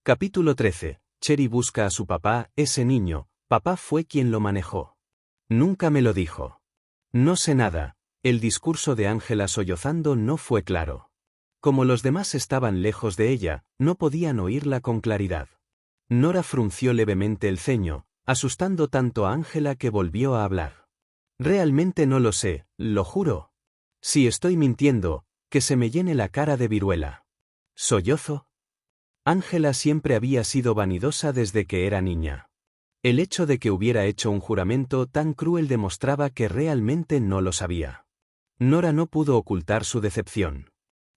Capítulo 13. Cherry busca a su papá. Ese niño, papá fue quien lo manejó. Nunca me lo dijo. No sé nada. El discurso de Ángela sollozando no fue claro. Como los demás estaban lejos de ella, no podían oírla con claridad. Nora frunció levemente el ceño, asustando tanto a Ángela que volvió a hablar. Realmente no lo sé, lo juro. Si estoy mintiendo, que se me llene la cara de viruela. ¿Sollozo? Ángela siempre había sido vanidosa desde que era niña. El hecho de que hubiera hecho un juramento tan cruel demostraba que realmente no lo sabía. Nora no pudo ocultar su decepción.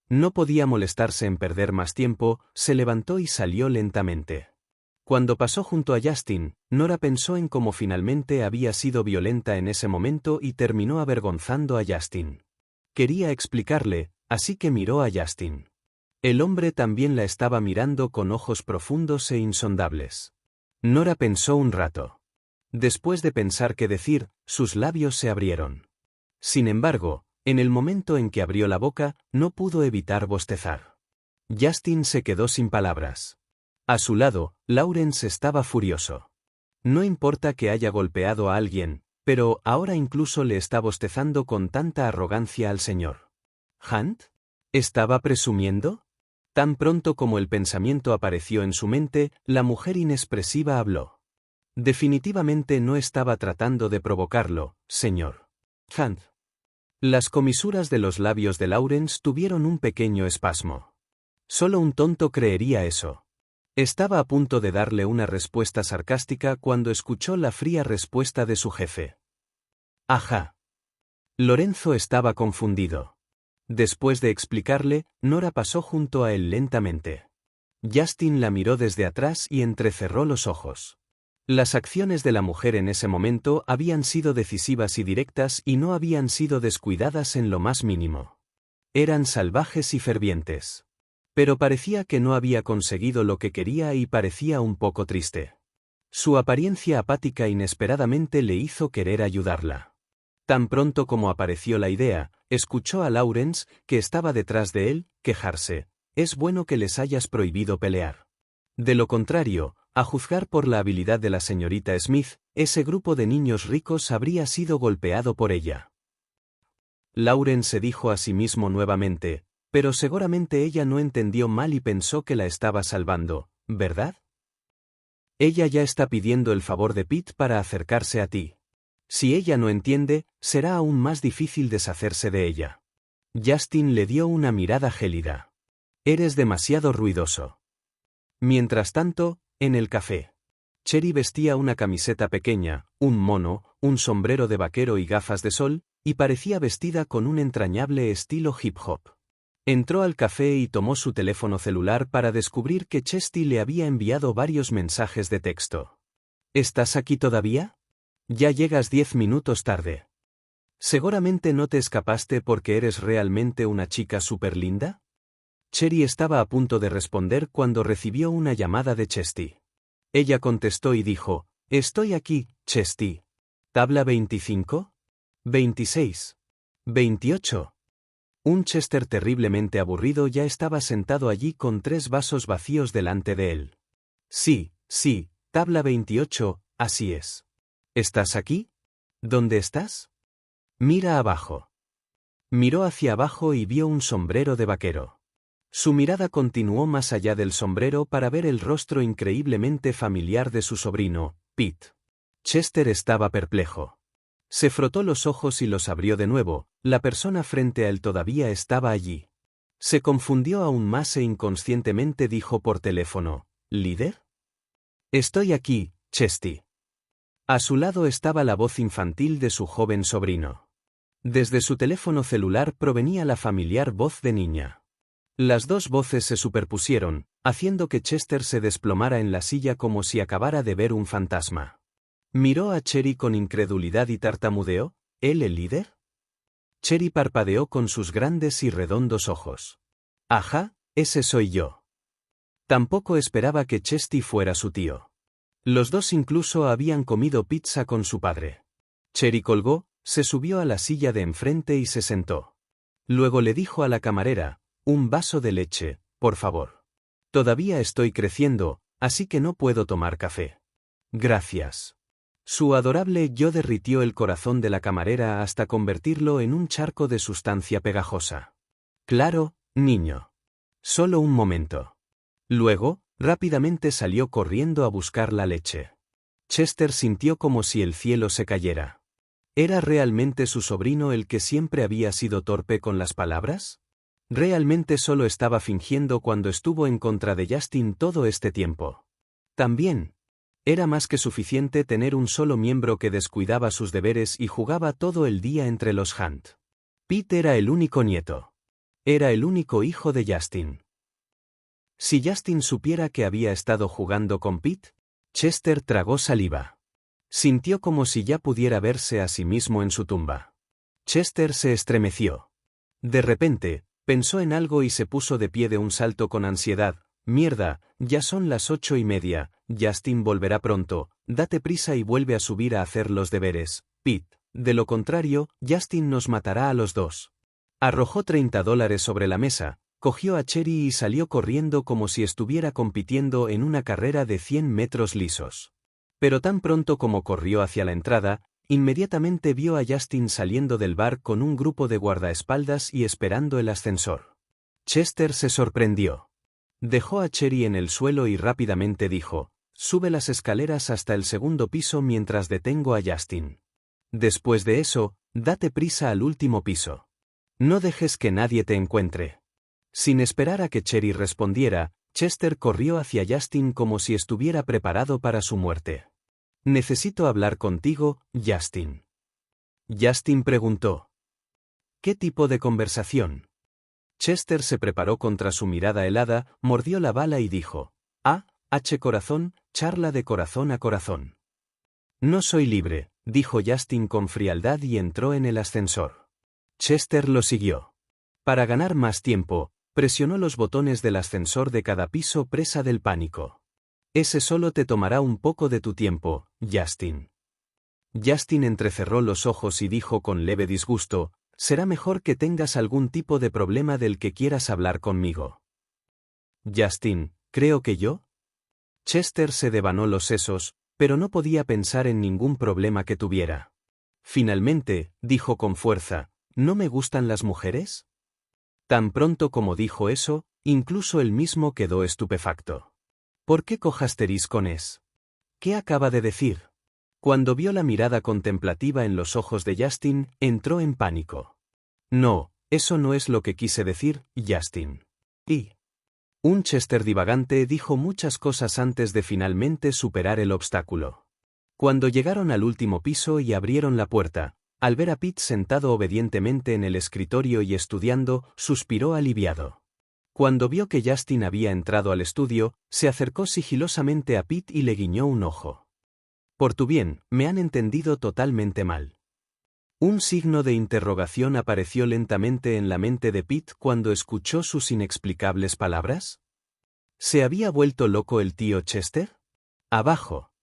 No podía molestarse en perder más tiempo, se levantó y salió lentamente. Cuando pasó junto a Justin, Nora pensó en cómo finalmente había sido violenta en ese momento y terminó avergonzando a Justin. Quería explicarle, así que miró a Justin. El hombre también la estaba mirando con ojos profundos e insondables. Nora pensó un rato. Después de pensar qué decir, sus labios se abrieron. Sin embargo, en el momento en que abrió la boca, no pudo evitar bostezar. Justin se quedó sin palabras. A su lado, Lawrence estaba furioso. No importa que haya golpeado a alguien, pero ahora incluso le está bostezando con tanta arrogancia al señor. ¿Hunt? ¿Estaba presumiendo? Tan pronto como el pensamiento apareció en su mente, la mujer inexpresiva habló. Definitivamente no estaba tratando de provocarlo, señor. Hunt. Las comisuras de los labios de Lawrence tuvieron un pequeño espasmo. Solo un tonto creería eso. Estaba a punto de darle una respuesta sarcástica cuando escuchó la fría respuesta de su jefe. Ajá. Lorenzo estaba confundido. Después de explicarle, Nora pasó junto a él lentamente. Justin la miró desde atrás y entrecerró los ojos. Las acciones de la mujer en ese momento habían sido decisivas y directas y no habían sido descuidadas en lo más mínimo. Eran salvajes y fervientes. Pero parecía que no había conseguido lo que quería y parecía un poco triste. Su apariencia apática inesperadamente le hizo querer ayudarla. Tan pronto como apareció la idea, escuchó a Lawrence, que estaba detrás de él, quejarse. Es bueno que les hayas prohibido pelear. De lo contrario, a juzgar por la habilidad de la señorita Smith, ese grupo de niños ricos habría sido golpeado por ella. Lawrence se dijo a sí mismo nuevamente, pero seguramente ella no entendió mal y pensó que la estaba salvando, ¿verdad? Ella ya está pidiendo el favor de Pete para acercarse a ti. Si ella no entiende, será aún más difícil deshacerse de ella. Justin le dio una mirada gélida. Eres demasiado ruidoso. Mientras tanto, en el café. Cherry vestía una camiseta pequeña, un mono, un sombrero de vaquero y gafas de sol, y parecía vestida con un entrañable estilo hip hop. Entró al café y tomó su teléfono celular para descubrir que Chesty le había enviado varios mensajes de texto. ¿Estás aquí todavía? Ya llegas 10 minutos tarde. ¿Seguramente no te escapaste porque eres realmente una chica súper linda? Cherry estaba a punto de responder cuando recibió una llamada de Chesty. Ella contestó y dijo, «Estoy aquí, Chesty». ¿Tabla 25? 26. 28. Un Chester terriblemente aburrido ya estaba sentado allí con 3 vasos vacíos delante de él. Sí, tabla 28, así es. ¿Estás aquí? ¿Dónde estás? Mira abajo. Miró hacia abajo y vio un sombrero de vaquero. Su mirada continuó más allá del sombrero para ver el rostro increíblemente familiar de su sobrino, Pete. Chester estaba perplejo. Se frotó los ojos y los abrió de nuevo, la persona frente a él todavía estaba allí. Se confundió aún más e inconscientemente dijo por teléfono, ¿líder? Estoy aquí, Chesty. A su lado estaba la voz infantil de su joven sobrino. Desde su teléfono celular provenía la familiar voz de niña. Las dos voces se superpusieron, haciendo que Chester se desplomara en la silla como si acabara de ver un fantasma. Miró a Cherry con incredulidad y tartamudeó, ¿él el líder? Cherry parpadeó con sus grandes y redondos ojos. Ajá, ese soy yo. Tampoco esperaba que Chesty fuera su tío. Los dos incluso habían comido pizza con su padre. Cherry colgó, se subió a la silla de enfrente y se sentó. Luego le dijo a la camarera, un vaso de leche, por favor. Todavía estoy creciendo, así que no puedo tomar café. Gracias. Su adorable yo derritió el corazón de la camarera hasta convertirlo en un charco de sustancia pegajosa. Claro, niño. Solo un momento. Luego, rápidamente salió corriendo a buscar la leche. Chester sintió como si el cielo se cayera. ¿Era realmente su sobrino el que siempre había sido torpe con las palabras? ¿Realmente solo estaba fingiendo cuando estuvo en contra de Justin todo este tiempo? También. Era más que suficiente tener un solo miembro que descuidaba sus deberes y jugaba todo el día entre los Hunt. Pete era el único nieto. Era el único hijo de Justin. Si Justin supiera que había estado jugando con Pete, Chester tragó saliva. Sintió como si ya pudiera verse a sí mismo en su tumba. Chester se estremeció. De repente, pensó en algo y se puso de pie de un salto con ansiedad. Mierda, ya son las 8:30, Justin volverá pronto, date prisa y vuelve a subir a hacer los deberes, Pete. De lo contrario, Justin nos matará a los dos. Arrojó $30 sobre la mesa, cogió a Cherry y salió corriendo como si estuviera compitiendo en una carrera de 100 metros lisos. Pero tan pronto como corrió hacia la entrada, inmediatamente vio a Justin saliendo del bar con un grupo de guardaespaldas y esperando el ascensor. Chester se sorprendió. Dejó a Cherry en el suelo y rápidamente dijo, «Sube las escaleras hasta el segundo piso mientras detengo a Justin. Después de eso, date prisa al último piso. No dejes que nadie te encuentre». Sin esperar a que Cherry respondiera, Chester corrió hacia Justin como si estuviera preparado para su muerte. «Necesito hablar contigo, Justin». Justin preguntó. «¿Qué tipo de conversación?» Chester se preparó contra su mirada helada, mordió la bala y dijo, corazón, charla de corazón a corazón. «No soy libre», dijo Justin con frialdad y entró en el ascensor. Chester lo siguió. Para ganar más tiempo, presionó los botones del ascensor de cada piso presa del pánico. «Ese solo te tomará un poco de tu tiempo, Justin». Justin entrecerró los ojos y dijo con leve disgusto, «Será mejor que tengas algún tipo de problema del que quieras hablar conmigo». «Justin, creo que yo». Chester se devanó los sesos, pero no podía pensar en ningún problema que tuviera. Finalmente, dijo con fuerza, «¿No me gustan las mujeres?». Tan pronto como dijo eso, incluso él mismo quedó estupefacto. ¿Por qué cojasteris con es? ¿Qué acaba de decir? Cuando vio la mirada contemplativa en los ojos de Justin, entró en pánico. «No, eso no es lo que quise decir, Justin». Y un Chester divagante dijo muchas cosas antes de finalmente superar el obstáculo. Cuando llegaron al último piso y abrieron la puerta, al ver a Pete sentado obedientemente en el escritorio y estudiando, suspiró aliviado. Cuando vio que Justin había entrado al estudio, se acercó sigilosamente a Pete y le guiñó un ojo. «Por tu bien, me han entendido totalmente mal». Un signo de interrogación apareció lentamente en la mente de Pete cuando escuchó sus inexplicables palabras. ¿Se había vuelto loco el tío Chester? Abajo.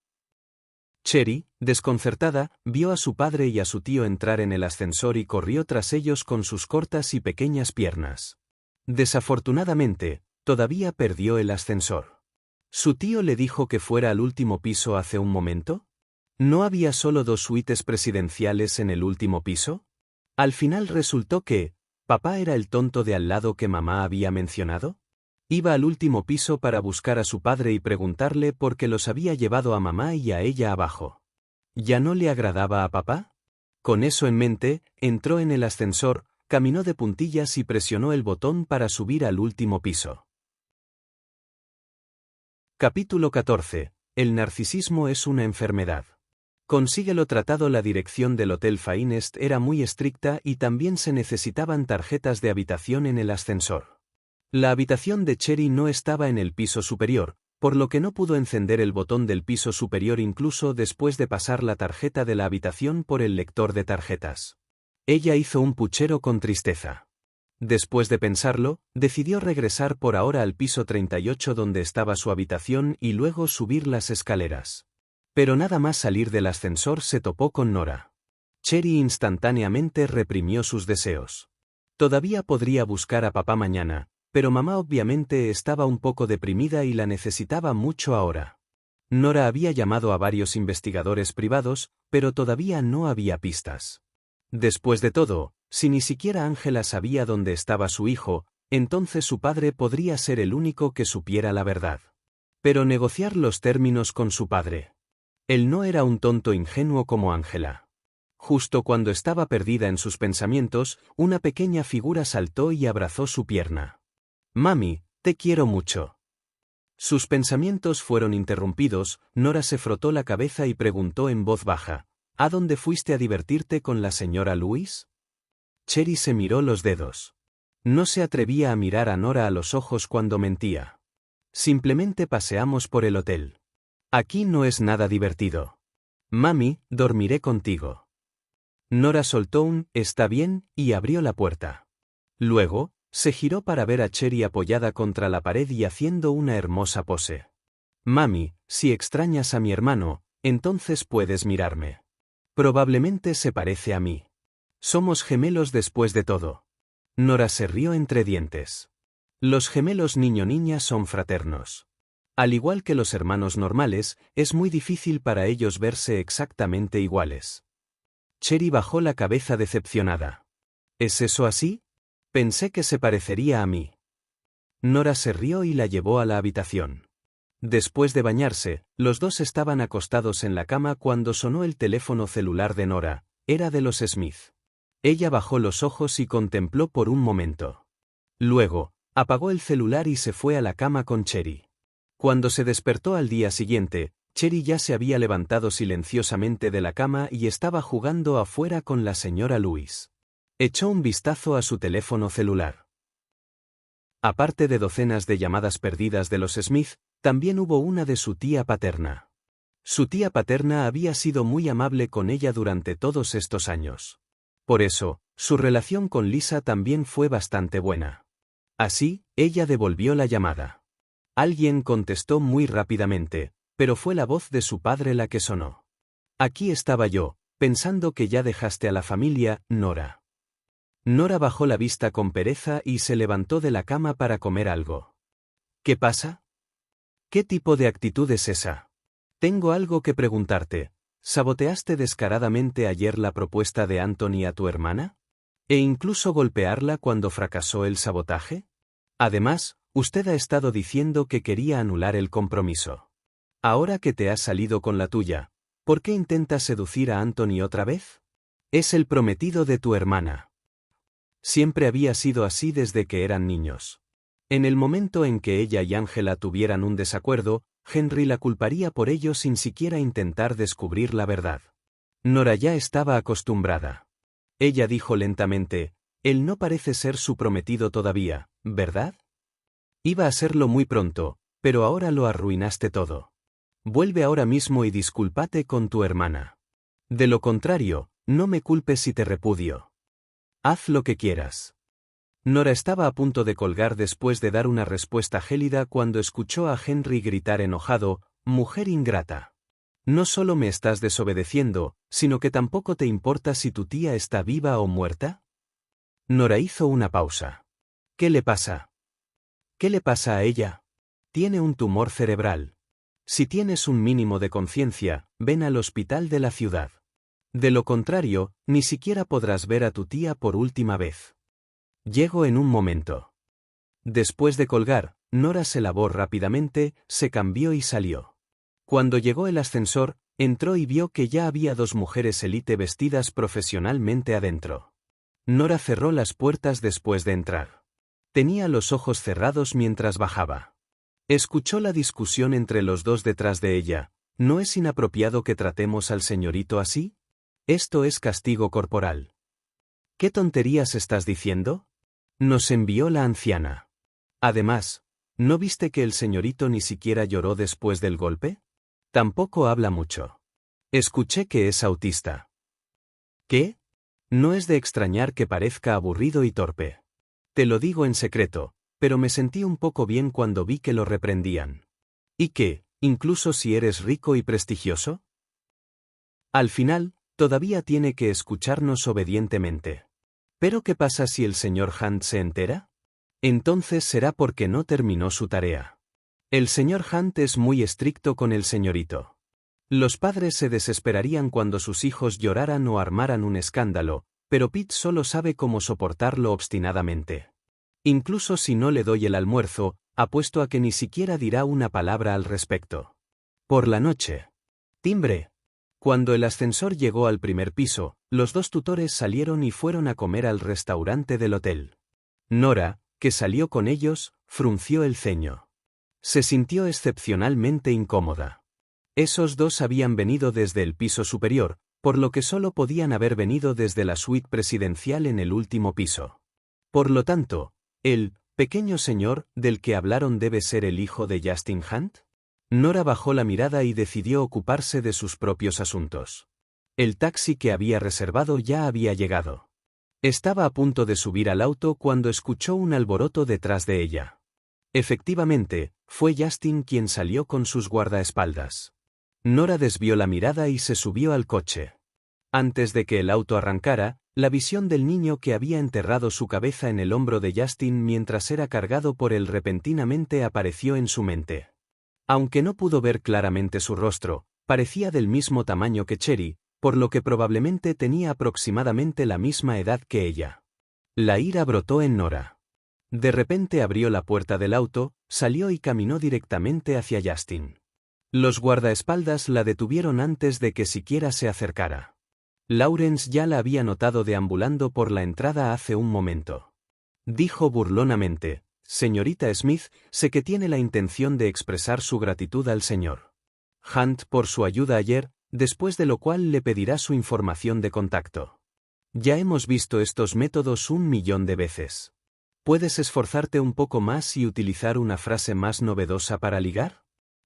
Cherry, desconcertada, vio a su padre y a su tío entrar en el ascensor y corrió tras ellos con sus cortas y pequeñas piernas. Desafortunadamente, todavía perdió el ascensor. ¿Su tío le dijo que fuera al último piso hace un momento? ¿No había solo 2 suites presidenciales en el último piso? Al final resultó que, ¿papá era el tonto de al lado que mamá había mencionado? Iba al último piso para buscar a su padre y preguntarle por qué los había llevado a mamá y a ella abajo. ¿Ya no le agradaba a papá? Con eso en mente, entró en el ascensor, caminó de puntillas y presionó el botón para subir al último piso. Capítulo 14. El narcisismo es una enfermedad. Consíguelo tratado. La dirección del Hotel Finest era muy estricta y también se necesitaban tarjetas de habitación en el ascensor. La habitación de Cherry no estaba en el piso superior, por lo que no pudo encender el botón del piso superior incluso después de pasar la tarjeta de la habitación por el lector de tarjetas. Ella hizo un puchero con tristeza. Después de pensarlo, decidió regresar por ahora al piso 38 donde estaba su habitación y luego subir las escaleras. Pero nada más salir del ascensor se topó con Nora. Cherry instantáneamente reprimió sus deseos. Todavía podría buscar a papá mañana, pero mamá obviamente estaba un poco deprimida y la necesitaba mucho ahora. Nora había llamado a varios investigadores privados, pero todavía no había pistas. Después de todo, si ni siquiera Ángela sabía dónde estaba su hijo, entonces su padre podría ser el único que supiera la verdad. Pero negociar los términos con su padre. Él no era un tonto ingenuo como Ángela. Justo cuando estaba perdida en sus pensamientos, una pequeña figura saltó y abrazó su pierna. «Mami, te quiero mucho». Sus pensamientos fueron interrumpidos. Nora se frotó la cabeza y preguntó en voz baja, ¿a dónde fuiste a divertirte con la señora Lewis? Cherry se miró los dedos. No se atrevía a mirar a Nora a los ojos cuando mentía. Simplemente paseamos por el hotel. Aquí no es nada divertido. Mami, dormiré contigo. Nora soltó un «está bien» y abrió la puerta. Luego, se giró para ver a Cherry apoyada contra la pared y haciendo una hermosa pose. Mami, si extrañas a mi hermano, entonces puedes mirarme. Probablemente se parece a mí. Somos gemelos después de todo. Nora se rió entre dientes. Los gemelos niño-niña son fraternos. Al igual que los hermanos normales, es muy difícil para ellos verse exactamente iguales. Cherry bajó la cabeza decepcionada. ¿Es eso así? Pensé que se parecería a mí. Nora se rió y la llevó a la habitación. Después de bañarse, los dos estaban acostados en la cama cuando sonó el teléfono celular de Nora. Era de los Smith. Ella bajó los ojos y contempló por un momento. Luego, apagó el celular y se fue a la cama con Cherry. Cuando se despertó al día siguiente, Cherry ya se había levantado silenciosamente de la cama y estaba jugando afuera con la señora Lewis. Echó un vistazo a su teléfono celular. Aparte de docenas de llamadas perdidas de los Smith, también hubo una de su tía paterna. Su tía paterna había sido muy amable con ella durante todos estos años. Por eso, su relación con Lisa también fue bastante buena. Así, ella devolvió la llamada. Alguien contestó muy rápidamente, pero fue la voz de su padre la que sonó. Aquí estaba yo, pensando que ya dejaste a la familia, Nora. Nora bajó la vista con pereza y se levantó de la cama para comer algo. ¿Qué pasa? ¿Qué tipo de actitud es esa? Tengo algo que preguntarte. ¿Saboteaste descaradamente ayer la propuesta de Anthony a tu hermana? ¿E incluso golpearla cuando fracasó el sabotaje? Además, usted ha estado diciendo que quería anular el compromiso. Ahora que te has salido con la tuya, ¿por qué intentas seducir a Anthony otra vez? Es el prometido de tu hermana. Siempre había sido así desde que eran niños. En el momento en que ella y Ángela tuvieran un desacuerdo, Henry la culparía por ello sin siquiera intentar descubrir la verdad. Nora ya estaba acostumbrada. Ella dijo lentamente, él no parece ser su prometido todavía, ¿verdad? Iba a serlo muy pronto, pero ahora lo arruinaste todo. Vuelve ahora mismo y discúlpate con tu hermana. De lo contrario, no me culpes si te repudio. Haz lo que quieras. Nora estaba a punto de colgar después de dar una respuesta gélida cuando escuchó a Henry gritar enojado, «Mujer ingrata. No solo me estás desobedeciendo, sino que tampoco te importa si tu tía está viva o muerta». Nora hizo una pausa. «¿Qué le pasa? ¿Qué le pasa a ella? Tiene un tumor cerebral. Si tienes un mínimo de conciencia, ven al hospital de la ciudad. De lo contrario, ni siquiera podrás ver a tu tía por última vez. Llego en un momento». Después de colgar, Nora se lavó rápidamente, se cambió y salió. Cuando llegó el ascensor, entró y vio que ya había dos mujeres élite vestidas profesionalmente adentro. Nora cerró las puertas después de entrar. Tenía los ojos cerrados mientras bajaba. Escuchó la discusión entre los dos detrás de ella. ¿No es inapropiado que tratemos al señorito así? Esto es castigo corporal. ¿Qué tonterías estás diciendo? Nos envió la anciana. Además, ¿no viste que el señorito ni siquiera lloró después del golpe? Tampoco habla mucho. Escuché que es autista. ¿Qué? No es de extrañar que parezca aburrido y torpe. Te lo digo en secreto, pero me sentí un poco bien cuando vi que lo reprendían. ¿Y qué, incluso si eres rico y prestigioso? Al final, todavía tiene que escucharnos obedientemente. ¿Pero qué pasa si el señor Hunt se entera? Entonces será porque no terminó su tarea. El señor Hunt es muy estricto con el señorito. Los padres se desesperarían cuando sus hijos lloraran o armaran un escándalo, pero Pete solo sabe cómo soportarlo obstinadamente. Incluso si no le doy el almuerzo, apuesto a que ni siquiera dirá una palabra al respecto. Por la noche. Timbre. Cuando el ascensor llegó al primer piso, los dos tutores salieron y fueron a comer al restaurante del hotel. Nora, que salió con ellos, frunció el ceño. Se sintió excepcionalmente incómoda. Esos dos habían venido desde el piso superior, por lo que solo podían haber venido desde la suite presidencial en el último piso. Por lo tanto, el pequeño señor del que hablaron debe ser el hijo de Justin Hunt. Nora bajó la mirada y decidió ocuparse de sus propios asuntos. El taxi que había reservado ya había llegado. Estaba a punto de subir al auto cuando escuchó un alboroto detrás de ella. Efectivamente, fue Justin quien salió con sus guardaespaldas. Nora desvió la mirada y se subió al coche. Antes de que el auto arrancara, la visión del niño que había enterrado su cabeza en el hombro de Justin mientras era cargado por él repentinamente apareció en su mente. Aunque no pudo ver claramente su rostro, parecía del mismo tamaño que Cherry, por lo que probablemente tenía aproximadamente la misma edad que ella. La ira brotó en Nora. De repente abrió la puerta del auto, salió y caminó directamente hacia Justin. Los guardaespaldas la detuvieron antes de que siquiera se acercara. Lawrence ya la había notado deambulando por la entrada hace un momento. Dijo burlonamente: «Señorita Smith, sé que tiene la intención de expresar su gratitud al señor Hunt por su ayuda ayer, después de lo cual le pedirá su información de contacto. Ya hemos visto estos métodos 1.000.000 de veces. ¿Puedes esforzarte un poco más y utilizar una frase más novedosa para ligar?»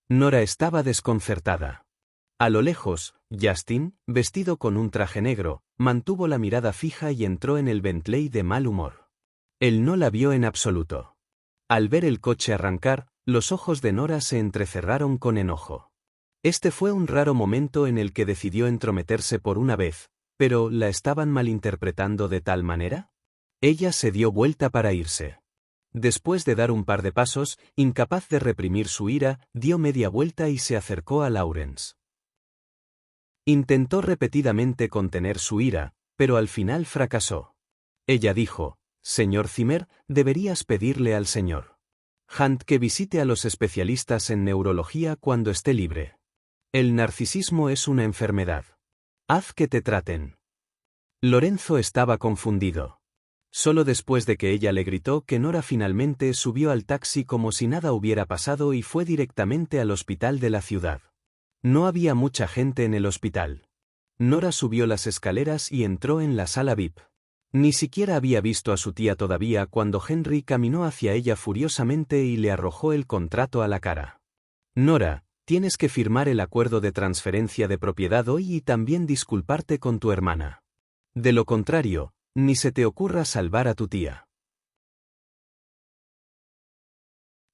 Nora estaba desconcertada. A lo lejos, Justin, vestido con un traje negro, mantuvo la mirada fija y entró en el Bentley de mal humor. Él no la vio en absoluto. Al ver el coche arrancar, los ojos de Nora se entrecerraron con enojo. Este fue un raro momento en el que decidió entrometerse por una vez, pero ¿la estaban malinterpretando de tal manera? Ella se dio vuelta para irse. Después de dar un par de pasos, incapaz de reprimir su ira, dio media vuelta y se acercó a Lawrence. Intentó repetidamente contener su ira, pero al final fracasó. Ella dijo: «Señor Zimmer, deberías pedirle al señor Hunt que visite a los especialistas en neurología cuando esté libre. El narcisismo es una enfermedad. Haz que te traten». Lorenzo estaba confundido. Solo después de que ella le gritó que Nora finalmente subió al taxi como si nada hubiera pasado y fue directamente al hospital de la ciudad. No había mucha gente en el hospital. Nora subió las escaleras y entró en la sala VIP. Ni siquiera había visto a su tía todavía cuando Henry caminó hacia ella furiosamente y le arrojó el contrato a la cara. «Nora, tienes que firmar el acuerdo de transferencia de propiedad hoy y también disculparte con tu hermana. De lo contrario, ni se te ocurra salvar a tu tía».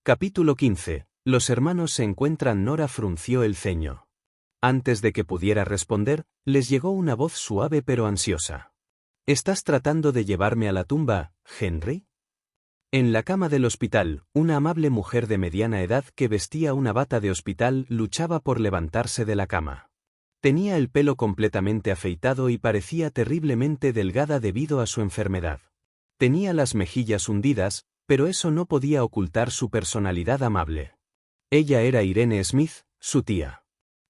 Capítulo 15. Los hermanos se encuentran. Nora frunció el ceño. Antes de que pudiera responder, les llegó una voz suave pero ansiosa. «¿Estás tratando de llevarme a la tumba, Henry?» En la cama del hospital, una amable mujer de mediana edad que vestía una bata de hospital luchaba por levantarse de la cama. Tenía el pelo completamente afeitado y parecía terriblemente delgada debido a su enfermedad. Tenía las mejillas hundidas, pero eso no podía ocultar su personalidad amable. Ella era Irene Smith, su tía.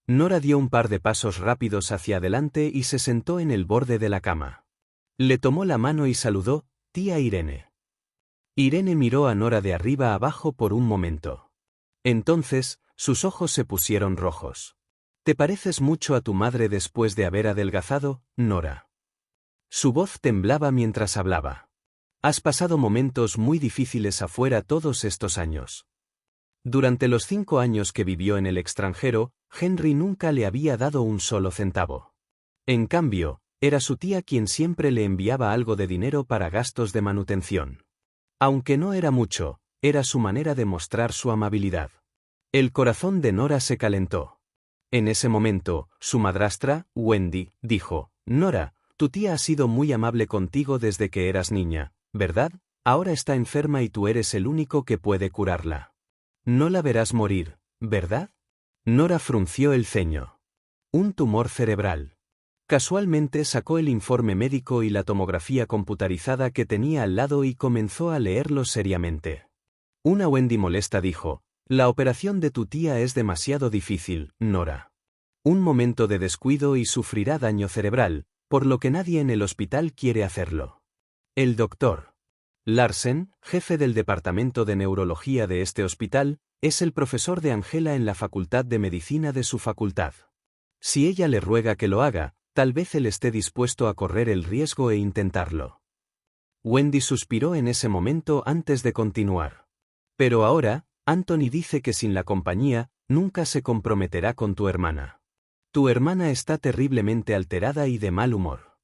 Nora dio un par de pasos rápidos hacia adelante y se sentó en el borde de la cama. Le tomó la mano y saludó: «Tía Irene». Irene miró a Nora de arriba abajo por un momento. Entonces, sus ojos se pusieron rojos. «Te pareces mucho a tu madre después de haber adelgazado, Nora». Su voz temblaba mientras hablaba. «Has pasado momentos muy difíciles afuera todos estos años». Durante los 5 años que vivió en el extranjero, Henry nunca le había dado un solo centavo. En cambio, era su tía quien siempre le enviaba algo de dinero para gastos de manutención. Aunque no era mucho, era su manera de mostrar su amabilidad. El corazón de Nora se calentó. En ese momento, su madrastra, Wendy, dijo: «Nora, tu tía ha sido muy amable contigo desde que eras niña, ¿verdad? Ahora está enferma y tú eres el único que puede curarla. No la verás morir, ¿verdad? Nora frunció el ceño. Un tumor cerebral. Casualmente sacó el informe médico y la tomografía computarizada que tenía al lado y comenzó a leerlos seriamente. Una Wendy molesta dijo: «La operación de tu tía es demasiado difícil, Nora. Un momento de descuido y sufrirá daño cerebral, por lo que nadie en el hospital quiere hacerlo». El doctor Larsen, jefe del departamento de neurología de este hospital, es el profesor de Angela en la facultad de medicina de su facultad. Si ella le ruega que lo haga, tal vez él esté dispuesto a correr el riesgo e intentarlo. Wendy suspiró en ese momento antes de continuar. Pero ahora, Anthony dice que sin la compañía, nunca se comprometerá con tu hermana. Tu hermana está terriblemente alterada y de mal humor.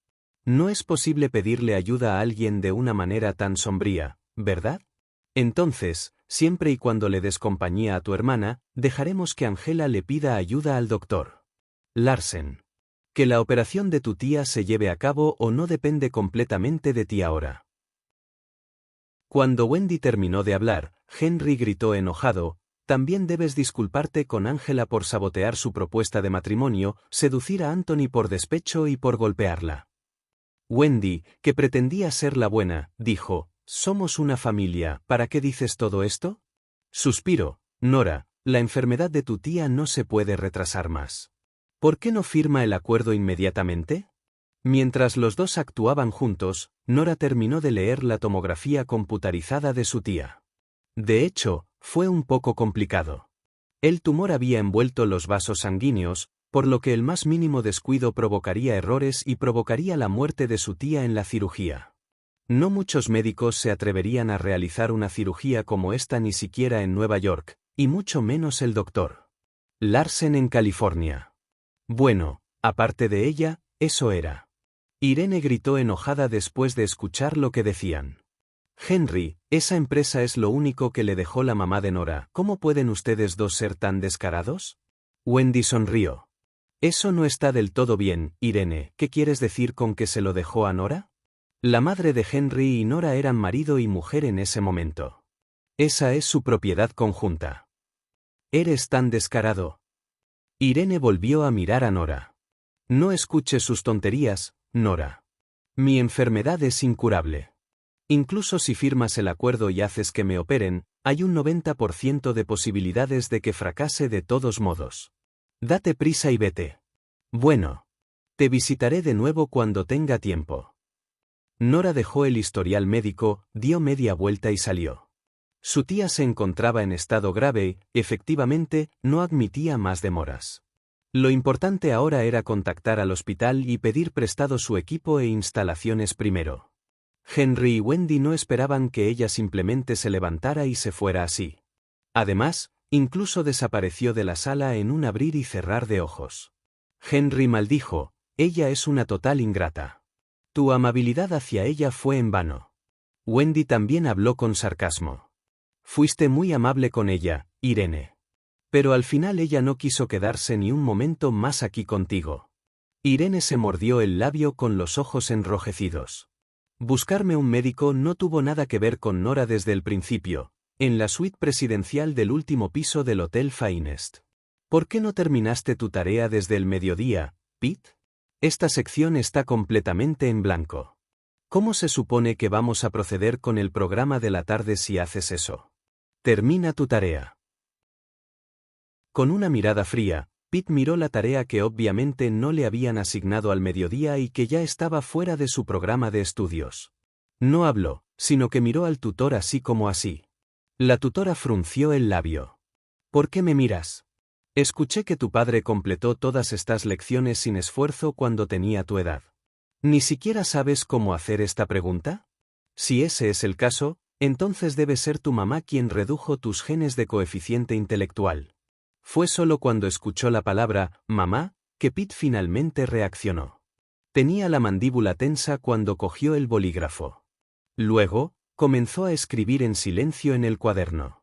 No es posible pedirle ayuda a alguien de una manera tan sombría, ¿verdad? Entonces, siempre y cuando le des compañía a tu hermana, dejaremos que Angela le pida ayuda al doctor Larsen. Que la operación de tu tía se lleve a cabo o no depende completamente de ti ahora. Cuando Wendy terminó de hablar, Henry gritó enojado: «También debes disculparte con Angela por sabotear su propuesta de matrimonio, seducir a Anthony por despecho y por golpearla». Wendy, que pretendía ser la buena, dijo: «Somos una familia, ¿para qué dices todo esto?» Suspiró: «Nora, la enfermedad de tu tía no se puede retrasar más. ¿Por qué no firma el acuerdo inmediatamente?» Mientras los dos actuaban juntos, Nora terminó de leer la tomografía computarizada de su tía. De hecho, fue un poco complicado. El tumor había envuelto los vasos sanguíneos, por lo que el más mínimo descuido provocaría errores y provocaría la muerte de su tía en la cirugía. No muchos médicos se atreverían a realizar una cirugía como esta ni siquiera en Nueva York, y mucho menos el doctor Larsen en California. Bueno, aparte de ella, eso era. Irene gritó enojada después de escuchar lo que decían. «Henry, esa empresa es lo único que le dejó la mamá de Nora. ¿Cómo pueden ustedes dos ser tan descarados?» Wendy sonrió. «Eso no está del todo bien, Irene. ¿Qué quieres decir con que se lo dejó a Nora?» La madre de Henry y Nora eran marido y mujer en ese momento. Esa es su propiedad conjunta. «Eres tan descarado». Irene volvió a mirar a Nora. «No escuches sus tonterías, Nora. Mi enfermedad es incurable. Incluso si firmas el acuerdo y haces que me operen, hay un 90% de posibilidades de que fracase de todos modos. Date prisa y vete. Bueno. Te visitaré de nuevo cuando tenga tiempo». Nora dejó el historial médico, dio media vuelta y salió. Su tía se encontraba en estado grave y, efectivamente, no admitía más demoras. Lo importante ahora era contactar al hospital y pedir prestado su equipo e instalaciones primero. Henry y Wendy no esperaban que ella simplemente se levantara y se fuera así. Además, incluso desapareció de la sala en un abrir y cerrar de ojos. Henry maldijo: «Ella es una total ingrata. Tu amabilidad hacia ella fue en vano». Wendy también habló con sarcasmo. «Fuiste muy amable con ella, Irene. Pero al final ella no quiso quedarse ni un momento más aquí contigo». Irene se mordió el labio con los ojos enrojecidos. Buscarme un médico no tuvo nada que ver con Nora desde el principio, en la suite presidencial del último piso del Hotel Finest. ¿Por qué no terminaste tu tarea desde el mediodía, Pete? Esta sección está completamente en blanco. ¿Cómo se supone que vamos a proceder con el programa de la tarde si haces eso? Termina tu tarea. Con una mirada fría, Pete miró la tarea que obviamente no le habían asignado al mediodía y que ya estaba fuera de su programa de estudios. No habló, sino que miró al tutor así como así. La tutora frunció el labio. «¿Por qué me miras? Escuché que tu padre completó todas estas lecciones sin esfuerzo cuando tenía tu edad. ¿Ni siquiera sabes cómo hacer esta pregunta? Si ese es el caso, entonces debe ser tu mamá quien redujo tus genes de coeficiente intelectual». Fue solo cuando escuchó la palabra «mamá» que Pete finalmente reaccionó. Tenía la mandíbula tensa cuando cogió el bolígrafo. Luego, comenzó a escribir en silencio en el cuaderno.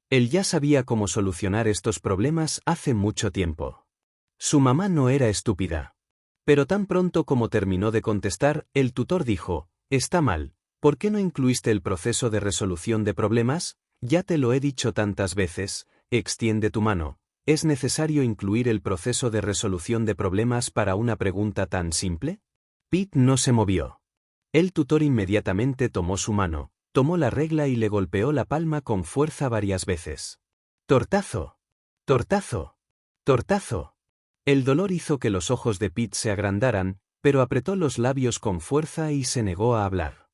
Él ya sabía cómo solucionar estos problemas hace mucho tiempo. Su mamá no era estúpida. Pero tan pronto como terminó de contestar, el tutor dijo: «Está mal, ¿Por qué no incluiste el proceso de resolución de problemas? Ya te lo he dicho tantas veces, extiende tu mano. ¿Es necesario incluir el proceso de resolución de problemas para una pregunta tan simple? Pete no se movió. El tutor inmediatamente tomó su mano, tomó la regla y le golpeó la palma con fuerza varias veces. ¡Tortazo! ¡Tortazo! ¡Tortazo! El dolor hizo que los ojos de Pete se agrandaran, pero apretó los labios con fuerza y se negó a hablar.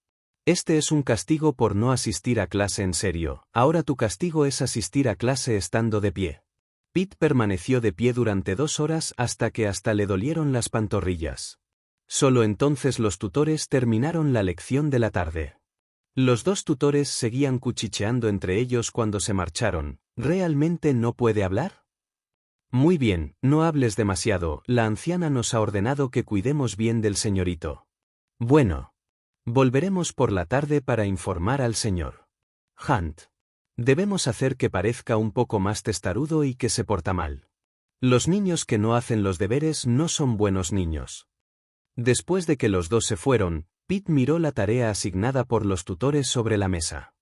Este es un castigo por no asistir a clase en serio. Ahora tu castigo es asistir a clase estando de pie. Pete permaneció de pie durante 2 horas hasta que hasta le dolieron las pantorrillas. Solo entonces los tutores terminaron la lección de la tarde. Los 2 tutores seguían cuchicheando entre ellos cuando se marcharon. ¿Realmente no puede hablar? Muy bien, no hables demasiado, la anciana nos ha ordenado que cuidemos bien del señorito. Bueno. Volveremos por la tarde para informar al señor Hunt. Debemos hacer que parezca un poco más testarudo y que se porta mal. Los niños que no hacen los deberes no son buenos niños. Después de que los 2 se fueron, Pete miró la tarea asignada por los tutores sobre la mesa.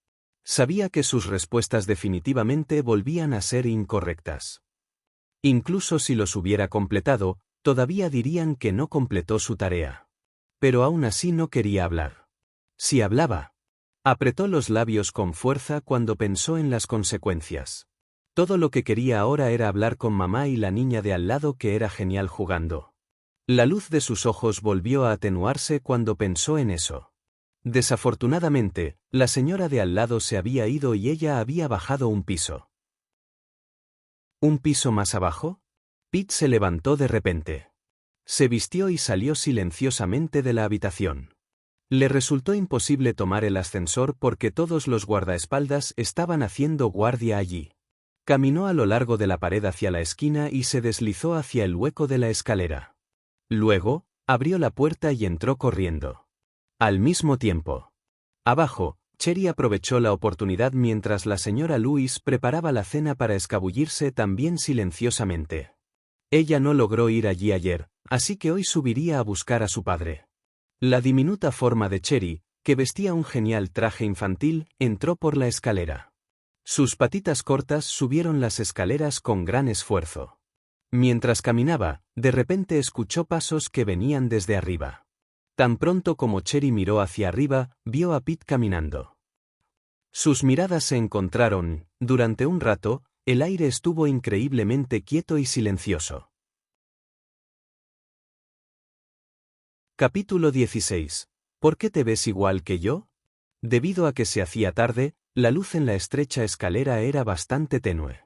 Sabía que sus respuestas definitivamente volvían a ser incorrectas. Incluso si los hubiera completado, todavía dirían que no completó su tarea. Pero aún así no quería hablar. Si hablaba. Apretó los labios con fuerza cuando pensó en las consecuencias. Todo lo que quería ahora era hablar con mamá y la niña de al lado que era genial jugando. La luz de sus ojos volvió a atenuarse cuando pensó en eso. Desafortunadamente, la señora de al lado se había ido y ella había bajado un piso. ¿Un piso más abajo? Pete se levantó de repente. Se vistió y salió silenciosamente de la habitación. Le resultó imposible tomar el ascensor porque todos los guardaespaldas estaban haciendo guardia allí. Caminó a lo largo de la pared hacia la esquina y se deslizó hacia el hueco de la escalera. Luego, abrió la puerta y entró corriendo. Al mismo tiempo. Abajo, Cherry aprovechó la oportunidad mientras la señora Lewis preparaba la cena para escabullirse también silenciosamente. Ella no logró ir allí ayer, así que hoy subiría a buscar a su padre. La diminuta forma de Cherry, que vestía un genial traje infantil, entró por la escalera. Sus patitas cortas subieron las escaleras con gran esfuerzo. Mientras caminaba, de repente escuchó pasos que venían desde arriba. Tan pronto como Cherry miró hacia arriba, vio a Pete caminando. Sus miradas se encontraron. Durante un rato, el aire estuvo increíblemente quieto y silencioso. Capítulo 16. ¿Por qué te ves igual que yo? Debido a que se hacía tarde, la luz en la estrecha escalera era bastante tenue.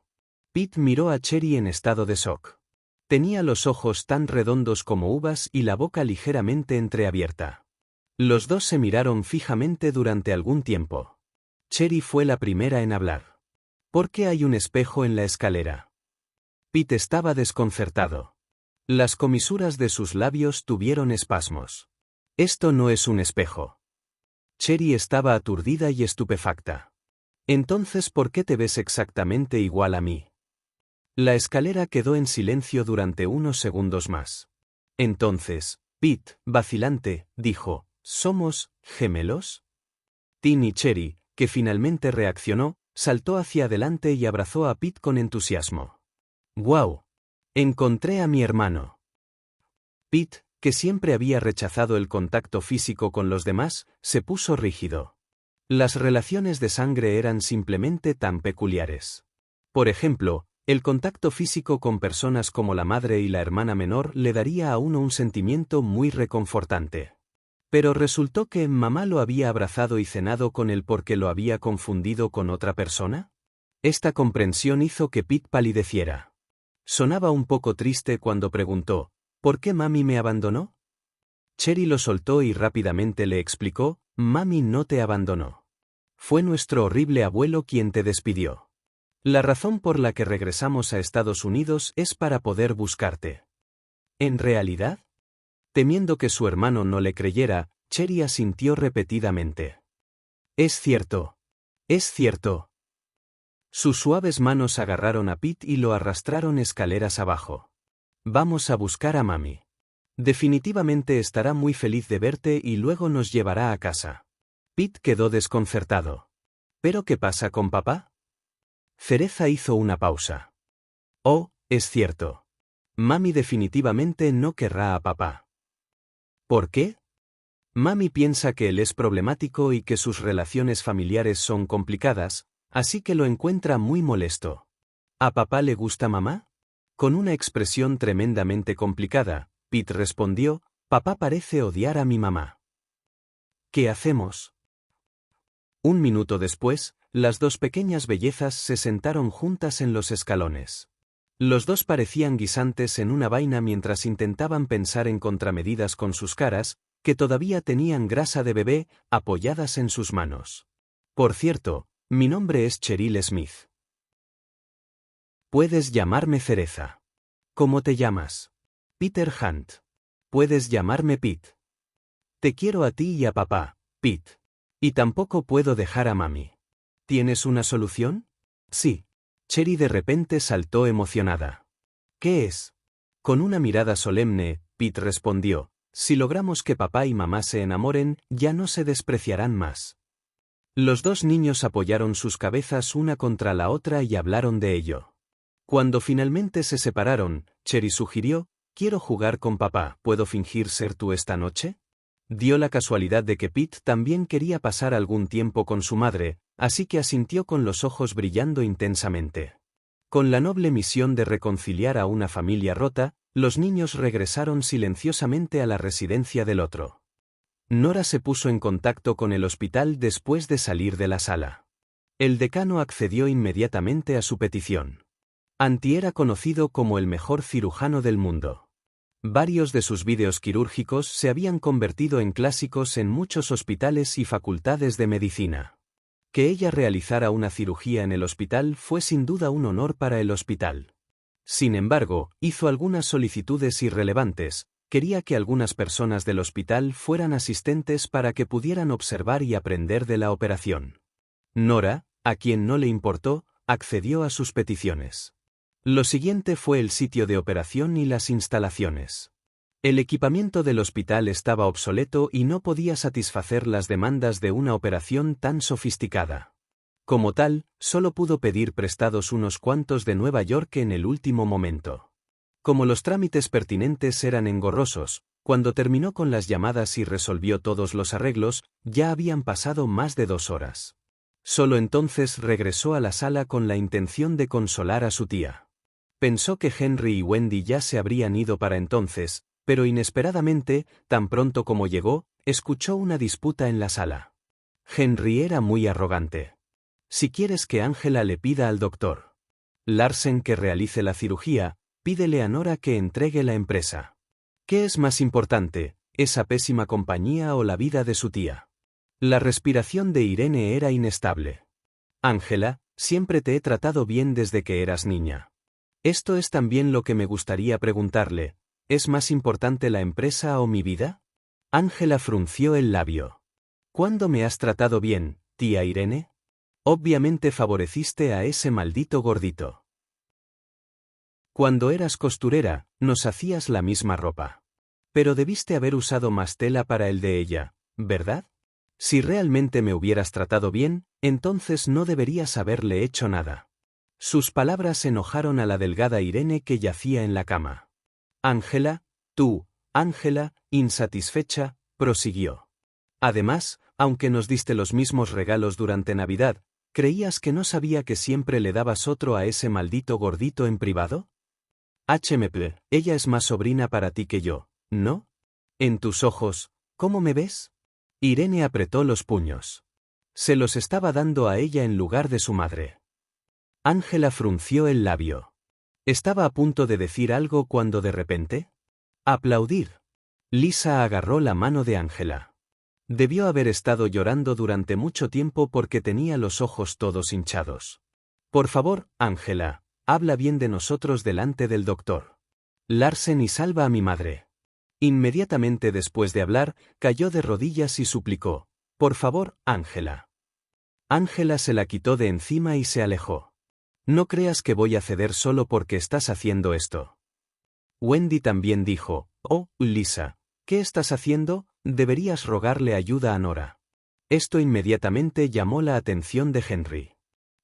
Pete miró a Cherry en estado de shock. Tenía los ojos tan redondos como uvas y la boca ligeramente entreabierta. Los 2 se miraron fijamente durante algún tiempo. Cherry fue la primera en hablar. ¿Por qué hay un espejo en la escalera? Pete estaba desconcertado. Las comisuras de sus labios tuvieron espasmos. Esto no es un espejo. Cherry estaba aturdida y estupefacta. Entonces, ¿por qué te ves exactamente igual a mí? La escalera quedó en silencio durante unos segundos más. Entonces, Pete, vacilante, dijo, ¿somos gemelos? Tim y Cherry, que finalmente reaccionó, saltó hacia adelante y abrazó a Pete con entusiasmo. ¡Guau! Encontré a mi hermano. Pete, que siempre había rechazado el contacto físico con los demás, se puso rígido. Las relaciones de sangre eran simplemente tan peculiares. Por ejemplo, el contacto físico con personas como la madre y la hermana menor le daría a uno un sentimiento muy reconfortante. Pero resultó que mamá lo había abrazado y cenado con él porque lo había confundido con otra persona. Esta comprensión hizo que Pete palideciera. Sonaba un poco triste cuando preguntó, ¿por qué mami me abandonó? Cherry lo soltó y rápidamente le explicó, mami no te abandonó. Fue nuestro horrible abuelo quien te despidió. La razón por la que regresamos a Estados Unidos es para poder buscarte. ¿En realidad? Temiendo que su hermano no le creyera, Cherry asintió repetidamente. Es cierto. Es cierto. Sus suaves manos agarraron a Pete y lo arrastraron escaleras abajo. Vamos a buscar a mami. Definitivamente estará muy feliz de verte y luego nos llevará a casa. Pete quedó desconcertado. ¿Pero qué pasa con papá? Cereza hizo una pausa. Oh, es cierto. Mami definitivamente no querrá a papá. ¿Por qué? Mami piensa que él es problemático y que sus relaciones familiares son complicadas, así que lo encuentra muy molesto. ¿A papá le gusta mamá? Con una expresión tremendamente complicada, Pete respondió, papá parece odiar a mi mamá. ¿Qué hacemos? Un minuto después, las dos pequeñas bellezas se sentaron juntas en los escalones. Los dos parecían guisantes en una vaina mientras intentaban pensar en contramedidas con sus caras, que todavía tenían grasa de bebé, apoyadas en sus manos. Por cierto, mi nombre es Cheryl Smith. Puedes llamarme Cereza. ¿Cómo te llamas? Peter Hunt. Puedes llamarme Pete. Te quiero a ti y a papá, Pete. Y tampoco puedo dejar a mami. ¿Tienes una solución? Sí. Cherry de repente saltó emocionada. ¿Qué es? Con una mirada solemne, Pete respondió, si logramos que papá y mamá se enamoren, ya no se despreciarán más. Los dos niños apoyaron sus cabezas una contra la otra y hablaron de ello. Cuando finalmente se separaron, Cherry sugirió, quiero jugar con papá, ¿puedo fingir ser tú esta noche? Dio la casualidad de que Pete también quería pasar algún tiempo con su madre, así que asintió con los ojos brillando intensamente. Con la noble misión de reconciliar a una familia rota, los niños regresaron silenciosamente a la residencia del otro. Nora se puso en contacto con el hospital después de salir de la sala. El decano accedió inmediatamente a su petición. Anti era conocido como el mejor cirujano del mundo. Varios de sus vídeos quirúrgicos se habían convertido en clásicos en muchos hospitales y facultades de medicina. Que ella realizara una cirugía en el hospital fue sin duda un honor para el hospital. Sin embargo, hizo algunas solicitudes irrelevantes, quería que algunas personas del hospital fueran asistentes para que pudieran observar y aprender de la operación. Nora, a quien no le importó, accedió a sus peticiones. Lo siguiente fue el sitio de operación y las instalaciones. El equipamiento del hospital estaba obsoleto y no podía satisfacer las demandas de una operación tan sofisticada. Como tal, solo pudo pedir prestados unos cuantos de Nueva York en el último momento. Como los trámites pertinentes eran engorrosos, cuando terminó con las llamadas y resolvió todos los arreglos, ya habían pasado más de 2 horas. Solo entonces regresó a la sala con la intención de consolar a su tía. Pensó que Henry y Wendy ya se habrían ido para entonces, pero inesperadamente, tan pronto como llegó, escuchó una disputa en la sala. Henry era muy arrogante. Si quieres que Angela le pida al doctor Larsen que realice la cirugía, pídele a Nora que entregue la empresa. ¿Qué es más importante, esa pésima compañía o la vida de su tía? La respiración de Irene era inestable. Angela, siempre te he tratado bien desde que eras niña. Esto es también lo que me gustaría preguntarle, ¿es más importante la empresa o mi vida? Angela frunció el labio. ¿Cuándo me has tratado bien, tía Irene? Obviamente favoreciste a ese maldito gordito. Cuando eras costurera, nos hacías la misma ropa. Pero debiste haber usado más tela para el de ella, ¿verdad? Si realmente me hubieras tratado bien, entonces no deberías haberle hecho nada. Sus palabras enojaron a la delgada Irene que yacía en la cama. Angela, insatisfecha, prosiguió. Además, aunque nos diste los mismos regalos durante Navidad, ¿creías que no sabía que siempre le dabas otro a ese maldito gordito en privado? HMP, ella es más sobrina para ti que yo, ¿no? En tus ojos, ¿cómo me ves? Irene apretó los puños. Se los estaba dando a ella en lugar de su madre. Angela frunció el labio. Estaba a punto de decir algo cuando de repente... ¡aplaudir! Lisa agarró la mano de Angela. Debió haber estado llorando durante mucho tiempo porque tenía los ojos todos hinchados. Por favor, Angela, habla bien de nosotros delante del doctor Larsen y salva a mi madre. Inmediatamente después de hablar, cayó de rodillas y suplicó, por favor, Angela. Angela se la quitó de encima y se alejó. No creas que voy a ceder solo porque estás haciendo esto. Wendy también dijo, oh, Lisa, ¿qué estás haciendo? Deberías rogarle ayuda a Nora. Esto inmediatamente llamó la atención de Henry.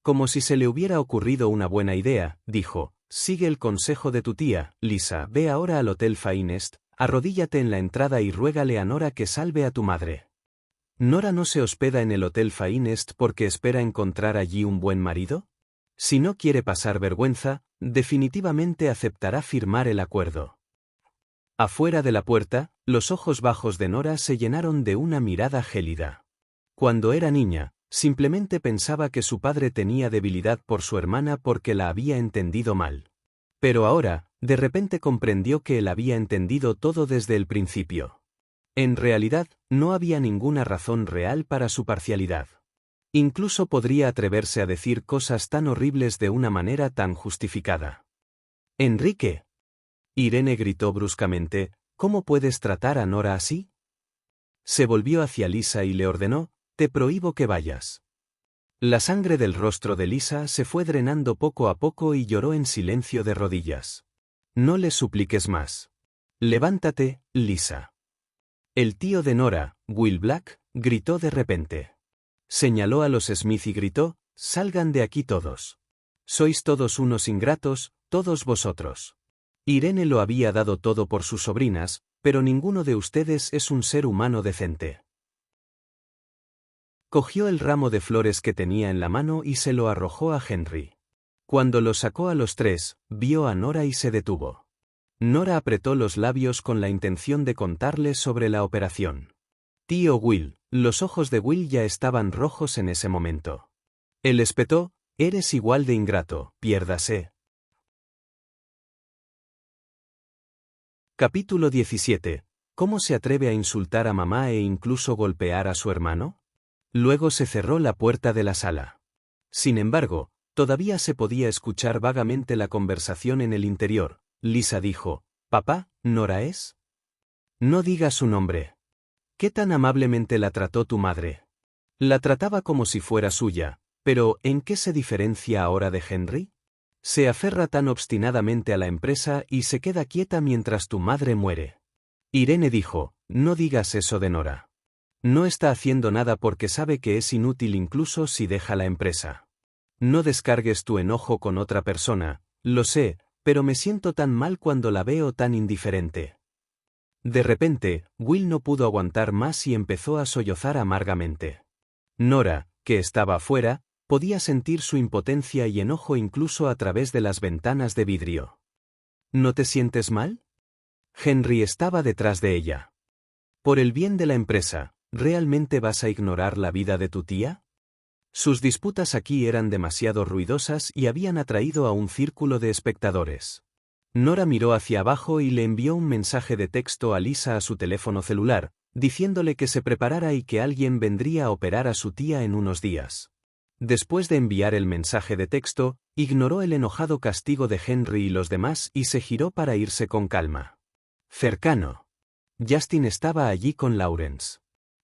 Como si se le hubiera ocurrido una buena idea, dijo: «Sigue el consejo de tu tía, Lisa, ve ahora al Hotel Finest, arrodíllate en la entrada y ruégale a Nora que salve a tu madre». ¿Nora no se hospeda en el Hotel Finest porque espera encontrar allí un buen marido? Si no quiere pasar vergüenza, definitivamente aceptará firmar el acuerdo. Afuera de la puerta, los ojos bajos de Nora se llenaron de una mirada gélida. Cuando era niña, simplemente pensaba que su padre tenía debilidad por su hermana porque la había entendido mal. Pero ahora, de repente comprendió que él había entendido todo desde el principio. En realidad, no había ninguna razón real para su parcialidad. Incluso podría atreverse a decir cosas tan horribles de una manera tan justificada. «Enrique». Irene gritó bruscamente: «¿Cómo puedes tratar a Nora así?». Se volvió hacia Lisa y le ordenó: «Te prohíbo que vayas». La sangre del rostro de Lisa se fue drenando poco a poco y lloró en silencio de rodillas. «No le supliques más. Levántate, Lisa». El tío de Nora, Will Black, gritó de repente. Señaló a los Smith y gritó: «Salgan de aquí todos. Sois todos unos ingratos, todos vosotros. Irene lo había dado todo por sus sobrinas, pero ninguno de ustedes es un ser humano decente». Cogió el ramo de flores que tenía en la mano y se lo arrojó a Henry. Cuando lo sacó a los tres, vio a Nora y se detuvo. Nora apretó los labios con la intención de contarle sobre la operación. «Tío Will», los ojos de Will ya estaban rojos en ese momento. Él espetó: «Eres igual de ingrato, piérdase». Capítulo 17. ¿Cómo se atreve a insultar a mamá e incluso golpear a su hermano? Luego se cerró la puerta de la sala. Sin embargo, todavía se podía escuchar vagamente la conversación en el interior. Lisa dijo: «Papá, ¿Nora es?». «No digas su nombre». «¿Qué tan amablemente la trató tu madre?». «La trataba como si fuera suya, pero ¿en qué se diferencia ahora de Henry? Se aferra tan obstinadamente a la empresa y se queda quieta mientras tu madre muere». Irene dijo: «No digas eso de Nora. No está haciendo nada porque sabe que es inútil incluso si deja la empresa. No descargues tu enojo con otra persona, lo sé, pero me siento tan mal cuando la veo tan indiferente». De repente, Will no pudo aguantar más y empezó a sollozar amargamente. Nora, que estaba afuera, podía sentir su impotencia y enojo incluso a través de las ventanas de vidrio. «¿No te sientes mal?». Henry estaba detrás de ella. «Por el bien de la empresa, ¿realmente vas a ignorar la vida de tu tía?». Sus disputas aquí eran demasiado ruidosas y habían atraído a un círculo de espectadores. Nora miró hacia abajo y le envió un mensaje de texto a Lisa a su teléfono celular, diciéndole que se preparara y que alguien vendría a operar a su tía en unos días. Después de enviar el mensaje de texto, ignoró el enojado castigo de Henry y los demás y se giró para irse con calma. Cercano. Justin estaba allí con Lawrence.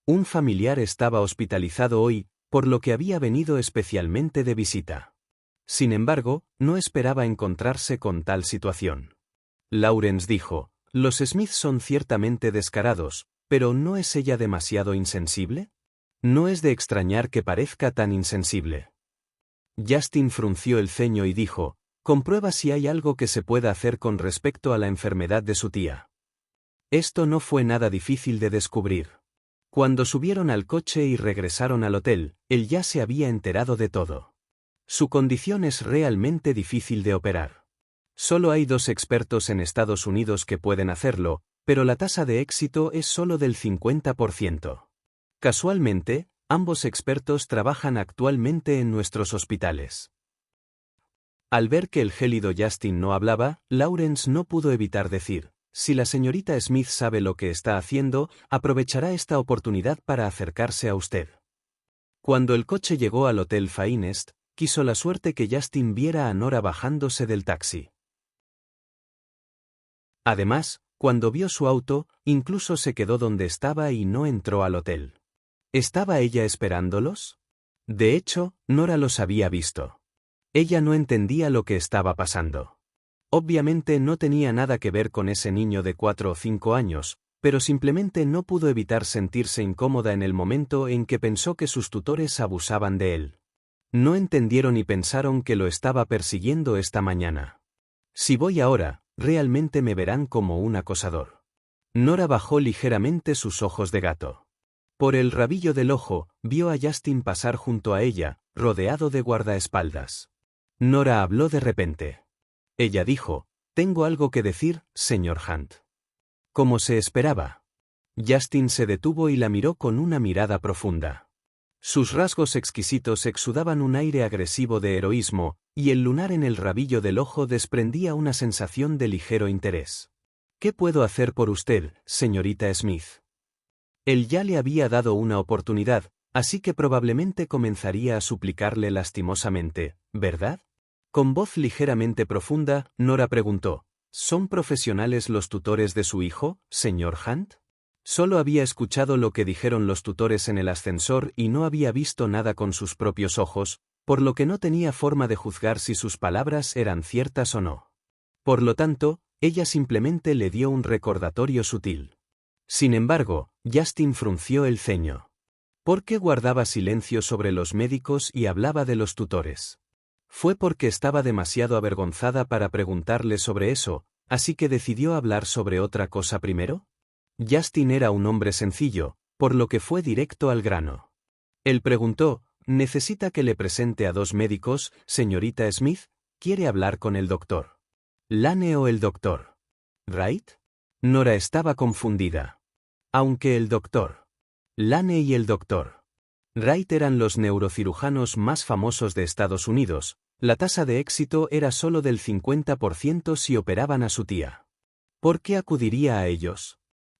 Un familiar estaba hospitalizado hoy, por lo que había venido especialmente de visita. Sin embargo, no esperaba encontrarse con tal situación. Lawrence dijo: «Los Smith son ciertamente descarados, pero ¿no es ella demasiado insensible? No es de extrañar que parezca tan insensible». Justin frunció el ceño y dijo: «Comprueba si hay algo que se pueda hacer con respecto a la enfermedad de su tía». Esto no fue nada difícil de descubrir. Cuando subieron al coche y regresaron al hotel, él ya se había enterado de todo. Su condición es realmente difícil de operar. Solo hay 2 expertos en Estados Unidos que pueden hacerlo, pero la tasa de éxito es solo del 50%. Casualmente, ambos expertos trabajan actualmente en nuestros hospitales. Al ver que el gélido Justin no hablaba, Lawrence no pudo evitar decir: «Si la señorita Smith sabe lo que está haciendo, aprovechará esta oportunidad para acercarse a usted». Cuando el coche llegó al Hotel Finest, quiso la suerte que Justin viera a Nora bajándose del taxi. Además, cuando vio su auto, incluso se quedó donde estaba y no entró al hotel. ¿Estaba ella esperándolos? De hecho, Nora los había visto. Ella no entendía lo que estaba pasando. Obviamente no tenía nada que ver con ese niño de 4 o 5 años, pero simplemente no pudo evitar sentirse incómoda en el momento en que pensó que sus tutores abusaban de él. No entendieron y pensaron que lo estaba persiguiendo esta mañana. Si voy ahora, realmente me verán como un acosador. Nora bajó ligeramente sus ojos de gato. Por el rabillo del ojo, vio a Justin pasar junto a ella, rodeado de guardaespaldas. Nora habló de repente. Ella dijo, «Tengo algo que decir, señor Hunt». Como se esperaba. Justin se detuvo y la miró con una mirada profunda. Sus rasgos exquisitos exudaban un aire agresivo de heroísmo, y el lunar en el rabillo del ojo desprendía una sensación de ligero interés. «¿Qué puedo hacer por usted, señorita Smith?» Él ya le había dado una oportunidad, así que probablemente comenzaría a suplicarle lastimosamente, ¿verdad? Con voz ligeramente profunda, Nora preguntó, ¿son profesionales los tutores de su hijo, señor Hunt? Solo había escuchado lo que dijeron los tutores en el ascensor y no había visto nada con sus propios ojos, por lo que no tenía forma de juzgar si sus palabras eran ciertas o no. Por lo tanto, ella simplemente le dio un recordatorio sutil. Sin embargo, Justin frunció el ceño. ¿Por qué guardaba silencio sobre los médicos y hablaba de los tutores? Fue porque estaba demasiado avergonzada para preguntarle sobre eso, así que decidió hablar sobre otra cosa primero. Justin era un hombre sencillo, por lo que fue directo al grano. Él preguntó, ¿necesita que le presente a dos médicos, señorita Smith? ¿Quiere hablar con el doctor Lane o el doctor Wright? Nora estaba confundida. Aunque el doctor Lane y el doctor Wright eran los neurocirujanos más famosos de Estados Unidos, la tasa de éxito era solo del 50% si operaban a su tía. ¿Por qué acudiría a ellos?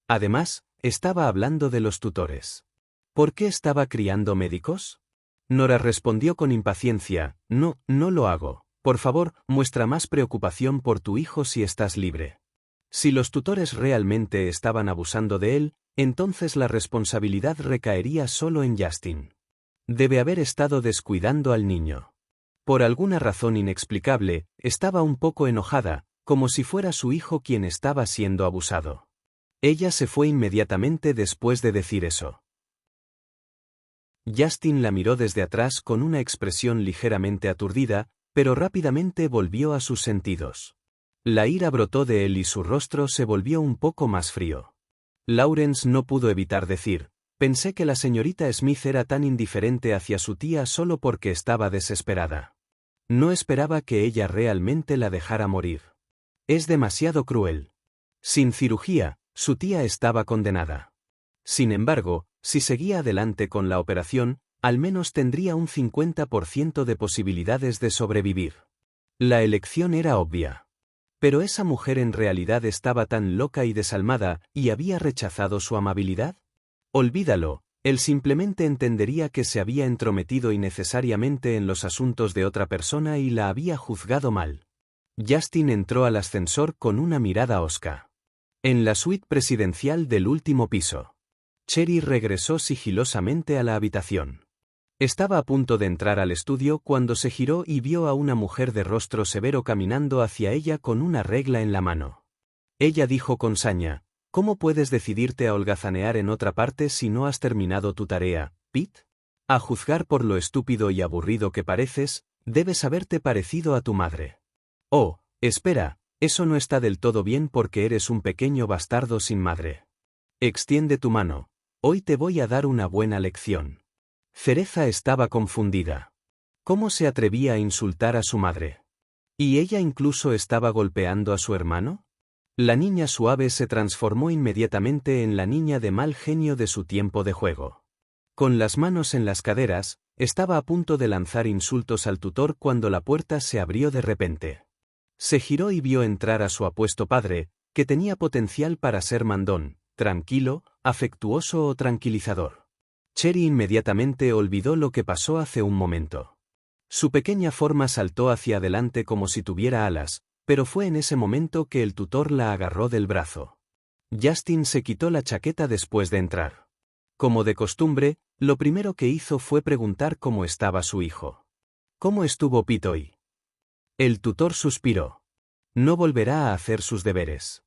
Además, estaba hablando de los tutores. ¿Por qué estaba criando médicos? Nora respondió con impaciencia, no lo hago. Por favor, muestra más preocupación por tu hijo si estás libre. Si los tutores realmente estaban abusando de él, entonces la responsabilidad recaería solo en Justin. Debe haber estado descuidando al niño. Por alguna razón inexplicable, estaba un poco enojada, como si fuera su hijo quien estaba siendo abusado. Ella se fue inmediatamente después de decir eso. Justin la miró desde atrás con una expresión ligeramente aturdida, pero rápidamente volvió a sus sentidos. La ira brotó de él y su rostro se volvió un poco más frío. Lawrence no pudo evitar decir, pensé que la señorita Smith era tan indiferente hacia su tía solo porque estaba desesperada. No esperaba que ella realmente la dejara morir. Es demasiado cruel. Sin cirugía, su tía estaba condenada. Sin embargo, si seguía adelante con la operación, al menos tendría un 50% de posibilidades de sobrevivir. La elección era obvia. Pero esa mujer en realidad estaba tan loca y desalmada, y había rechazado su amabilidad. Olvídalo, él simplemente entendería que se había entrometido innecesariamente en los asuntos de otra persona y la había juzgado mal. Justin entró al ascensor con una mirada hosca. En la suite presidencial del último piso. Cherry regresó sigilosamente a la habitación. Estaba a punto de entrar al estudio cuando se giró y vio a una mujer de rostro severo caminando hacia ella con una regla en la mano. Ella dijo con saña, «¿Cómo puedes decidirte a holgazanear en otra parte si no has terminado tu tarea, Pete? A juzgar por lo estúpido y aburrido que pareces, debes haberte parecido a tu madre». «Oh, espera, eso no está del todo bien porque eres un pequeño bastardo sin madre. Extiende tu mano. Hoy te voy a dar una buena lección». Cereza estaba confundida. ¿Cómo se atrevía a insultar a su madre? ¿Y ella incluso estaba golpeando a su hermano? La niña suave se transformó inmediatamente en la niña de mal genio de su tiempo de juego. Con las manos en las caderas, estaba a punto de lanzar insultos al tutor cuando la puerta se abrió de repente. Se giró y vio entrar a su apuesto padre, que tenía potencial para ser mandón, tranquilo, afectuoso o tranquilizador. Cherry inmediatamente olvidó lo que pasó hace un momento. Su pequeña forma saltó hacia adelante como si tuviera alas, pero fue en ese momento que el tutor la agarró del brazo. Justin se quitó la chaqueta después de entrar. Como de costumbre, lo primero que hizo fue preguntar cómo estaba su hijo. ¿Cómo estuvo Pete hoy? El tutor suspiró. No volverá a hacer sus deberes.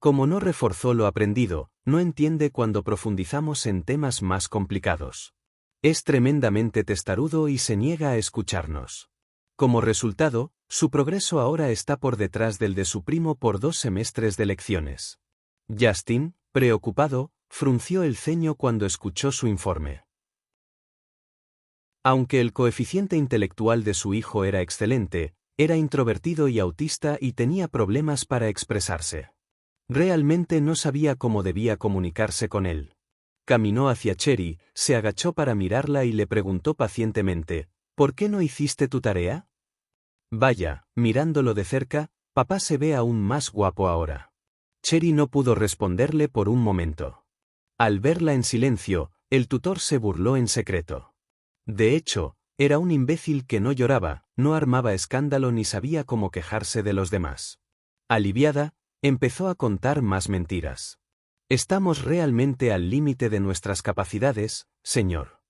Como no reforzó lo aprendido, no entiende cuando profundizamos en temas más complicados. Es tremendamente testarudo y se niega a escucharnos. Como resultado, su progreso ahora está por detrás del de su primo por 2 semestres de lecciones. Justin, preocupado, frunció el ceño cuando escuchó su informe. Aunque el coeficiente intelectual de su hijo era excelente, era introvertido y autista y tenía problemas para expresarse. Realmente no sabía cómo debía comunicarse con él. Caminó hacia Cherry, se agachó para mirarla y le preguntó pacientemente, ¿por qué no hiciste tu tarea? Vaya, mirándolo de cerca, papá se ve aún más guapo ahora. Cherry no pudo responderle por un momento. Al verla en silencio, el tutor se burló en secreto. De hecho, era un imbécil que no lloraba, no armaba escándalo ni sabía cómo quejarse de los demás. Aliviada, empezó a contar más mentiras. Estamos realmente al límite de nuestras capacidades, señor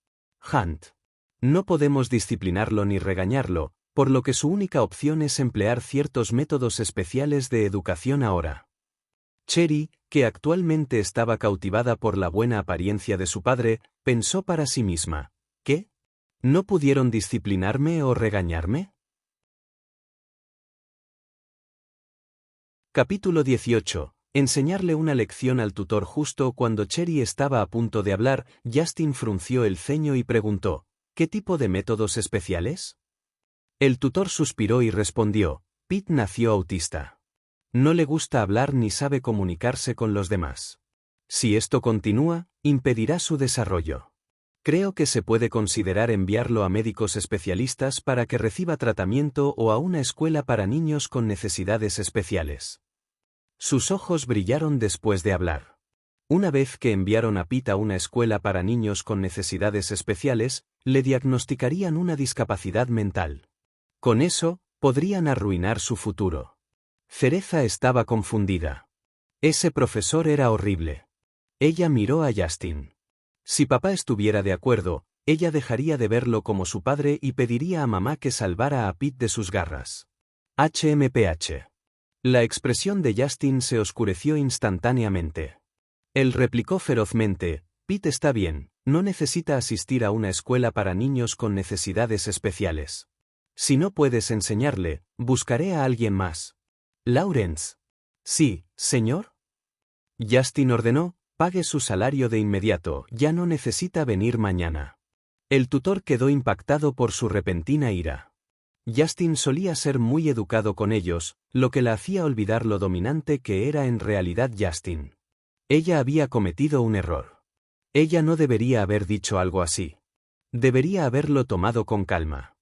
Hunt. No podemos disciplinarlo ni regañarlo, por lo que su única opción es emplear ciertos métodos especiales de educación ahora. Cherry, que actualmente estaba cautivada por la buena apariencia de su padre, pensó para sí misma, ¿qué? ¿No pudieron disciplinarme o regañarme? Capítulo 18. Enseñarle una lección al tutor. Justo cuando Cherry estaba a punto de hablar, Justin frunció el ceño y preguntó, ¿qué tipo de métodos especiales? El tutor suspiró y respondió, Pete nació autista. No le gusta hablar ni sabe comunicarse con los demás. Si esto continúa, impedirá su desarrollo. Creo que se puede considerar enviarlo a médicos especialistas para que reciba tratamiento o a una escuela para niños con necesidades especiales. Sus ojos brillaron después de hablar. Una vez que enviaron a Pete a una escuela para niños con necesidades especiales, le diagnosticarían una discapacidad mental. Con eso, podrían arruinar su futuro. Cereza estaba confundida. Ese profesor era horrible. Ella miró a Justin. Si papá estuviera de acuerdo, ella dejaría de verlo como su padre y pediría a mamá que salvara a Pete de sus garras. HMPH. La expresión de Justin se oscureció instantáneamente. Él replicó ferozmente, Pete está bien, no necesita asistir a una escuela para niños con necesidades especiales. Si no puedes enseñarle, buscaré a alguien más. Lawrence. Sí, señor. Justin ordenó, pague su salario de inmediato, ya no necesita venir mañana. El tutor quedó impactado por su repentina ira. Justin solía ser muy educado con ellos, lo que la hacía olvidar lo dominante que era en realidad Justin. Ella había cometido un error. Ella no debería haber dicho algo así. Debería haberlo tomado con calma.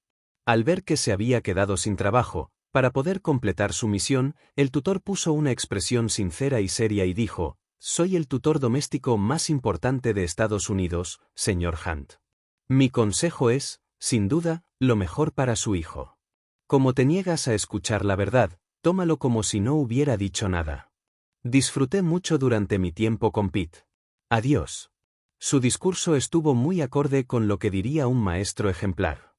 Al ver que se había quedado sin trabajo, para poder completar su misión, el tutor puso una expresión sincera y seria y dijo, soy el tutor doméstico más importante de Estados Unidos, señor Hunt. Mi consejo es, sin duda, lo mejor para su hijo. Como te niegas a escuchar la verdad, tómalo como si no hubiera dicho nada. Disfruté mucho durante mi tiempo con Pete. Adiós. Su discurso estuvo muy acorde con lo que diría un maestro ejemplar.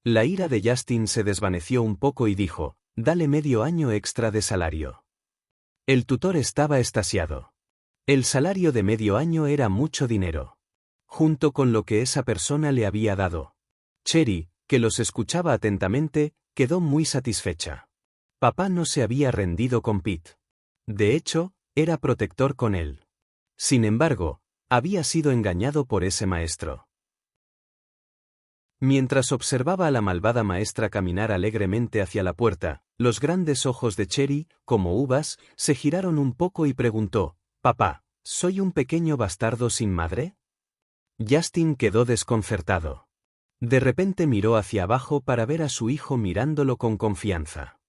La ira de Justin se desvaneció un poco y dijo, dale medio año extra de salario. El tutor estaba extasiado. El salario de medio año era mucho dinero. Junto con lo que esa persona le había dado. Cherry, que los escuchaba atentamente, quedó muy satisfecha. Papá no se había rendido con Pete. De hecho, era protector con él. Sin embargo, había sido engañado por ese maestro. Mientras observaba a la malvada maestra caminar alegremente hacia la puerta, los grandes ojos de Cherry, como uvas, se giraron un poco y preguntó, «Papá, ¿soy un pequeño bastardo sin madre?» Justin quedó desconcertado. De repente miró hacia abajo para ver a su hijo mirándolo con confianza.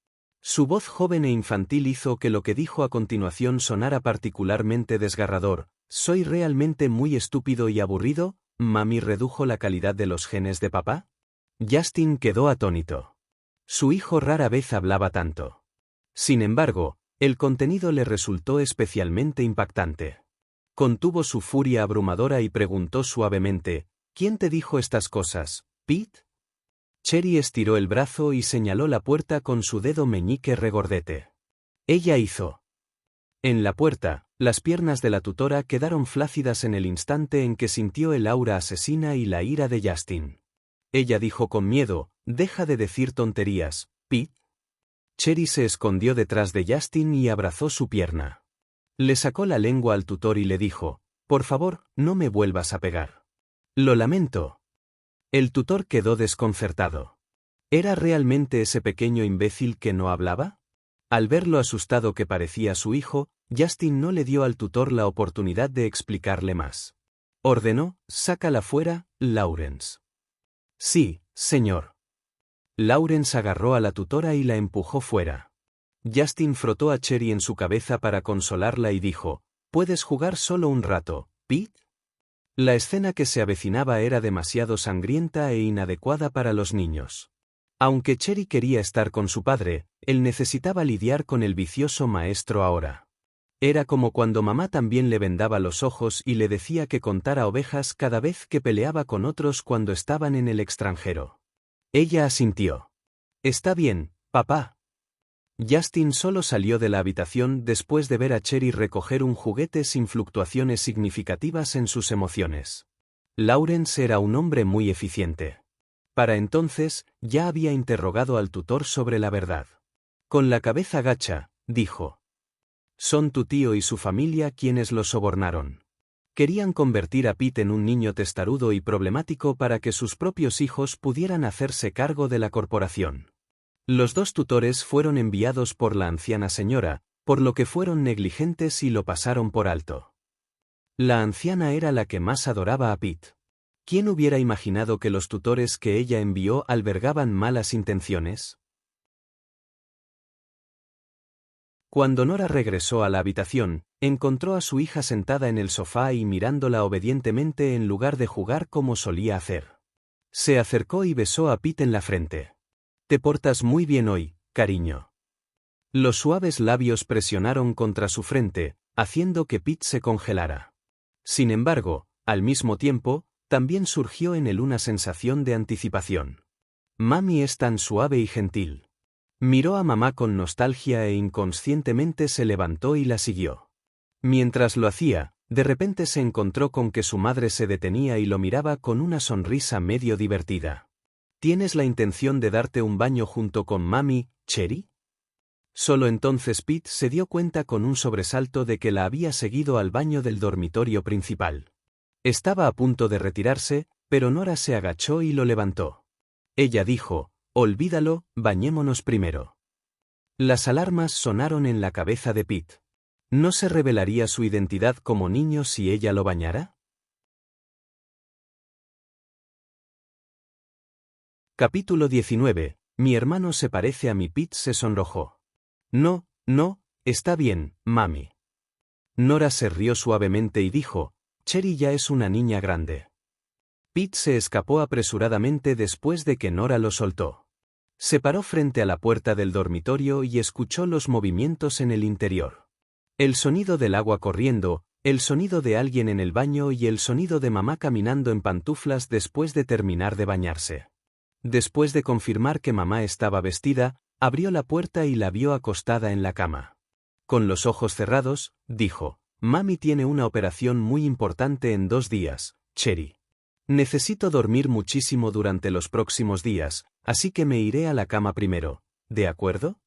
Su voz joven e infantil hizo que lo que dijo a continuación sonara particularmente desgarrador. ¿Soy realmente muy estúpido y aburrido? ¿Mami redujo la calidad de los genes de papá? Justin quedó atónito. Su hijo rara vez hablaba tanto. Sin embargo, el contenido le resultó especialmente impactante. Contuvo su furia abrumadora y preguntó suavemente, ¿quién te dijo estas cosas, Pete? Cherry estiró el brazo y señaló la puerta con su dedo meñique regordete. Ella hizo. En la puerta, las piernas de la tutora quedaron flácidas en el instante en que sintió el aura asesina y la ira de Justin. Ella dijo con miedo, «Deja de decir tonterías, Pete». Cherry se escondió detrás de Justin y abrazó su pierna. Le sacó la lengua al tutor y le dijo, «Por favor, no me vuelvas a pegar». «Lo lamento». El tutor quedó desconcertado. ¿Era realmente ese pequeño imbécil que no hablaba? Al ver lo asustado que parecía su hijo, Justin no le dio al tutor la oportunidad de explicarle más. Ordenó, «Sácala fuera, Lawrence». «Sí, señor». Lawrence agarró a la tutora y la empujó fuera. Justin frotó a Cherry en su cabeza para consolarla y dijo, «¿Puedes jugar solo un rato, Pete?» La escena que se avecinaba era demasiado sangrienta e inadecuada para los niños. Aunque Cherry quería estar con su padre, él necesitaba lidiar con el vicioso maestro ahora. Era como cuando mamá también le vendaba los ojos y le decía que contara ovejas cada vez que peleaba con otros cuando estaban en el extranjero. Ella asintió. «Está bien, papá». Justin solo salió de la habitación después de ver a Cherry recoger un juguete sin fluctuaciones significativas en sus emociones. Lawrence era un hombre muy eficiente. Para entonces, ya había interrogado al tutor sobre la verdad. Con la cabeza gacha, dijo. «Son tu tío y su familia quienes lo sobornaron. Querían convertir a Pete en un niño testarudo y problemático para que sus propios hijos pudieran hacerse cargo de la corporación». Los dos tutores fueron enviados por la anciana señora, por lo que fueron negligentes y lo pasaron por alto. La anciana era la que más adoraba a Pete. ¿Quién hubiera imaginado que los tutores que ella envió albergaban malas intenciones? Cuando Nora regresó a la habitación, encontró a su hija sentada en el sofá y mirándola obedientemente en lugar de jugar como solía hacer. Se acercó y besó a Pete en la frente. «Te portas muy bien hoy, cariño». Los suaves labios presionaron contra su frente, haciendo que Pete se congelara. Sin embargo, al mismo tiempo, también surgió en él una sensación de anticipación. «Mami es tan suave y gentil». Miró a mamá con nostalgia e inconscientemente se levantó y la siguió. Mientras lo hacía, de repente se encontró con que su madre se detenía y lo miraba con una sonrisa medio divertida. «¿Tienes la intención de darte un baño junto con mami, Cherry?» Solo entonces Pete se dio cuenta con un sobresalto de que la había seguido al baño del dormitorio principal. Estaba a punto de retirarse, pero Nora se agachó y lo levantó. Ella dijo, «Olvídalo, bañémonos primero». Las alarmas sonaron en la cabeza de Pete. ¿No se revelaría su identidad como niño si ella lo bañara? Capítulo 19. Mi hermano se parece a mí. Pete se sonrojó. «No, no, está bien, mami». Nora se rió suavemente y dijo, «Cherry ya es una niña grande». Pete se escapó apresuradamente después de que Nora lo soltó. Se paró frente a la puerta del dormitorio y escuchó los movimientos en el interior. El sonido del agua corriendo, el sonido de alguien en el baño y el sonido de mamá caminando en pantuflas después de terminar de bañarse. Después de confirmar que mamá estaba vestida, abrió la puerta y la vio acostada en la cama. Con los ojos cerrados, dijo, «Mami tiene una operación muy importante en 2 días, Cherry. Necesito dormir muchísimo durante los próximos días, así que me iré a la cama primero, ¿de acuerdo?»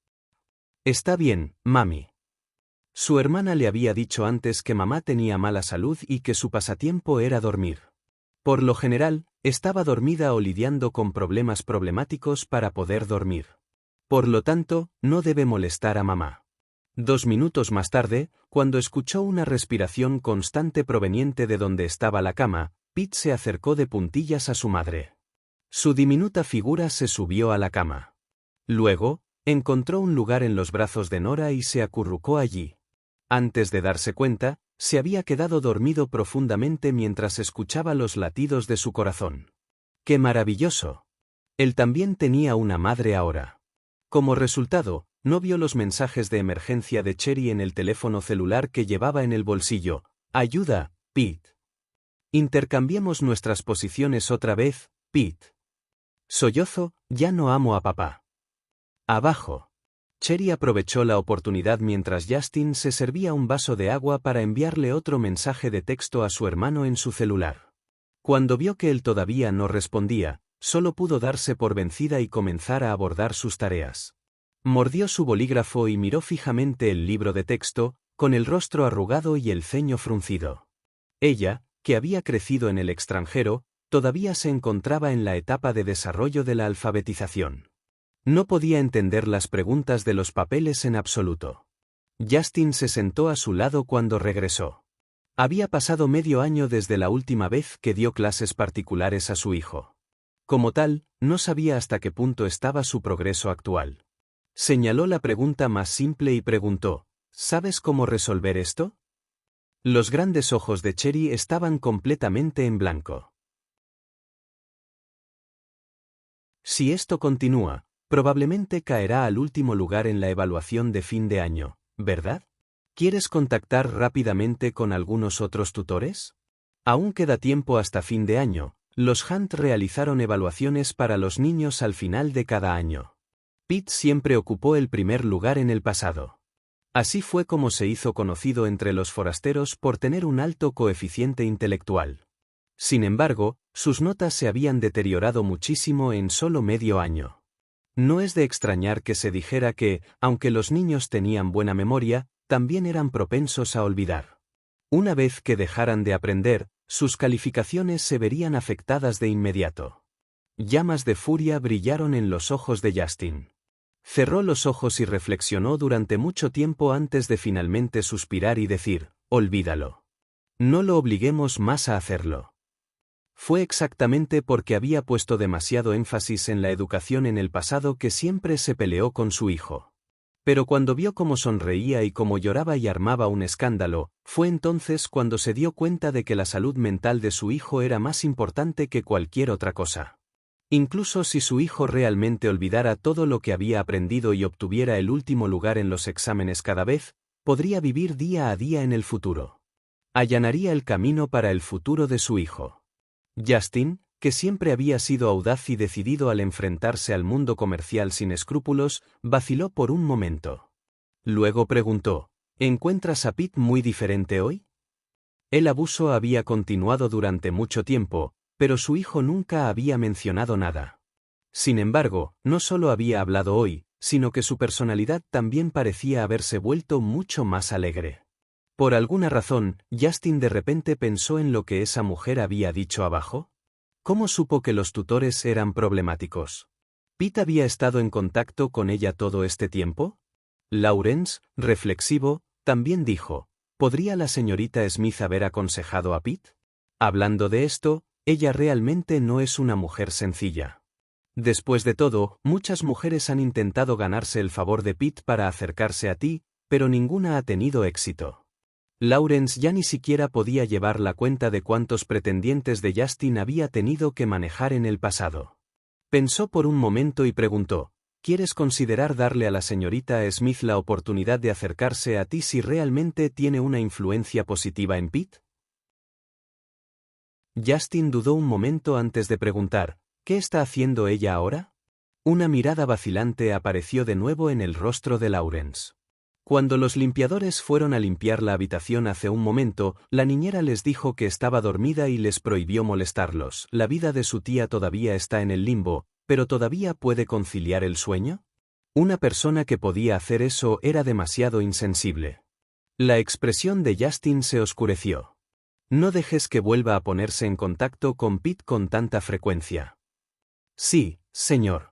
«Está bien, mami». Su hermana le había dicho antes que mamá tenía mala salud y que su pasatiempo era dormir. Por lo general, estaba dormida o lidiando con problemas problemáticos para poder dormir. Por lo tanto, no debe molestar a mamá. 2 minutos más tarde, cuando escuchó una respiración constante proveniente de donde estaba la cama, Pete se acercó de puntillas a su madre. Su diminuta figura se subió a la cama. Luego, encontró un lugar en los brazos de Nora y se acurrucó allí. Antes de darse cuenta, se había quedado dormido profundamente mientras escuchaba los latidos de su corazón. ¡Qué maravilloso! Él también tenía una madre ahora. Como resultado, no vio los mensajes de emergencia de Cherry en el teléfono celular que llevaba en el bolsillo. «Ayuda, Pete. Intercambiemos nuestras posiciones otra vez, Pete». Sollozo, «Ya no amo a papá». Abajo. Cherry aprovechó la oportunidad mientras Justin se servía un vaso de agua para enviarle otro mensaje de texto a su hermano en su celular. Cuando vio que él todavía no respondía, solo pudo darse por vencida y comenzar a abordar sus tareas. Mordió su bolígrafo y miró fijamente el libro de texto, con el rostro arrugado y el ceño fruncido. Ella, que había crecido en el extranjero, todavía se encontraba en la etapa de desarrollo de la alfabetización. No podía entender las preguntas de los papeles en absoluto. Justin se sentó a su lado cuando regresó. Había pasado medio año desde la última vez que dio clases particulares a su hijo. Como tal, no sabía hasta qué punto estaba su progreso actual. Señaló la pregunta más simple y preguntó, ¿sabes cómo resolver esto? Los grandes ojos de Cherry estaban completamente en blanco. Si esto continúa, probablemente caerá al último lugar en la evaluación de fin de año, ¿verdad? ¿Quieres contactar rápidamente con algunos otros tutores? Aún queda tiempo hasta fin de año. Los Hunt realizaron evaluaciones para los niños al final de cada año. Pete siempre ocupó el primer lugar en el pasado. Así fue como se hizo conocido entre los forasteros por tener un alto coeficiente intelectual. Sin embargo, sus notas se habían deteriorado muchísimo en solo medio año. No es de extrañar que se dijera que, aunque los niños tenían buena memoria, también eran propensos a olvidar. Una vez que dejaran de aprender, sus calificaciones se verían afectadas de inmediato. Llamas de furia brillaron en los ojos de Justin. Cerró los ojos y reflexionó durante mucho tiempo antes de finalmente suspirar y decir, olvídalo. No lo obliguemos más a hacerlo. Fue exactamente porque había puesto demasiado énfasis en la educación en el pasado que siempre se peleó con su hijo. Pero cuando vio cómo sonreía y cómo lloraba y armaba un escándalo, fue entonces cuando se dio cuenta de que la salud mental de su hijo era más importante que cualquier otra cosa. Incluso si su hijo realmente olvidara todo lo que había aprendido y obtuviera el último lugar en los exámenes cada vez, podría vivir día a día en el futuro. Allanaría el camino para el futuro de su hijo. Justin, que siempre había sido audaz y decidido al enfrentarse al mundo comercial sin escrúpulos, vaciló por un momento. Luego preguntó, ¿encuentras a Pete muy diferente hoy? El abuso había continuado durante mucho tiempo, pero su hijo nunca había mencionado nada. Sin embargo, no solo había hablado hoy, sino que su personalidad también parecía haberse vuelto mucho más alegre. Por alguna razón, Justin de repente pensó en lo que esa mujer había dicho abajo. ¿Cómo supo que los tutores eran problemáticos? ¿Pete había estado en contacto con ella todo este tiempo? Lawrence, reflexivo, también dijo, ¿podría la señorita Smith haber aconsejado a Pete? Hablando de esto, ella realmente no es una mujer sencilla. Después de todo, muchas mujeres han intentado ganarse el favor de Pete para acercarse a ti, pero ninguna ha tenido éxito. Lawrence ya ni siquiera podía llevar la cuenta de cuántos pretendientes de Justin había tenido que manejar en el pasado. Pensó por un momento y preguntó, ¿quieres considerar darle a la señorita Smith la oportunidad de acercarse a ti si realmente tiene una influencia positiva en Pete? Justin dudó un momento antes de preguntar, ¿qué está haciendo ella ahora? Una mirada vacilante apareció de nuevo en el rostro de Lawrence. Cuando los limpiadores fueron a limpiar la habitación hace un momento, la niñera les dijo que estaba dormida y les prohibió molestarlos. ¿La vida de su tía todavía está en el limbo, pero todavía puede conciliar el sueño? Una persona que podía hacer eso era demasiado insensible. La expresión de Justin se oscureció. No dejes que vuelva a ponerse en contacto con Pete con tanta frecuencia. Sí, señor.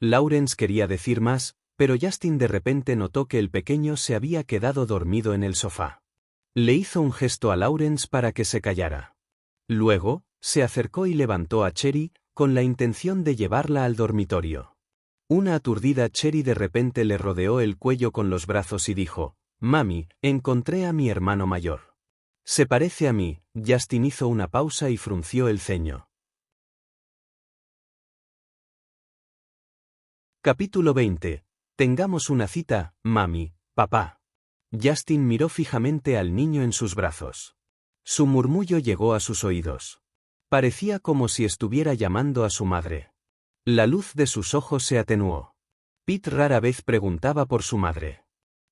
Lawrence quería decir más, pero Justin de repente notó que el pequeño se había quedado dormido en el sofá. Le hizo un gesto a Lawrence para que se callara. Luego, se acercó y levantó a Cherry, con la intención de llevarla al dormitorio. Una aturdida Cherry de repente le rodeó el cuello con los brazos y dijo, «Mami, encontré a mi hermano mayor». «Se parece a mí», Justin hizo una pausa y frunció el ceño. Capítulo 20. Tengamos una cita, mami, papá. Justin miró fijamente al niño en sus brazos. Su murmullo llegó a sus oídos. Parecía como si estuviera llamando a su madre. La luz de sus ojos se atenuó. Pete rara vez preguntaba por su madre.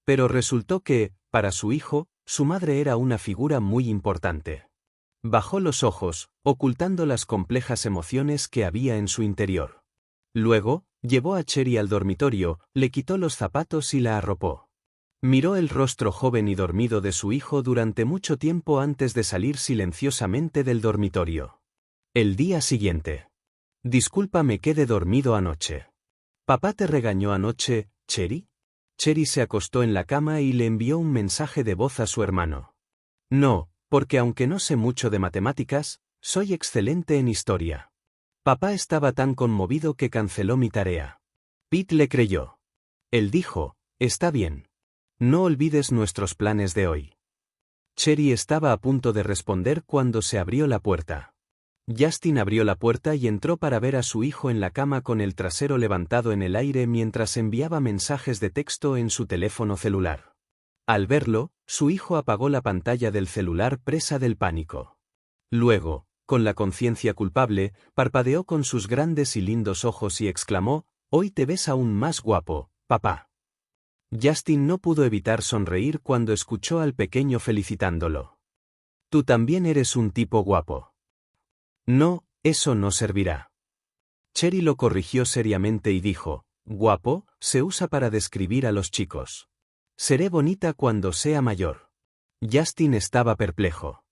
Pero resultó que, para su hijo, su madre era una figura muy importante. Bajó los ojos, ocultando las complejas emociones que había en su interior. Luego, llevó a Cherry al dormitorio, le quitó los zapatos y la arropó. Miró el rostro joven y dormido de su hijo durante mucho tiempo antes de salir silenciosamente del dormitorio. El día siguiente. Disculpa, me quedé dormido anoche. ¿Papá te regañó anoche, Cherry? Cherry se acostó en la cama y le envió un mensaje de voz a su hermano. No, porque aunque no sé mucho de matemáticas, soy excelente en historia. Papá estaba tan conmovido que canceló mi tarea. Pete le creyó. Él dijo, está bien. No olvides nuestros planes de hoy. Cherry estaba a punto de responder cuando se abrió la puerta. Justin abrió la puerta y entró para ver a su hijo en la cama con el trasero levantado en el aire mientras enviaba mensajes de texto en su teléfono celular. Al verlo, su hijo apagó la pantalla del celular presa del pánico. Luego, con la conciencia culpable, parpadeó con sus grandes y lindos ojos y exclamó, «Hoy te ves aún más guapo, papá». Justin no pudo evitar sonreír cuando escuchó al pequeño felicitándolo. «Tú también eres un tipo guapo». «No, eso no servirá». Cherry lo corrigió seriamente y dijo, «Guapo, se usa para describir a los chicos. Seré bonita cuando sea mayor». Justin estaba perplejo.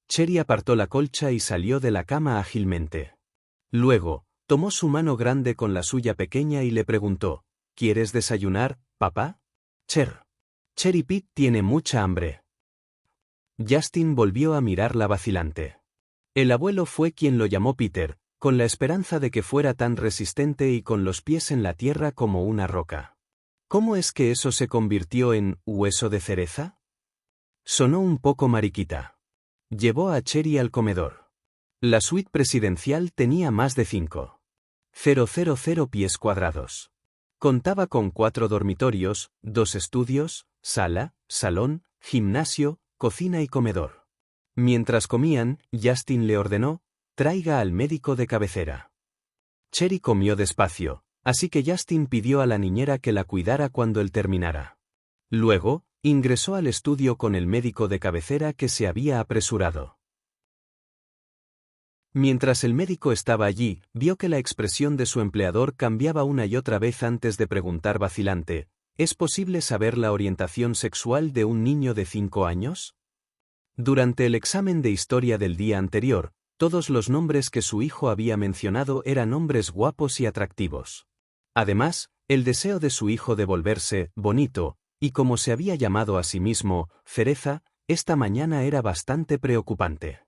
Cherry apartó la colcha y salió de la cama ágilmente. Luego, tomó su mano grande con la suya pequeña y le preguntó, «¿Quieres desayunar, papá?» Cherry, Pete tiene mucha hambre». Justin volvió a mirarla vacilante. El abuelo fue quien lo llamó Peter, con la esperanza de que fuera tan resistente y con los pies en la tierra como una roca. ¿Cómo es que eso se convirtió en hueso de cereza? Sonó un poco mariquita. Llevó a Cherry al comedor. La suite presidencial tenía más de 5,000 pies cuadrados. Contaba con 4 dormitorios, 2 estudios, sala, salón, gimnasio, cocina y comedor. Mientras comían, Justin le ordenó, «Traiga al médico de cabecera». Cherry comió despacio, así que Justin pidió a la niñera que la cuidara cuando él terminara. Luego, ingresó al estudio con el médico de cabecera que se había apresurado. Mientras el médico estaba allí, vio que la expresión de su empleador cambiaba una y otra vez antes de preguntar vacilante, ¿es posible saber la orientación sexual de un niño de 5 años? Durante el examen de historia del día anterior, todos los nombres que su hijo había mencionado eran nombres guapos y atractivos. Además, el deseo de su hijo de volverse bonito, y como se había llamado a sí mismo, cereza, esta mañana era bastante preocupante.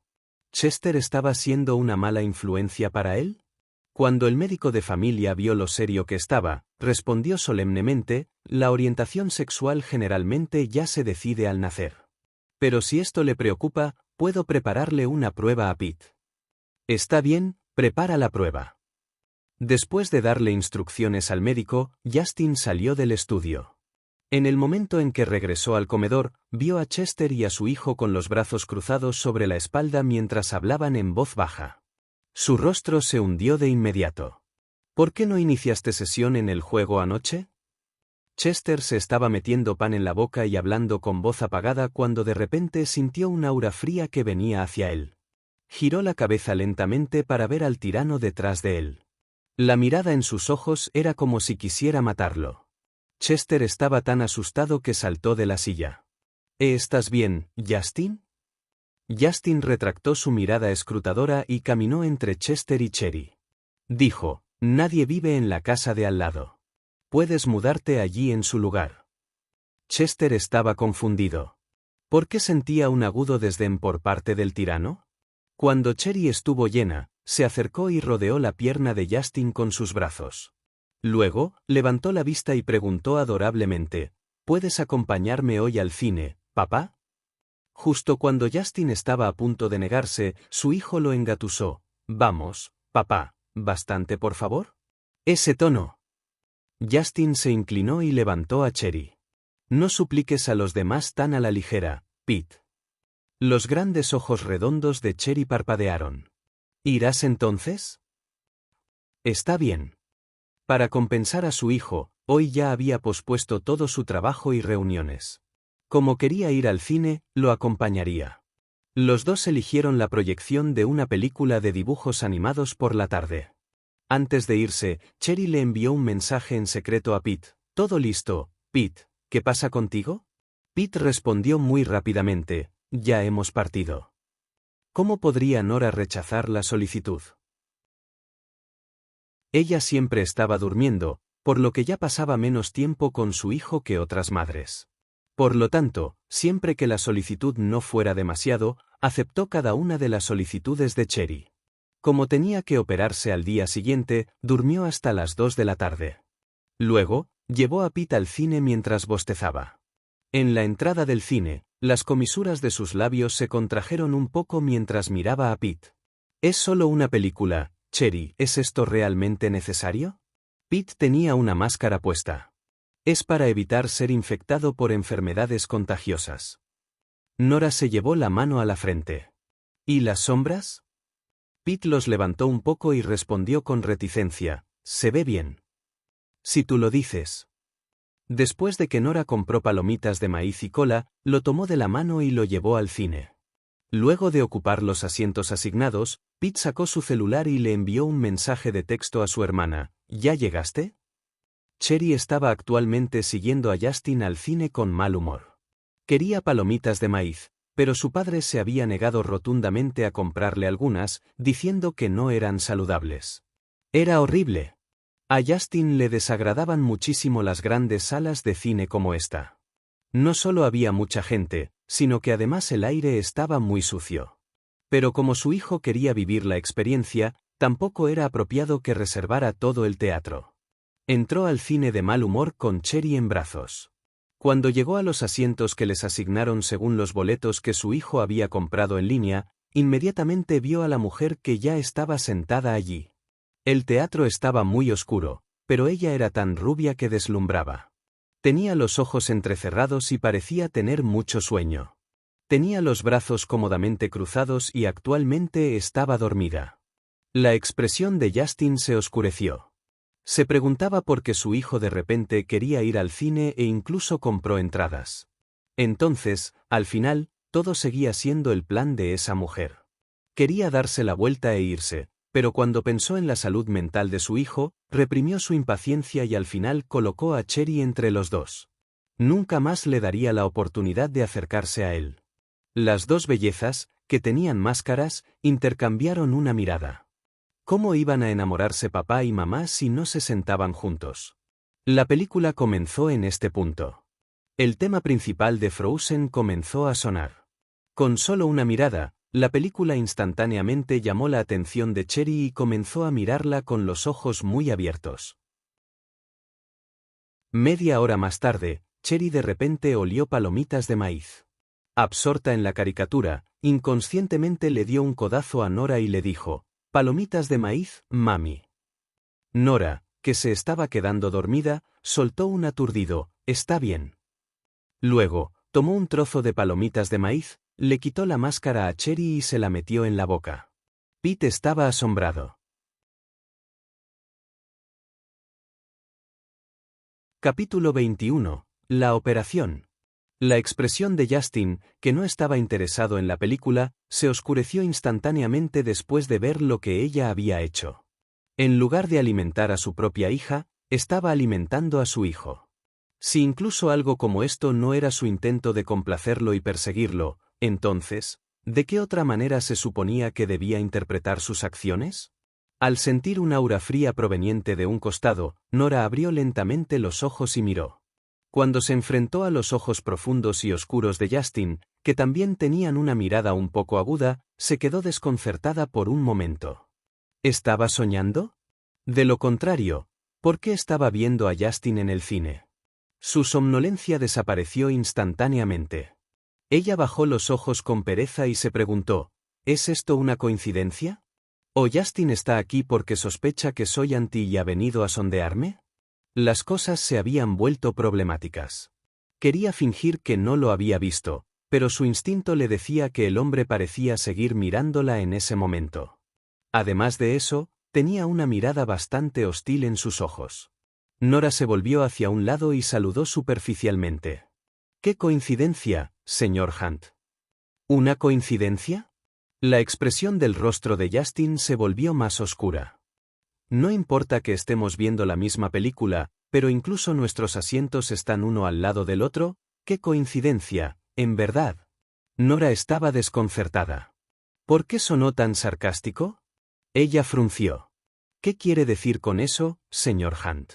¿Chester estaba siendo una mala influencia para él? Cuando el médico de familia vio lo serio que estaba, respondió solemnemente, la orientación sexual generalmente ya se decide al nacer. Pero si esto le preocupa, puedo prepararle una prueba a Pete. Está bien, prepara la prueba. Después de darle instrucciones al médico, Justin salió del estudio. En el momento en que regresó al comedor, vio a Chester y a su hijo con los brazos cruzados sobre la espalda mientras hablaban en voz baja. Su rostro se hundió de inmediato. ¿Por qué no iniciaste sesión en el juego anoche? Chester se estaba metiendo pan en la boca y hablando con voz apagada cuando de repente sintió un aura fría que venía hacia él. Giró la cabeza lentamente para ver al tirano detrás de él. La mirada en sus ojos era como si quisiera matarlo. Chester estaba tan asustado que saltó de la silla. ¿Estás bien, Justin? Justin retractó su mirada escrutadora y caminó entre Chester y Cherry. Dijo, «Nadie vive en la casa de al lado. Puedes mudarte allí en su lugar». Chester estaba confundido. ¿Por qué sentía un agudo desdén por parte del tirano? Cuando Cherry estuvo llena, se acercó y rodeó la pierna de Justin con sus brazos. Luego, levantó la vista y preguntó adorablemente, «¿Puedes acompañarme hoy al cine, papá?» Justo cuando Justin estaba a punto de negarse, su hijo lo engatusó. «Vamos, papá, ¿bastante por favor?» «Ese tono». Justin se inclinó y levantó a Cherry. «No supliques a los demás tan a la ligera, Pete». Los grandes ojos redondos de Cherry parpadearon. «¿Irás entonces?» «Está bien». Para compensar a su hijo, hoy ya había pospuesto todo su trabajo y reuniones. Como quería ir al cine, lo acompañaría. Los dos eligieron la proyección de una película de dibujos animados por la tarde. Antes de irse, Cherry le envió un mensaje en secreto a Pete. «Todo listo, Pete, ¿qué pasa contigo?» Pete respondió muy rápidamente, «Ya hemos partido». ¿Cómo podría Nora rechazar la solicitud? Ella siempre estaba durmiendo, por lo que ya pasaba menos tiempo con su hijo que otras madres. Por lo tanto, siempre que la solicitud no fuera demasiado, aceptó cada una de las solicitudes de Cherry. Como tenía que operarse al día siguiente, durmió hasta las 2 de la tarde. Luego, llevó a Pete al cine mientras bostezaba. En la entrada del cine, las comisuras de sus labios se contrajeron un poco mientras miraba a Pete. «Es solo una película, Cherry, ¿es esto realmente necesario?» Pete tenía una máscara puesta. «Es para evitar ser infectado por enfermedades contagiosas». Nora se llevó la mano a la frente. «¿Y las sombras?» Pete los levantó un poco y respondió con reticencia, «Se ve bien». «Si tú lo dices». Después de que Nora compró palomitas de maíz y cola, lo tomó de la mano y lo llevó al cine. Luego de ocupar los asientos asignados, Pete sacó su celular y le envió un mensaje de texto a su hermana. «¿Ya llegaste?» Cherry estaba actualmente siguiendo a Justin al cine con mal humor. Quería palomitas de maíz, pero su padre se había negado rotundamente a comprarle algunas, diciendo que no eran saludables. Era horrible. A Justin le desagradaban muchísimo las grandes salas de cine como esta. No solo había mucha gente, sino que además el aire estaba muy sucio. Pero como su hijo quería vivir la experiencia, tampoco era apropiado que reservara todo el teatro. Entró al cine de mal humor con Cherry en brazos. Cuando llegó a los asientos que les asignaron según los boletos que su hijo había comprado en línea, inmediatamente vio a la mujer que ya estaba sentada allí. El teatro estaba muy oscuro, pero ella era tan rubia que deslumbraba. Tenía los ojos entrecerrados y parecía tener mucho sueño. Tenía los brazos cómodamente cruzados y actualmente estaba dormida. La expresión de Justin se oscureció. Se preguntaba por qué su hijo de repente quería ir al cine e incluso compró entradas. Entonces, al final, todo seguía siendo el plan de esa mujer. Quería darse la vuelta e irse, pero cuando pensó en la salud mental de su hijo, reprimió su impaciencia y al final colocó a Cherry entre los dos. Nunca más le daría la oportunidad de acercarse a él. Las dos bellezas, que tenían máscaras, intercambiaron una mirada. ¿Cómo iban a enamorarse papá y mamá si no se sentaban juntos? La película comenzó en este punto. El tema principal de Frozen comenzó a sonar. Con solo una mirada, la película instantáneamente llamó la atención de Cherry y comenzó a mirarla con los ojos muy abiertos. Media hora más tarde, Cherry de repente olió palomitas de maíz. Absorta en la caricatura, inconscientemente le dio un codazo a Nora y le dijo, «Palomitas de maíz, mami». Nora, que se estaba quedando dormida, soltó un aturdido, «Está bien». Luego, tomó un trozo de palomitas de maíz, le quitó la máscara a Cherry y se la metió en la boca. Pete estaba asombrado. Capítulo 21. La operación. La expresión de Justin, que no estaba interesado en la película, se oscureció instantáneamente después de ver lo que ella había hecho. En lugar de alimentar a su propia hija, estaba alimentando a su hijo. Si incluso algo como esto no era su intento de complacerlo y perseguirlo, entonces, ¿de qué otra manera se suponía que debía interpretar sus acciones? Al sentir un aura fría proveniente de un costado, Nora abrió lentamente los ojos y miró. Cuando se enfrentó a los ojos profundos y oscuros de Justin, que también tenían una mirada un poco aguda, se quedó desconcertada por un momento. ¿Estaba soñando? De lo contrario, ¿por qué estaba viendo a Justin en el cine? Su somnolencia desapareció instantáneamente. Ella bajó los ojos con pereza y se preguntó, ¿es esto una coincidencia? ¿O Justin está aquí porque sospecha que soy anti y ha venido a sondearme? Las cosas se habían vuelto problemáticas. Quería fingir que no lo había visto, pero su instinto le decía que el hombre parecía seguir mirándola en ese momento. Además de eso, tenía una mirada bastante hostil en sus ojos. Nora se volvió hacia un lado y saludó superficialmente. «¡Qué coincidencia, señor Hunt!» ¿Una coincidencia? La expresión del rostro de Justin se volvió más oscura. No importa que estemos viendo la misma película, pero incluso nuestros asientos están uno al lado del otro. ¡Qué coincidencia, en verdad! Nora estaba desconcertada. ¿Por qué sonó tan sarcástico? Ella frunció. ¿Qué quiere decir con eso, señor Hunt?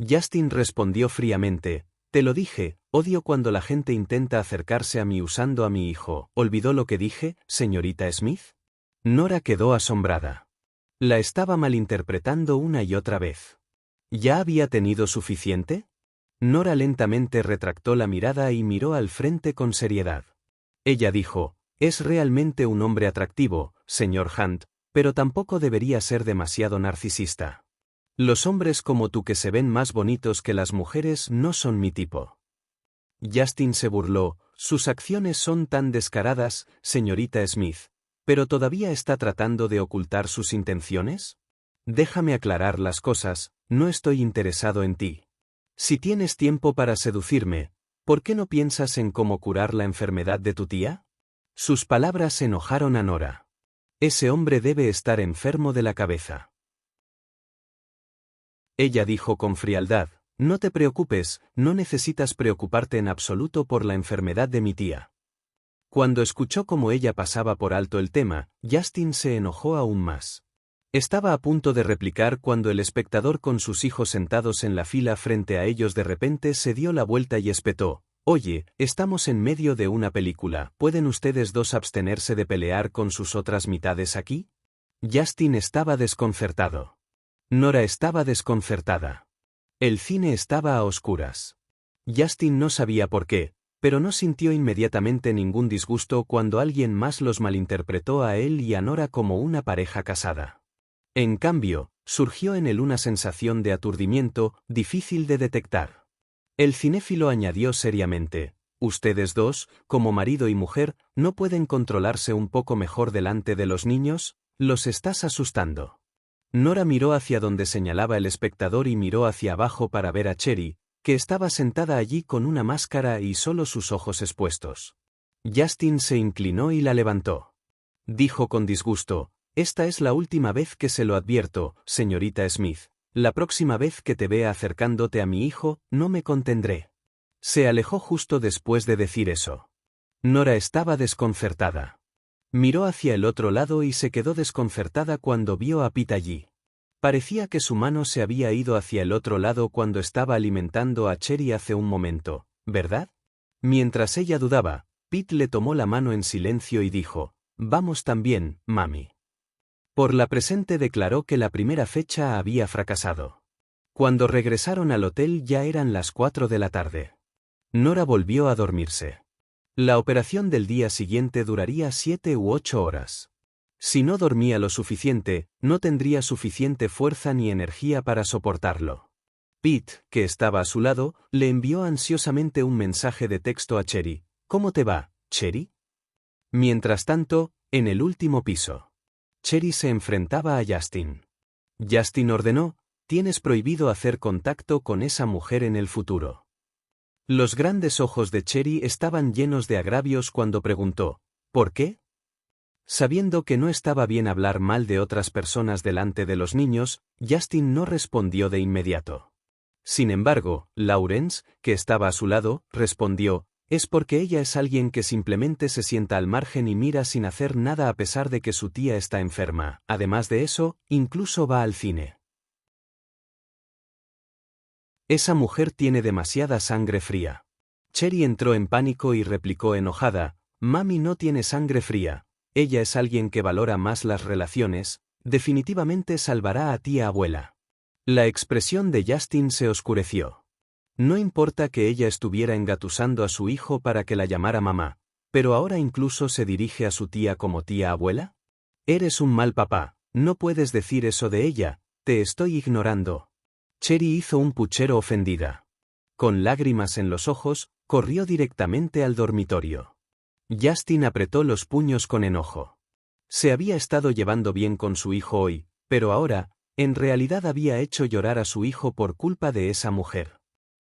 Justin respondió fríamente. Te lo dije, odio cuando la gente intenta acercarse a mí usando a mi hijo. ¿Olvidó lo que dije, señorita Smith? Nora quedó asombrada. La estaba malinterpretando una y otra vez. ¿Ya había tenido suficiente? Nora lentamente retractó la mirada y miró al frente con seriedad. Ella dijo, es realmente un hombre atractivo, señor Hunt, pero tampoco debería ser demasiado narcisista. Los hombres como tú que se ven más bonitos que las mujeres no son mi tipo. Justin se burló, sus acciones son tan descaradas, señorita Smith, pero ¿todavía está tratando de ocultar sus intenciones? Déjame aclarar las cosas, no estoy interesado en ti. Si tienes tiempo para seducirme, ¿por qué no piensas en cómo curar la enfermedad de tu tía? Sus palabras enojaron a Nora. Ese hombre debe estar enfermo de la cabeza. Ella dijo con frialdad, no te preocupes, no necesitas preocuparte en absoluto por la enfermedad de mi tía. Cuando escuchó cómo ella pasaba por alto el tema, Justin se enojó aún más. Estaba a punto de replicar cuando el espectador con sus hijos sentados en la fila frente a ellos de repente se dio la vuelta y espetó, «Oye, estamos en medio de una película, ¿pueden ustedes dos abstenerse de pelear con sus otras mitades aquí?» Justin estaba desconcertado. Nora estaba desconcertada. El cine estaba a oscuras. Justin no sabía por qué, pero no sintió inmediatamente ningún disgusto cuando alguien más los malinterpretó a él y a Nora como una pareja casada. En cambio, surgió en él una sensación de aturdimiento, difícil de detectar. El cinéfilo añadió seriamente, «¿Ustedes dos, como marido y mujer, no pueden controlarse un poco mejor delante de los niños? Los estás asustando». Nora miró hacia donde señalaba el espectador y miró hacia abajo para ver a Cherry, que estaba sentada allí con una máscara y solo sus ojos expuestos. Justin se inclinó y la levantó. Dijo con disgusto, «Esta es la última vez que se lo advierto, señorita Smith. La próxima vez que te vea acercándote a mi hijo, no me contendré». Se alejó justo después de decir eso. Nora estaba desconcertada. Miró hacia el otro lado y se quedó desconcertada cuando vio a Pete allí. Parecía que su mano se había ido hacia el otro lado cuando estaba alimentando a Cherry hace un momento, ¿verdad? Mientras ella dudaba, Pete le tomó la mano en silencio y dijo, «Vamos también, mami». Por la presente declaró que la primera fecha había fracasado. Cuando regresaron al hotel ya eran las 4 de la tarde. Nora volvió a dormirse. La operación del día siguiente duraría 7 u 8 horas. Si no dormía lo suficiente, no tendría suficiente fuerza ni energía para soportarlo. Pete, que estaba a su lado, le envió ansiosamente un mensaje de texto a Cherry. «¿Cómo te va, Cherry?» Mientras tanto, en el último piso. Cherry se enfrentaba a Justin. Justin ordenó, «Tienes prohibido hacer contacto con esa mujer en el futuro». Los grandes ojos de Cherry estaban llenos de agravios cuando preguntó, «¿Por qué?» Sabiendo que no estaba bien hablar mal de otras personas delante de los niños, Justin no respondió de inmediato. Sin embargo, Lawrence, que estaba a su lado, respondió, «Es porque ella es alguien que simplemente se sienta al margen y mira sin hacer nada a pesar de que su tía está enferma. Además de eso, incluso va al cine». Esa mujer tiene demasiada sangre fría. Cherry entró en pánico y replicó enojada, «Mami no tiene sangre fría. Ella es alguien que valora más las relaciones, definitivamente salvará a tía abuela». La expresión de Justin se oscureció. No importa que ella estuviera engatusando a su hijo para que la llamara mamá, pero ahora incluso se dirige a su tía como tía abuela. Eres un mal papá, no puedes decir eso de ella, te estoy ignorando. Cherry hizo un puchero ofendida. Con lágrimas en los ojos, corrió directamente al dormitorio. Justin apretó los puños con enojo. Se había estado llevando bien con su hijo hoy, pero ahora, en realidad había hecho llorar a su hijo por culpa de esa mujer.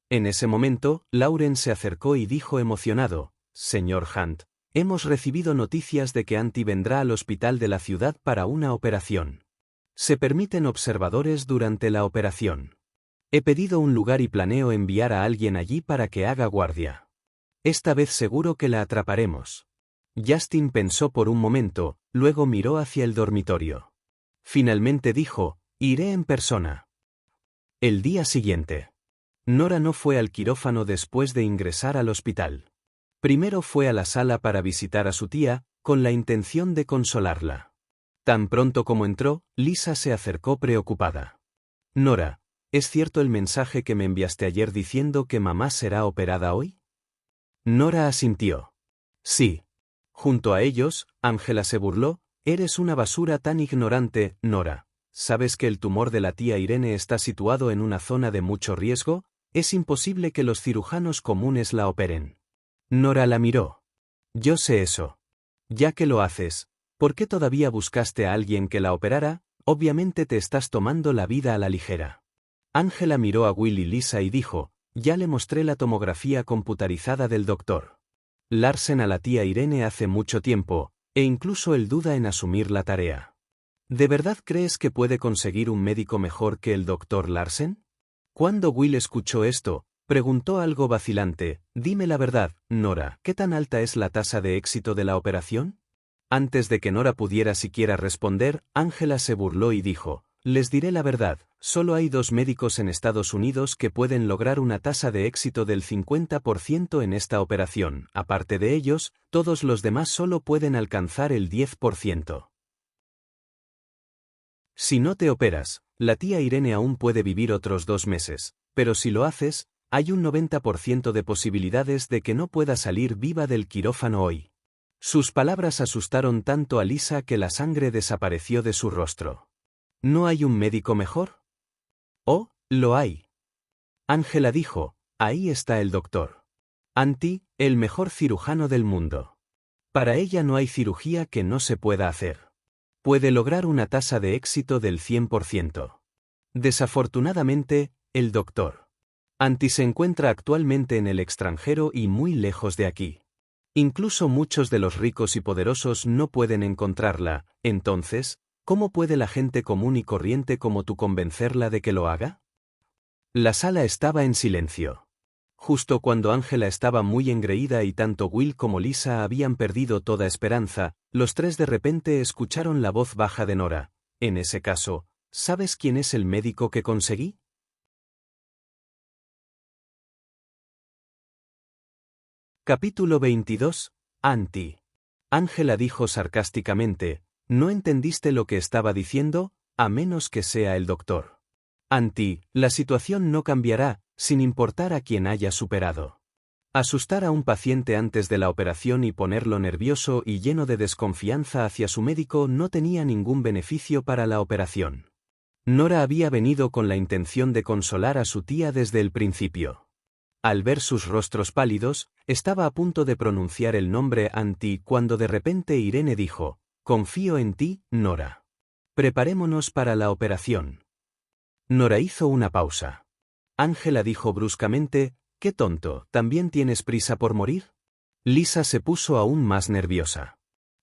En ese momento, Lauren se acercó y dijo emocionado, «Señor Hunt, hemos recibido noticias de que Auntie vendrá al hospital de la ciudad para una operación. Se permiten observadores durante la operación. He pedido un lugar y planeo enviar a alguien allí para que haga guardia. Esta vez seguro que la atraparemos». Justin pensó por un momento, luego miró hacia el dormitorio. Finalmente dijo, «Iré en persona». El día siguiente. Nora no fue al quirófano después de ingresar al hospital. Primero fue a la sala para visitar a su tía, con la intención de consolarla. Tan pronto como entró, Lisa se acercó preocupada. «Nora, ¿es cierto el mensaje que me enviaste ayer diciendo que mamá será operada hoy?» Nora asintió. «Sí». Junto a ellos, Ángela se burló, «Eres una basura tan ignorante, Nora. ¿Sabes que el tumor de la tía Irene está situado en una zona de mucho riesgo? Es imposible que los cirujanos comunes la operen». Nora la miró. «Yo sé eso. Ya que lo haces, ¿por qué todavía buscaste a alguien que la operara? Obviamente te estás tomando la vida a la ligera». Ángela miró a Will y Lisa y dijo, «Ya le mostré la tomografía computarizada del doctor Larsen a la tía Irene hace mucho tiempo, e incluso él duda en asumir la tarea». ¿De verdad crees que puede conseguir un médico mejor que el doctor Larsen? Cuando Will escuchó esto, preguntó algo vacilante, «Dime la verdad, Nora, ¿qué tan alta es la tasa de éxito de la operación?» Antes de que Nora pudiera siquiera responder, Ángela se burló y dijo, «Les diré la verdad, solo hay 2 médicos en Estados Unidos que pueden lograr una tasa de éxito del 50% en esta operación, aparte de ellos, todos los demás solo pueden alcanzar el 10%. Si no te operas, la tía Irene aún puede vivir otros 2 meses, pero si lo haces, hay un 90% de posibilidades de que no pueda salir viva del quirófano hoy». Sus palabras asustaron tanto a Lisa que la sangre desapareció de su rostro. «¿No hay un médico mejor?» «Oh, lo hay». Ángela dijo, «Ahí está el doctor Auntie, el mejor cirujano del mundo. Para ella no hay cirugía que no se pueda hacer. Puede lograr una tasa de éxito del 100%. Desafortunadamente, el doctor Auntie se encuentra actualmente en el extranjero y muy lejos de aquí. Incluso muchos de los ricos y poderosos no pueden encontrarla, entonces, ¿cómo puede la gente común y corriente como tú convencerla de que lo haga?» La sala estaba en silencio. Justo cuando Ángela estaba muy engreída y tanto Will como Lisa habían perdido toda esperanza, los 3 de repente escucharon la voz baja de Nora. «En ese caso, ¿sabes quién es el médico que conseguí?» Capítulo 22. Auntie. Ángela dijo sarcásticamente, «¿No entendiste lo que estaba diciendo? A menos que sea el doctor Auntie, la situación no cambiará, sin importar a quién haya superado. Asustar a un paciente antes de la operación y ponerlo nervioso y lleno de desconfianza hacia su médico no tenía ningún beneficio para la operación». Nora había venido con la intención de consolar a su tía desde el principio. Al ver sus rostros pálidos, estaba a punto de pronunciar el nombre Auntie cuando de repente Irene dijo, «Confío en ti, Nora. Preparémonos para la operación». Nora hizo una pausa. Ángela dijo bruscamente, «Qué tonto, ¿también tienes prisa por morir?» Lisa se puso aún más nerviosa.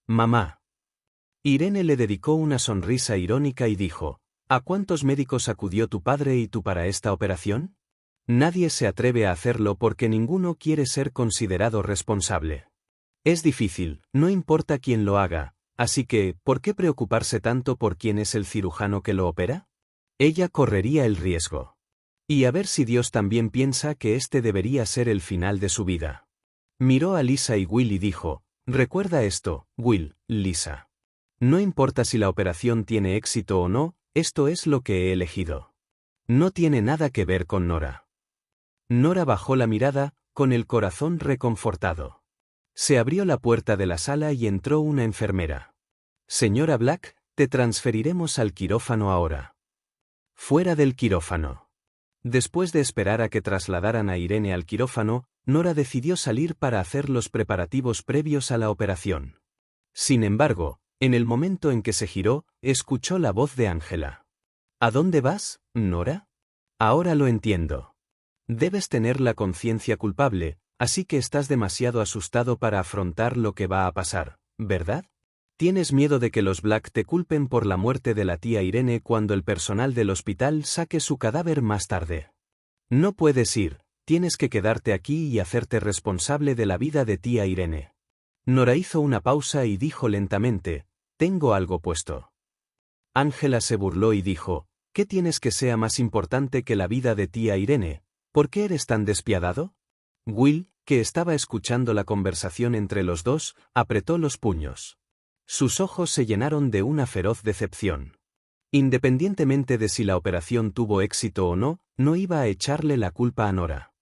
«Mamá». Irene le dedicó una sonrisa irónica y dijo, «¿A cuántos médicos acudió tu padre y tú para esta operación? Nadie se atreve a hacerlo porque ninguno quiere ser considerado responsable. Es difícil, no importa quién lo haga, así que, ¿por qué preocuparse tanto por quién es el cirujano que lo opera? Ella correría el riesgo. Y a ver si Dios también piensa que este debería ser el final de su vida». Miró a Lisa y Will y dijo, «Recuerda esto, Will, Lisa. No importa si la operación tiene éxito o no, esto es lo que he elegido. No tiene nada que ver con Nora». Nora bajó la mirada, con el corazón reconfortado. Se abrió la puerta de la sala y entró una enfermera. «Señora Black, te transferiremos al quirófano ahora». Fuera del quirófano. Después de esperar a que trasladaran a Irene al quirófano, Nora decidió salir para hacer los preparativos previos a la operación. Sin embargo, En el momento en que se giró, escuchó la voz de Ángela. ¿A dónde vas, Nora? Ahora lo entiendo. Debes tener la conciencia culpable, así que estás demasiado asustado para afrontar lo que va a pasar, ¿verdad? Tienes miedo de que los Black te culpen por la muerte de la tía Irene cuando el personal del hospital saque su cadáver más tarde. No puedes ir, tienes que quedarte aquí y hacerte responsable de la vida de tía Irene. Nora hizo una pausa y dijo lentamente, tengo algo puesto. Ángela se burló y dijo, ¿qué tienes que sea más importante que la vida de tía Irene? ¿Por qué eres tan despiadado? Will, que estaba escuchando la conversación entre los dos, apretó los puños. Sus ojos se llenaron de una feroz decepción. Independientemente de si la operación tuvo éxito o no, no iba a echarle la culpa a Nora.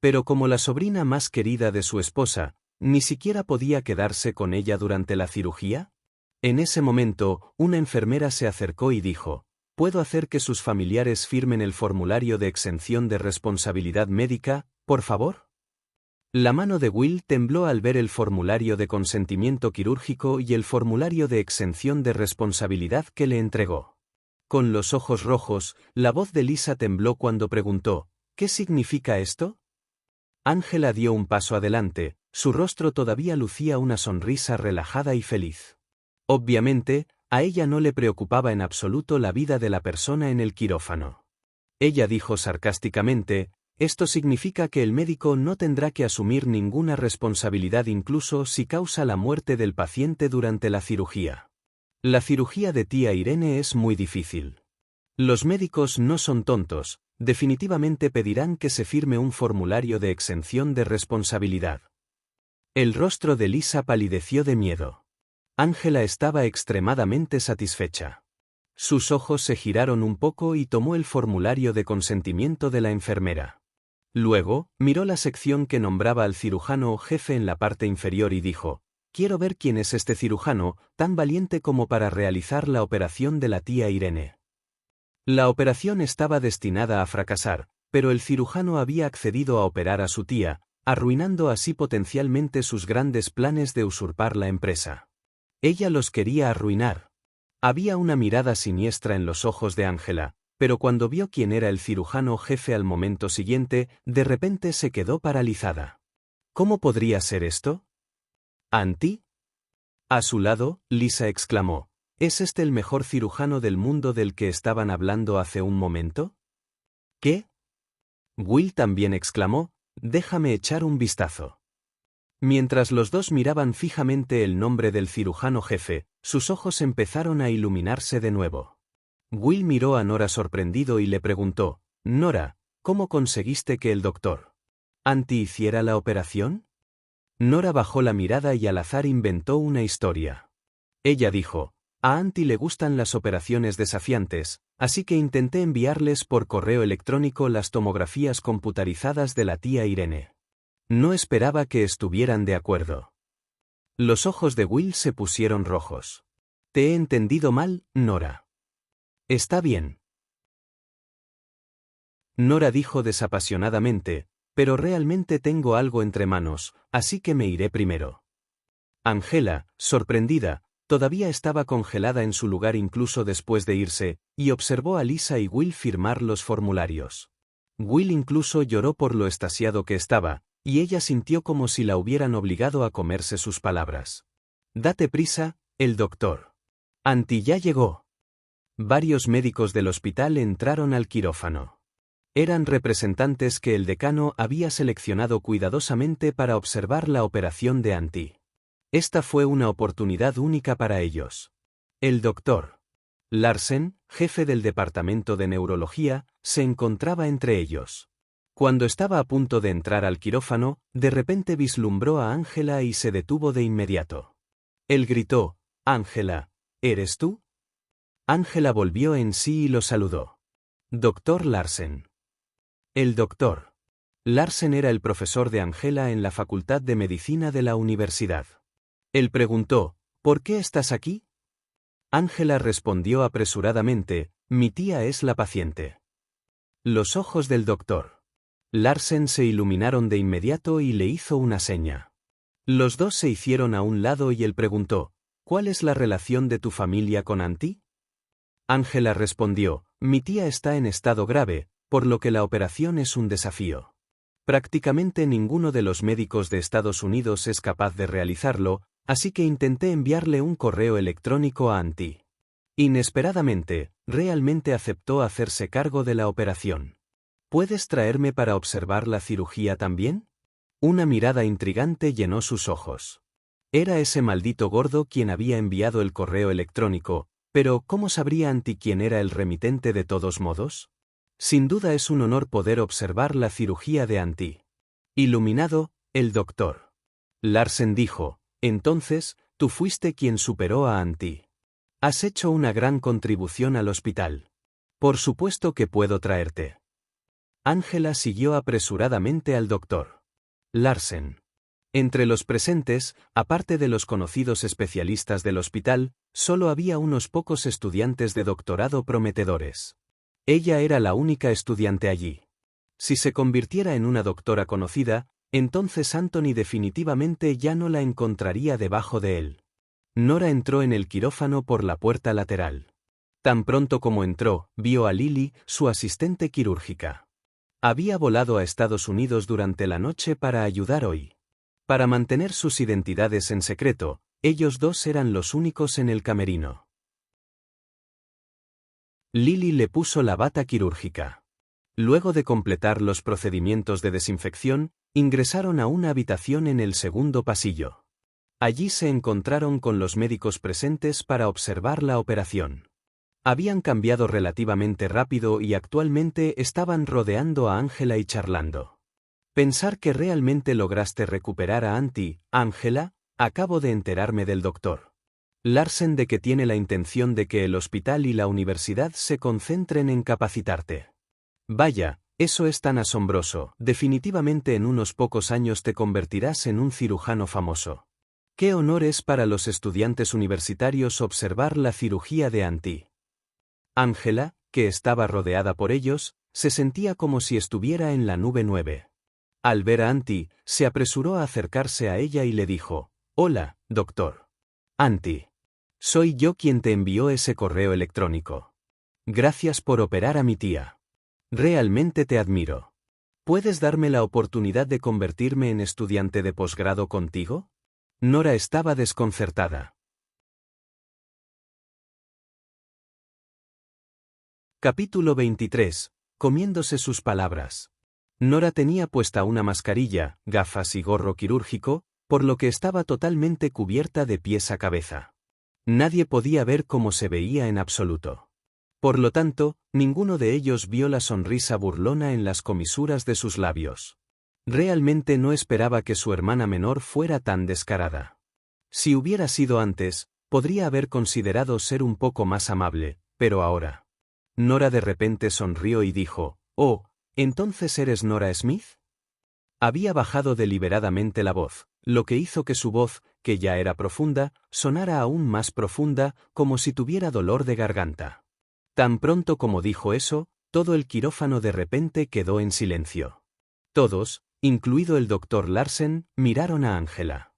Pero como la sobrina más querida de su esposa, ¿ni siquiera podía quedarse con ella durante la cirugía? En ese momento, una enfermera se acercó y dijo, ¿puedo hacer que sus familiares firmen el formulario de exención de responsabilidad médica, por favor? La mano de Will tembló al ver el formulario de consentimiento quirúrgico y el formulario de exención de responsabilidad que le entregó. Con los ojos rojos, la voz de Lisa tembló cuando preguntó, ¿qué significa esto? Ángela dio un paso adelante, su rostro todavía lucía una sonrisa relajada y feliz. Obviamente, a ella no le preocupaba en absoluto la vida de la persona en el quirófano. Ella dijo sarcásticamente, esto significa que el médico no tendrá que asumir ninguna responsabilidad incluso si causa la muerte del paciente durante la cirugía. La cirugía de tía Irene es muy difícil. Los médicos no son tontos, definitivamente pedirán que se firme un formulario de exención de responsabilidad. El rostro de Lisa palideció de miedo. Ángela estaba extremadamente satisfecha. Sus ojos se giraron un poco y tomó el formulario de consentimiento de la enfermera. Luego, miró la sección que nombraba al cirujano jefe en la parte inferior y dijo, quiero ver quién es este cirujano, tan valiente como para realizar la operación de la tía Irene. La operación estaba destinada a fracasar, pero el cirujano había accedido a operar a su tía, arruinando así potencialmente sus grandes planes de usurpar la empresa. Ella los quería arruinar. Había una mirada siniestra en los ojos de Ángela, pero cuando vio quién era el cirujano jefe al momento siguiente, de repente se quedó paralizada. ¿Cómo podría ser esto? ¿Auntie? A su lado, Lisa exclamó, ¿es este el mejor cirujano del mundo del que estaban hablando hace un momento? ¿Qué? Will también exclamó, déjame echar un vistazo. Mientras los dos miraban fijamente el nombre del cirujano jefe, sus ojos empezaron a iluminarse de nuevo. Will miró a Nora sorprendido y le preguntó, Nora, ¿cómo conseguiste que el doctor Auntie hiciera la operación? Nora bajó la mirada y al azar inventó una historia. Ella dijo, a Auntie le gustan las operaciones desafiantes, así que intenté enviarles por correo electrónico las tomografías computarizadas de la tía Irene. No esperaba que estuvieran de acuerdo. Los ojos de Will se pusieron rojos. Te he entendido mal, Nora. Está bien. Nora dijo desapasionadamente, pero realmente tengo algo entre manos, así que me iré primero. Ángela, sorprendida, todavía estaba congelada en su lugar incluso después de irse, y observó a Lisa y Will firmar los formularios. Will incluso lloró por lo extasiado que estaba, y ella sintió como si la hubieran obligado a comerse sus palabras. Date prisa, el doctor Auntie ya llegó. Varios médicos del hospital entraron al quirófano. Eran representantes que el decano había seleccionado cuidadosamente para observar la operación de Auntie. Esta fue una oportunidad única para ellos. El doctor Larsen, jefe del departamento de neurología, se encontraba entre ellos. Cuando estaba a punto de entrar al quirófano, de repente vislumbró a Ángela y se detuvo de inmediato. Él gritó, Ángela, ¿eres tú? Ángela volvió en sí y lo saludó. Doctor Larsen. El doctor Larsen era el profesor de Ángela en la Facultad de Medicina de la universidad. Él preguntó, ¿por qué estás aquí? Ángela respondió apresuradamente, mi tía es la paciente. Los ojos del doctor Larsen se iluminaron de inmediato y le hizo una seña. Los dos se hicieron a un lado y él preguntó, ¿cuál es la relación de tu familia con Antti? Ángela respondió, mi tía está en estado grave, por lo que la operación es un desafío. Prácticamente ninguno de los médicos de Estados Unidos es capaz de realizarlo, así que intenté enviarle un correo electrónico a Antti. Inesperadamente, realmente aceptó hacerse cargo de la operación. ¿Puedes traerme para observar la cirugía también? Una mirada intrigante llenó sus ojos. Era ese maldito gordo quien había enviado el correo electrónico, pero ¿cómo sabría Antti quién era el remitente de todos modos? Sin duda es un honor poder observar la cirugía de Antti. Iluminado, el doctor Larsen dijo, entonces, tú fuiste quien superó a Antti. Has hecho una gran contribución al hospital. Por supuesto que puedo traerte. Ángela siguió apresuradamente al doctor Larsen. Entre los presentes, aparte de los conocidos especialistas del hospital, solo había unos pocos estudiantes de doctorado prometedores. Ella era la única estudiante allí. Si se convirtiera en una doctora conocida, entonces Anthony definitivamente ya no la encontraría debajo de él. Nora entró en el quirófano por la puerta lateral. Tan pronto como entró, vio a Lily, su asistente quirúrgica. Había volado a Estados Unidos durante la noche para ayudar hoy. Para mantener sus identidades en secreto, ellos dos eran los únicos en el camerino. Lily le puso la bata quirúrgica. Luego de completar los procedimientos de desinfección, ingresaron a una habitación en el segundo pasillo. Allí se encontraron con los médicos presentes para observar la operación. Habían cambiado relativamente rápido y actualmente estaban rodeando a Ángela y charlando. Pensar que realmente lograste recuperar a Antti, Ángela, acabo de enterarme del doctor Larsen de que tiene la intención de que el hospital y la universidad se concentren en capacitarte. Vaya, eso es tan asombroso, definitivamente en unos pocos años te convertirás en un cirujano famoso. Qué honor es para los estudiantes universitarios observar la cirugía de Antti. Ángela, que estaba rodeada por ellos, se sentía como si estuviera en la nube 9. Al ver a Antti, se apresuró a acercarse a ella y le dijo, «Hola, doctor Antti. Soy yo quien te envió ese correo electrónico. Gracias por operar a mi tía. Realmente te admiro. ¿Puedes darme la oportunidad de convertirme en estudiante de posgrado contigo?» Nora estaba desconcertada. Capítulo 23. Comiéndose sus palabras. Nora tenía puesta una mascarilla, gafas y gorro quirúrgico, por lo que estaba totalmente cubierta de pies a cabeza. Nadie podía ver cómo se veía en absoluto. Por lo tanto, ninguno de ellos vio la sonrisa burlona en las comisuras de sus labios. Realmente no esperaba que su hermana menor fuera tan descarada. Si hubiera sido antes, podría haber considerado ser un poco más amable, pero ahora. Nora de repente sonrió y dijo, «Oh, ¿entonces eres Nora Smith?» Había bajado deliberadamente la voz, lo que hizo que su voz, que ya era profunda, sonara aún más profunda, como si tuviera dolor de garganta. Tan pronto como dijo eso, todo el quirófano de repente quedó en silencio. Todos, incluido el doctor Larsen, miraron a Ángela.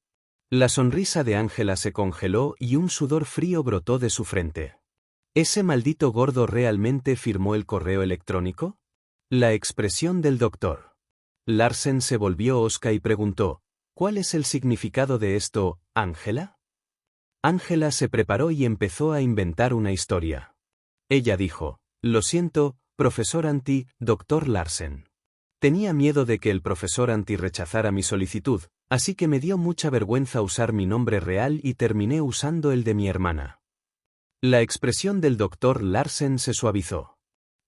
La sonrisa de Ángela se congeló y un sudor frío brotó de su frente. ¿Ese maldito gordo realmente firmó el correo electrónico? La expresión del doctor Larsen se volvió hosca y preguntó, «¿Cuál es el significado de esto, Ángela?» Ángela se preparó y empezó a inventar una historia. Ella dijo, «Lo siento, profesor Antti, doctor Larsen. Tenía miedo de que el profesor Antti rechazara mi solicitud, así que me dio mucha vergüenza usar mi nombre real y terminé usando el de mi hermana». La expresión del doctor Larsen se suavizó.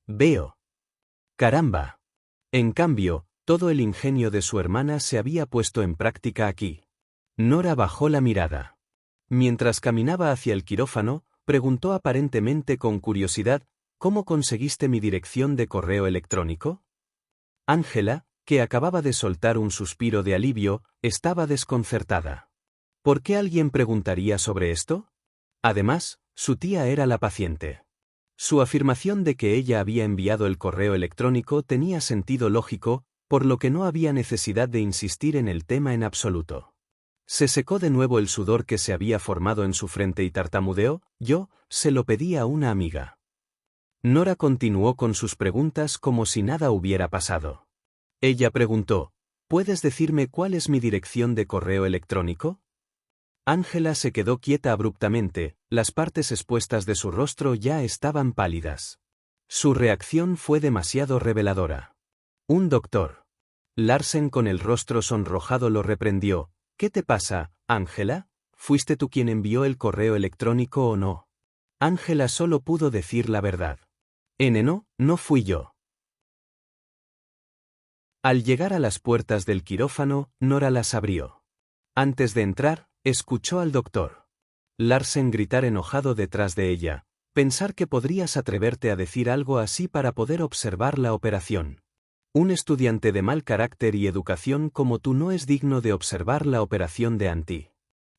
«Veo. Caramba. En cambio, todo el ingenio de su hermana se había puesto en práctica aquí». Nora bajó la mirada. Mientras caminaba hacia el quirófano, preguntó aparentemente con curiosidad, «¿Cómo conseguiste mi dirección de correo electrónico?» Ángela, que acababa de soltar un suspiro de alivio, estaba desconcertada. ¿Por qué alguien preguntaría sobre esto? Además, su tía era la paciente. Su afirmación de que ella había enviado el correo electrónico tenía sentido lógico, por lo que no había necesidad de insistir en el tema en absoluto. Se secó de nuevo el sudor que se había formado en su frente y tartamudeó, se lo pedí a una amiga. Nora continuó con sus preguntas como si nada hubiera pasado. Ella preguntó, ¿puedes decirme cuál es mi dirección de correo electrónico? Ángela se quedó quieta abruptamente, las partes expuestas de su rostro ya estaban pálidas. Su reacción fue demasiado reveladora. Un doctor. Larsen con el rostro sonrojado lo reprendió. ¿Qué te pasa, Ángela? ¿Fuiste tú quien envió el correo electrónico o no? Ángela solo pudo decir la verdad. No fui yo. Al llegar a las puertas del quirófano, Nora las abrió. Antes de entrar, escuchó al doctor Larsen gritar enojado detrás de ella. Pensar que podrías atreverte a decir algo así para poder observar la operación. Un estudiante de mal carácter y educación como tú no es digno de observar la operación de Anti.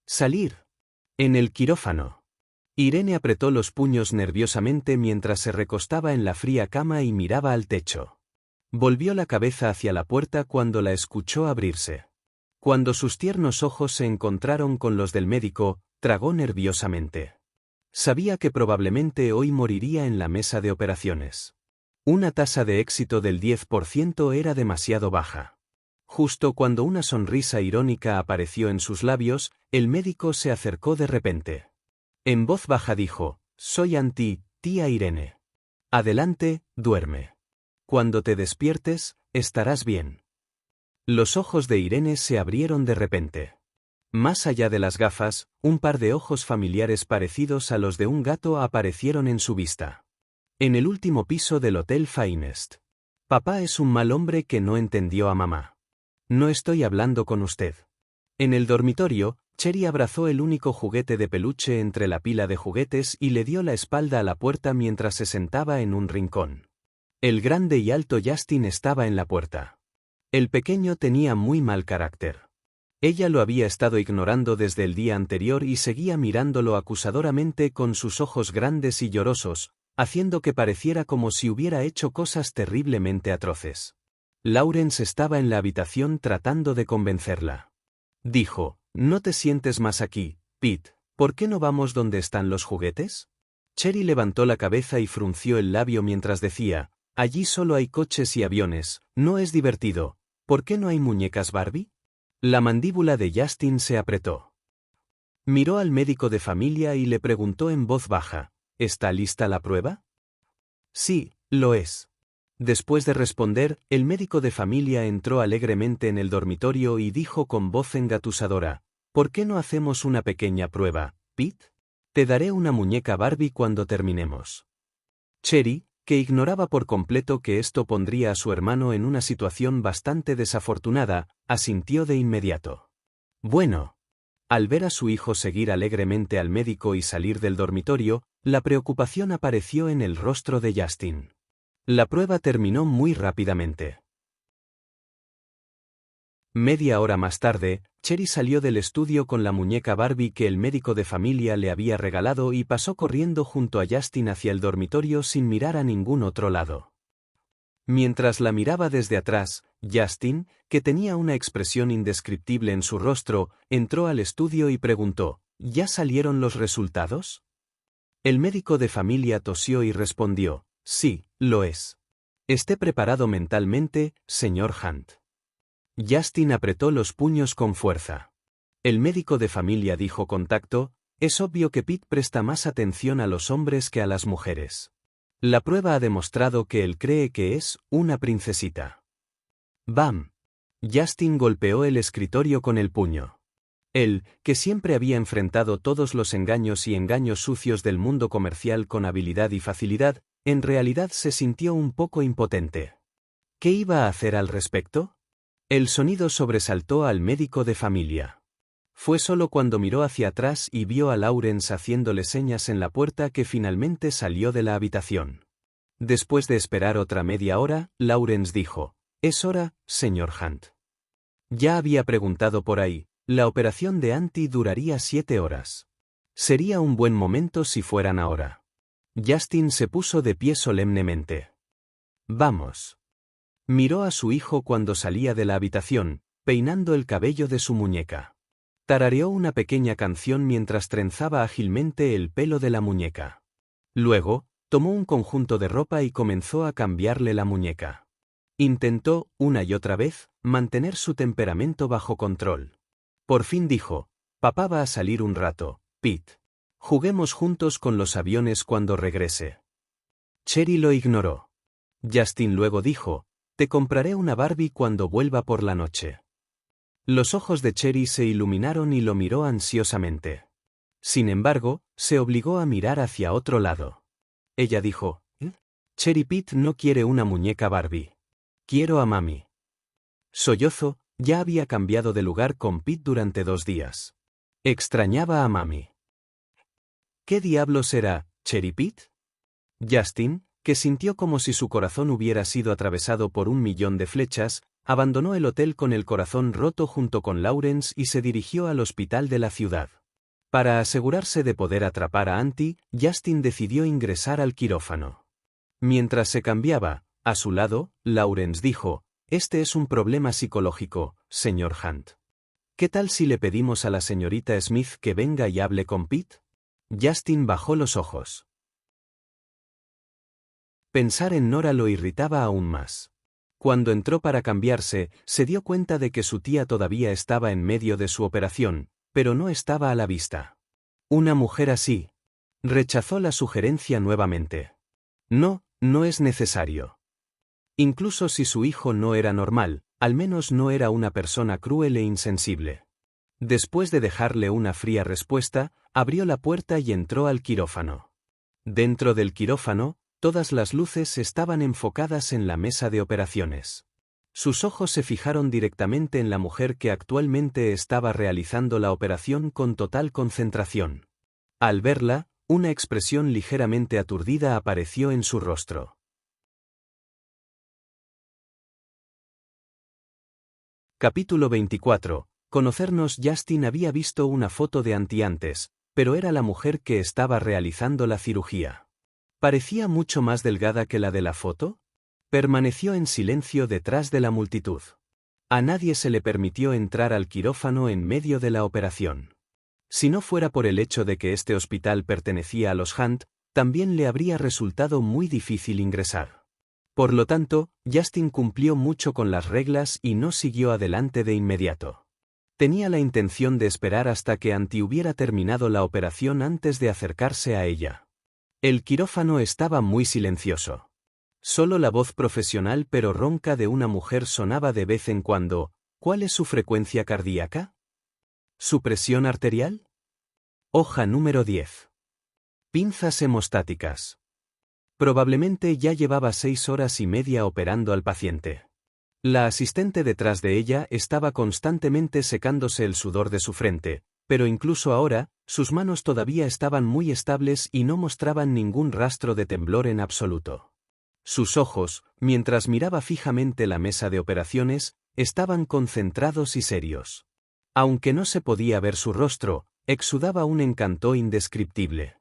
Salir. En el quirófano. Irene apretó los puños nerviosamente mientras se recostaba en la fría cama y miraba al techo. Volvió la cabeza hacia la puerta cuando la escuchó abrirse. Cuando sus tiernos ojos se encontraron con los del médico, tragó nerviosamente. Sabía que probablemente hoy moriría en la mesa de operaciones. Una tasa de éxito del 10% era demasiado baja. Justo cuando una sonrisa irónica apareció en sus labios, el médico se acercó de repente. En voz baja dijo, soy tía Irene. Adelante, duerme. Cuando te despiertes, estarás bien. Los ojos de Irene se abrieron de repente. Más allá de las gafas, un par de ojos familiares parecidos a los de un gato aparecieron en su vista. En el último piso del Hotel Finest. Papá es un mal hombre que no entendió a mamá. No estoy hablando con usted. En el dormitorio, Cherry abrazó el único juguete de peluche entre la pila de juguetes y le dio la espalda a la puerta mientras se sentaba en un rincón. El grande y alto Justin estaba en la puerta. El pequeño tenía muy mal carácter. Ella lo había estado ignorando desde el día anterior y seguía mirándolo acusadoramente con sus ojos grandes y llorosos, haciendo que pareciera como si hubiera hecho cosas terriblemente atroces. Lawrence estaba en la habitación tratando de convencerla. Dijo, ¿no te sientes más aquí, Pete? ¿Por qué no vamos donde están los juguetes? Cherry levantó la cabeza y frunció el labio mientras decía, allí solo hay coches y aviones, no es divertido. ¿Por qué no hay muñecas Barbie? La mandíbula de Justin se apretó. Miró al médico de familia y le preguntó en voz baja, ¿está lista la prueba? Sí, lo es. Después de responder, el médico de familia entró alegremente en el dormitorio y dijo con voz engatusadora, ¿por qué no hacemos una pequeña prueba, Pete? Te daré una muñeca Barbie cuando terminemos. Cherry, que ignoraba por completo que esto pondría a su hermano en una situación bastante desafortunada, asintió de inmediato. Bueno. Al ver a su hijo seguir alegremente al médico y salir del dormitorio, la preocupación apareció en el rostro de Justin. La prueba terminó muy rápidamente. Media hora más tarde, Cherry salió del estudio con la muñeca Barbie que el médico de familia le había regalado y pasó corriendo junto a Justin hacia el dormitorio sin mirar a ningún otro lado. Mientras la miraba desde atrás, Justin, que tenía una expresión indescriptible en su rostro, entró al estudio y preguntó, ¿ya salieron los resultados? El médico de familia tosió y respondió, sí, lo es. Esté preparado mentalmente, señor Hunt. Justin apretó los puños con fuerza. El médico de familia dijo con tacto, es obvio que Pete presta más atención a los hombres que a las mujeres. La prueba ha demostrado que él cree que es una princesita. ¡Bam! Justin golpeó el escritorio con el puño. Él, que siempre había enfrentado todos los engaños y engaños sucios del mundo comercial con habilidad y facilidad, en realidad se sintió un poco impotente. ¿Qué iba a hacer al respecto? El sonido sobresaltó al médico de familia. Fue solo cuando miró hacia atrás y vio a Lawrence haciéndole señas en la puerta que finalmente salió de la habitación. Después de esperar otra media hora, Lawrence dijo, «Es hora, señor Hunt». Ya había preguntado por ahí, la operación de Anti duraría 7 horas. Sería un buen momento si fueran ahora. Justin se puso de pie solemnemente. «Vamos». Miró a su hijo cuando salía de la habitación, peinando el cabello de su muñeca. Tarareó una pequeña canción mientras trenzaba ágilmente el pelo de la muñeca. Luego, tomó un conjunto de ropa y comenzó a cambiarle la muñeca. Intentó, una y otra vez, mantener su temperamento bajo control. Por fin dijo: «Papá va a salir un rato, Pete. Juguemos juntos con los aviones cuando regrese». Cherry lo ignoró. Justin luego dijo: «Te compraré una Barbie cuando vuelva por la noche». Los ojos de Cherry se iluminaron y lo miró ansiosamente. Sin embargo, se obligó a mirar hacia otro lado. Ella dijo: «Cherry, Pete no quiere una muñeca Barbie. Quiero a mami». Sollozó, ya había cambiado de lugar con Pete durante 2 días. Extrañaba a mami. ¿Qué diablos era Cherry Pete? Justin, que sintió como si su corazón hubiera sido atravesado por 1.000.000 de flechas, abandonó el hotel con el corazón roto junto con Lawrence y se dirigió al hospital de la ciudad. Para asegurarse de poder atrapar a Auntie, Justin decidió ingresar al quirófano. Mientras se cambiaba, a su lado, Lawrence dijo: «Este es un problema psicológico, señor Hunt. ¿Qué tal si le pedimos a la señorita Smith que venga y hable con Pete?» Justin bajó los ojos. Pensar en Nora lo irritaba aún más. Cuando entró para cambiarse, se dio cuenta de que su tía todavía estaba en medio de su operación, pero no estaba a la vista. Una mujer así. Rechazó la sugerencia nuevamente. No, no es necesario. Incluso si su hijo no era normal, al menos no era una persona cruel e insensible. Después de dejarle una fría respuesta, abrió la puerta y entró al quirófano. Dentro del quirófano, todas las luces estaban enfocadas en la mesa de operaciones. Sus ojos se fijaron directamente en la mujer que actualmente estaba realizando la operación con total concentración. Al verla, una expresión ligeramente aturdida apareció en su rostro. Capítulo 24. Conocernos. Justin había visto una foto de Auntie antes, pero era la mujer que estaba realizando la cirugía. ¿Parecía mucho más delgada que la de la foto? Permaneció en silencio detrás de la multitud. A nadie se le permitió entrar al quirófano en medio de la operación. Si no fuera por el hecho de que este hospital pertenecía a los Hunt, también le habría resultado muy difícil ingresar. Por lo tanto, Justin cumplió mucho con las reglas y no siguió adelante de inmediato. Tenía la intención de esperar hasta que Auntie hubiera terminado la operación antes de acercarse a ella. El quirófano estaba muy silencioso. Solo la voz profesional pero ronca de una mujer sonaba de vez en cuando. ¿Cuál es su frecuencia cardíaca? ¿Su presión arterial? Hoja número 10. Pinzas hemostáticas. Probablemente ya llevaba 6 horas y media operando al paciente. La asistente detrás de ella estaba constantemente secándose el sudor de su frente, pero incluso ahora, sus manos todavía estaban muy estables y no mostraban ningún rastro de temblor en absoluto. Sus ojos, mientras miraba fijamente la mesa de operaciones, estaban concentrados y serios. Aunque no se podía ver su rostro, exudaba un encanto indescriptible.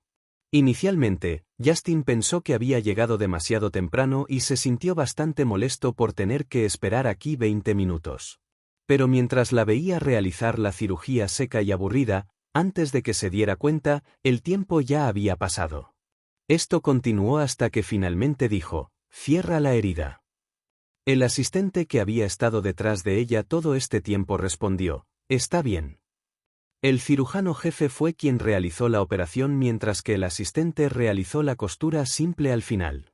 Inicialmente, Justin pensó que había llegado demasiado temprano y se sintió bastante molesto por tener que esperar aquí 20 minutos. Pero mientras la veía realizar la cirugía seca y aburrida, antes de que se diera cuenta, el tiempo ya había pasado. Esto continuó hasta que finalmente dijo: «Cierra la herida». El asistente que había estado detrás de ella todo este tiempo respondió: «Está bien». El cirujano jefe fue quien realizó la operación mientras que el asistente realizó la costura simple al final.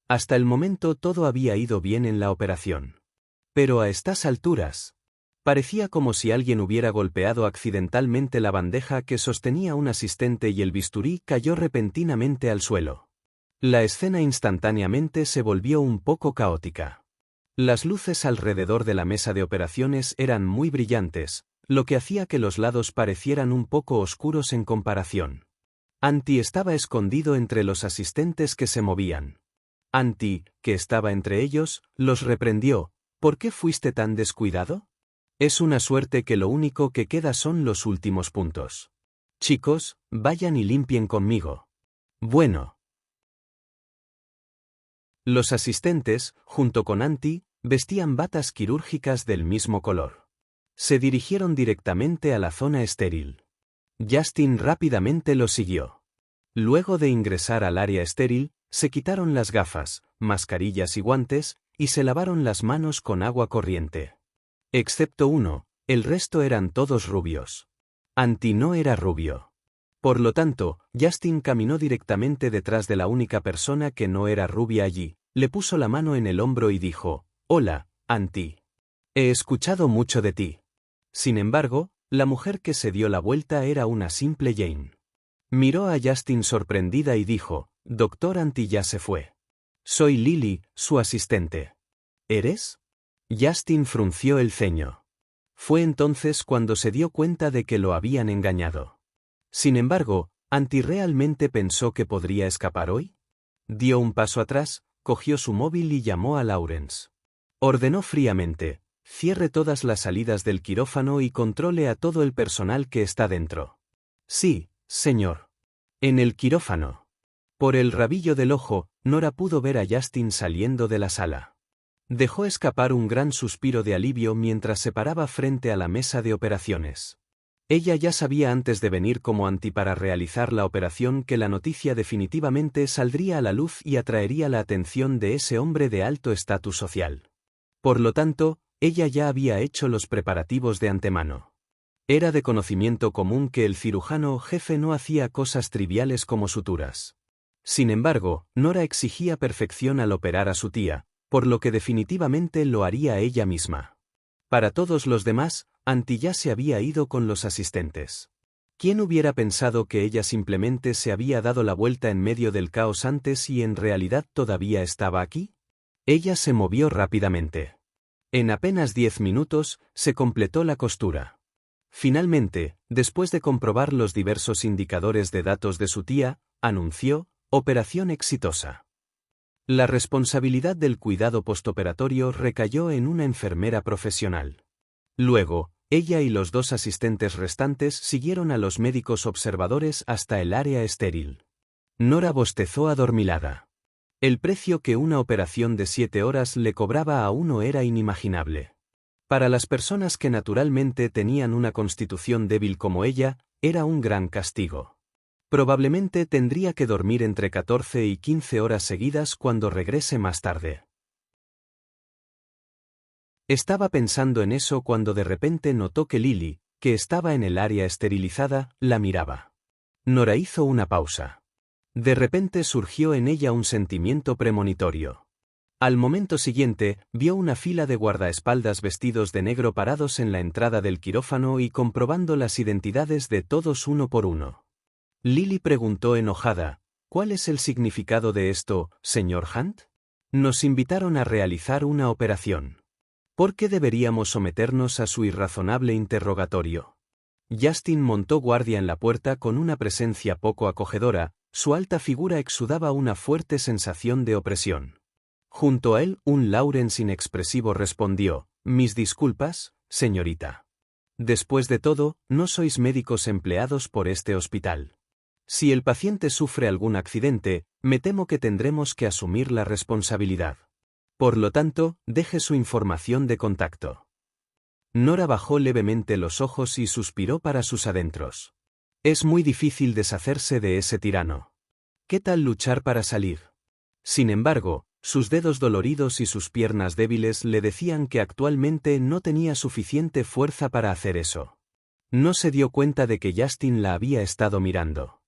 Hasta el momento todo había ido bien en la operación. Pero a estas alturas, parecía como si alguien hubiera golpeado accidentalmente la bandeja que sostenía un asistente y el bisturí cayó repentinamente al suelo. La escena instantáneamente se volvió un poco caótica. Las luces alrededor de la mesa de operaciones eran muy brillantes, lo que hacía que los lados parecieran un poco oscuros en comparación. Auntie estaba escondido entre los asistentes que se movían. Auntie, que estaba entre ellos, los reprendió: «¿Por qué fuiste tan descuidado? Es una suerte que lo único que queda son los últimos puntos. Chicos, vayan y limpien conmigo». Bueno. Los asistentes, junto con Auntie, vestían batas quirúrgicas del mismo color. Se dirigieron directamente a la zona estéril. Justin rápidamente lo siguió. Luego de ingresar al área estéril, se quitaron las gafas, mascarillas y guantes, y se lavaron las manos con agua corriente. Excepto uno, el resto eran todos rubios. Antti no era rubio. Por lo tanto, Justin caminó directamente detrás de la única persona que no era rubia allí, le puso la mano en el hombro y dijo: «Hola, Antti. He escuchado mucho de ti». Sin embargo, la mujer que se dio la vuelta era una simple Jane. Miró a Justin sorprendida y dijo: «Doctor Antti ya se fue. Soy Lily, su asistente». «¿Eres?». Justin frunció el ceño. Fue entonces cuando se dio cuenta de que lo habían engañado. Sin embargo, ¿Antti realmente pensó que podría escapar hoy? Dio un paso atrás, cogió su móvil y llamó a Lawrence. Ordenó fríamente: «Cierre todas las salidas del quirófano y controle a todo el personal que está dentro». «Sí, señor». En el quirófano. Por el rabillo del ojo, Nora pudo ver a Justin saliendo de la sala. Dejó escapar un gran suspiro de alivio mientras se paraba frente a la mesa de operaciones. Ella ya sabía antes de venir como Antti para realizar la operación que la noticia definitivamente saldría a la luz y atraería la atención de ese hombre de alto estatus social. Por lo tanto, ella ya había hecho los preparativos de antemano. Era de conocimiento común que el cirujano jefe no hacía cosas triviales como suturas. Sin embargo, Nora exigía perfección al operar a su tía, por lo que definitivamente lo haría ella misma. Para todos los demás, Antti ya se había ido con los asistentes. ¿Quién hubiera pensado que ella simplemente se había dado la vuelta en medio del caos antes y en realidad todavía estaba aquí? Ella se movió rápidamente. En apenas 10 minutos, se completó la costura. Finalmente, después de comprobar los diversos indicadores de datos de su tía, anunció: «Operación exitosa». La responsabilidad del cuidado postoperatorio recayó en una enfermera profesional. Luego, ella y los 2 asistentes restantes siguieron a los médicos observadores hasta el área estéril. Nora bostezó adormilada. El precio que una operación de 7 horas le cobraba a uno era inimaginable. Para las personas que naturalmente tenían una constitución débil como ella, era un gran castigo. Probablemente tendría que dormir entre 14 y 15 horas seguidas cuando regrese más tarde. Estaba pensando en eso cuando de repente notó que Lily, que estaba en el área esterilizada, la miraba. Nora hizo una pausa. De repente surgió en ella un sentimiento premonitorio. Al momento siguiente, vio una fila de guardaespaldas vestidos de negro parados en la entrada del quirófano y comprobando las identidades de todos uno por uno. Lily preguntó enojada: «¿Cuál es el significado de esto, señor Hunt? Nos invitaron a realizar una operación. ¿Por qué deberíamos someternos a su irrazonable interrogatorio?». Justin montó guardia en la puerta con una presencia poco acogedora, su alta figura exudaba una fuerte sensación de opresión. Junto a él, un Lawrence inexpresivo respondió: «Mis disculpas, señorita. Después de todo, no sois médicos empleados por este hospital. Si el paciente sufre algún accidente, me temo que tendremos que asumir la responsabilidad. Por lo tanto, deje su información de contacto». Nora bajó levemente los ojos y suspiró para sus adentros. Es muy difícil deshacerse de ese tirano. ¿Qué tal luchar para salir? Sin embargo, sus dedos doloridos y sus piernas débiles le decían que actualmente no tenía suficiente fuerza para hacer eso. No se dio cuenta de que Justin la había estado mirando.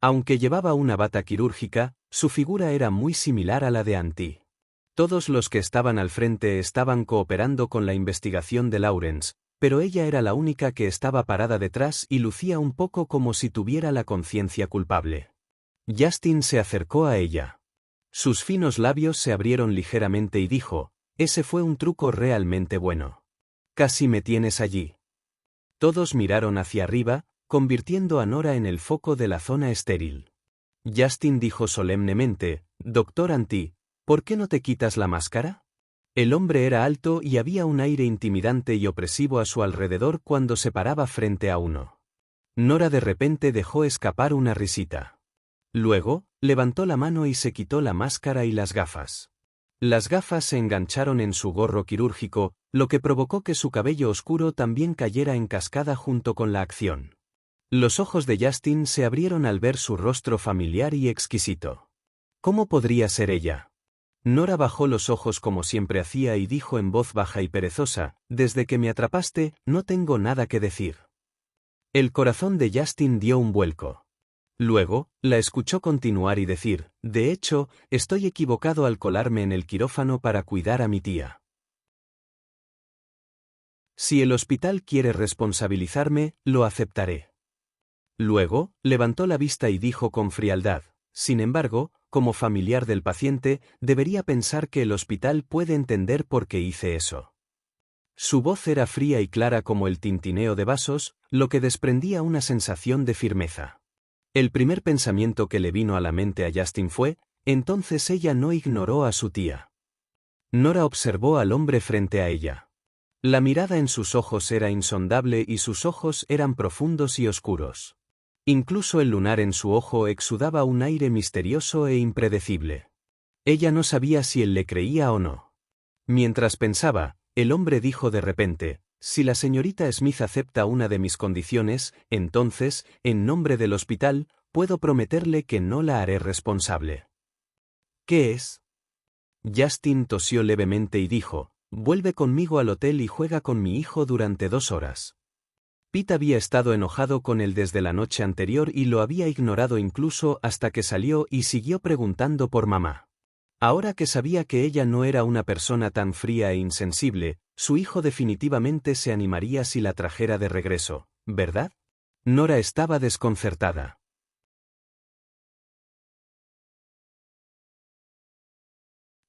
Aunque llevaba una bata quirúrgica, su figura era muy similar a la de Antti. Todos los que estaban al frente estaban cooperando con la investigación de Lawrence, pero ella era la única que estaba parada detrás y lucía un poco como si tuviera la conciencia culpable. Justin se acercó a ella. Sus finos labios se abrieron ligeramente y dijo: «Ese fue un truco realmente bueno. Casi me tienes allí». Todos miraron hacia arriba, convirtiendo a Nora en el foco de la zona estéril. Justin dijo solemnemente: «Doctor Antti, ¿por qué no te quitas la máscara?». El hombre era alto y había un aire intimidante y opresivo a su alrededor cuando se paraba frente a uno. Nora de repente dejó escapar una risita. Luego, levantó la mano y se quitó la máscara y las gafas. Las gafas se engancharon en su gorro quirúrgico, lo que provocó que su cabello oscuro también cayera en cascada junto con la acción. Los ojos de Justin se abrieron al ver su rostro familiar y exquisito. ¿Cómo podría ser ella? Nora bajó los ojos como siempre hacía y dijo en voz baja y perezosa, «Desde que me atrapaste, no tengo nada que decir». El corazón de Justin dio un vuelco. Luego, la escuchó continuar y decir, «De hecho, estoy equivocado al colarme en el quirófano para cuidar a mi tía. Si el hospital quiere responsabilizarme, lo aceptaré». Luego, levantó la vista y dijo con frialdad, «Sin embargo, como familiar del paciente, debería pensar que el hospital puede entender por qué hice eso». Su voz era fría y clara como el tintineo de vasos, lo que desprendía una sensación de firmeza. El primer pensamiento que le vino a la mente a Justin fue, entonces ella no ignoró a su tía. Nora observó al hombre frente a ella. La mirada en sus ojos era insondable y sus ojos eran profundos y oscuros. Incluso el lunar en su ojo exudaba un aire misterioso e impredecible. Ella no sabía si él le creía o no. Mientras pensaba, el hombre dijo de repente, «Si la señorita Smith acepta una de mis condiciones, entonces, en nombre del hospital, puedo prometerle que no la haré responsable». «¿Qué es?». Justin tosió levemente y dijo, «Vuelve conmigo al hotel y juega con mi hijo durante 2 horas». Pete había estado enojado con él desde la noche anterior y lo había ignorado incluso hasta que salió y siguió preguntando por mamá. Ahora que sabía que ella no era una persona tan fría e insensible, su hijo definitivamente se animaría si la trajera de regreso, ¿verdad? Nora estaba desconcertada.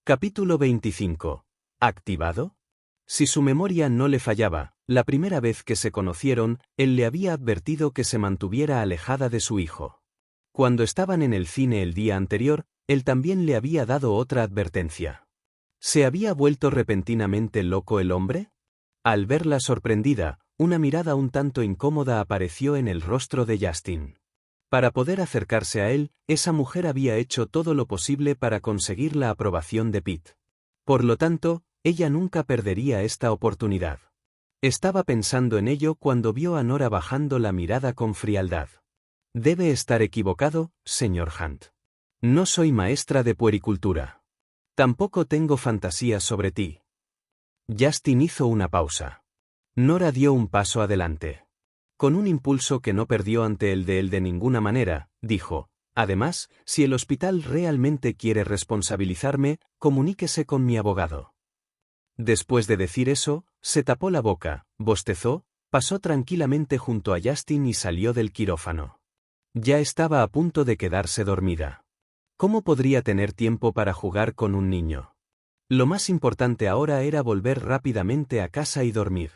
Capítulo 25. ¿Activado? Si su memoria no le fallaba, la primera vez que se conocieron, él le había advertido que se mantuviera alejada de su hijo. Cuando estaban en el cine el día anterior, él también le había dado otra advertencia. ¿Se había vuelto repentinamente loco el hombre? Al verla sorprendida, una mirada un tanto incómoda apareció en el rostro de Justin. Para poder acercarse a él, esa mujer había hecho todo lo posible para conseguir la aprobación de Pete. Por lo tanto, ella nunca perdería esta oportunidad. Estaba pensando en ello cuando vio a Nora bajando la mirada con frialdad. Debe estar equivocado, señor Hunt. No soy maestra de puericultura. Tampoco tengo fantasías sobre ti. Justin hizo una pausa. Nora dio un paso adelante. Con un impulso que no perdió ante el de él de ninguna manera, dijo, «Además, si el hospital realmente quiere responsabilizarme, comuníquese con mi abogado». Después de decir eso, se tapó la boca, bostezó, pasó tranquilamente junto a Justin y salió del quirófano. Ya estaba a punto de quedarse dormida. ¿Cómo podría tener tiempo para jugar con un niño? Lo más importante ahora era volver rápidamente a casa y dormir.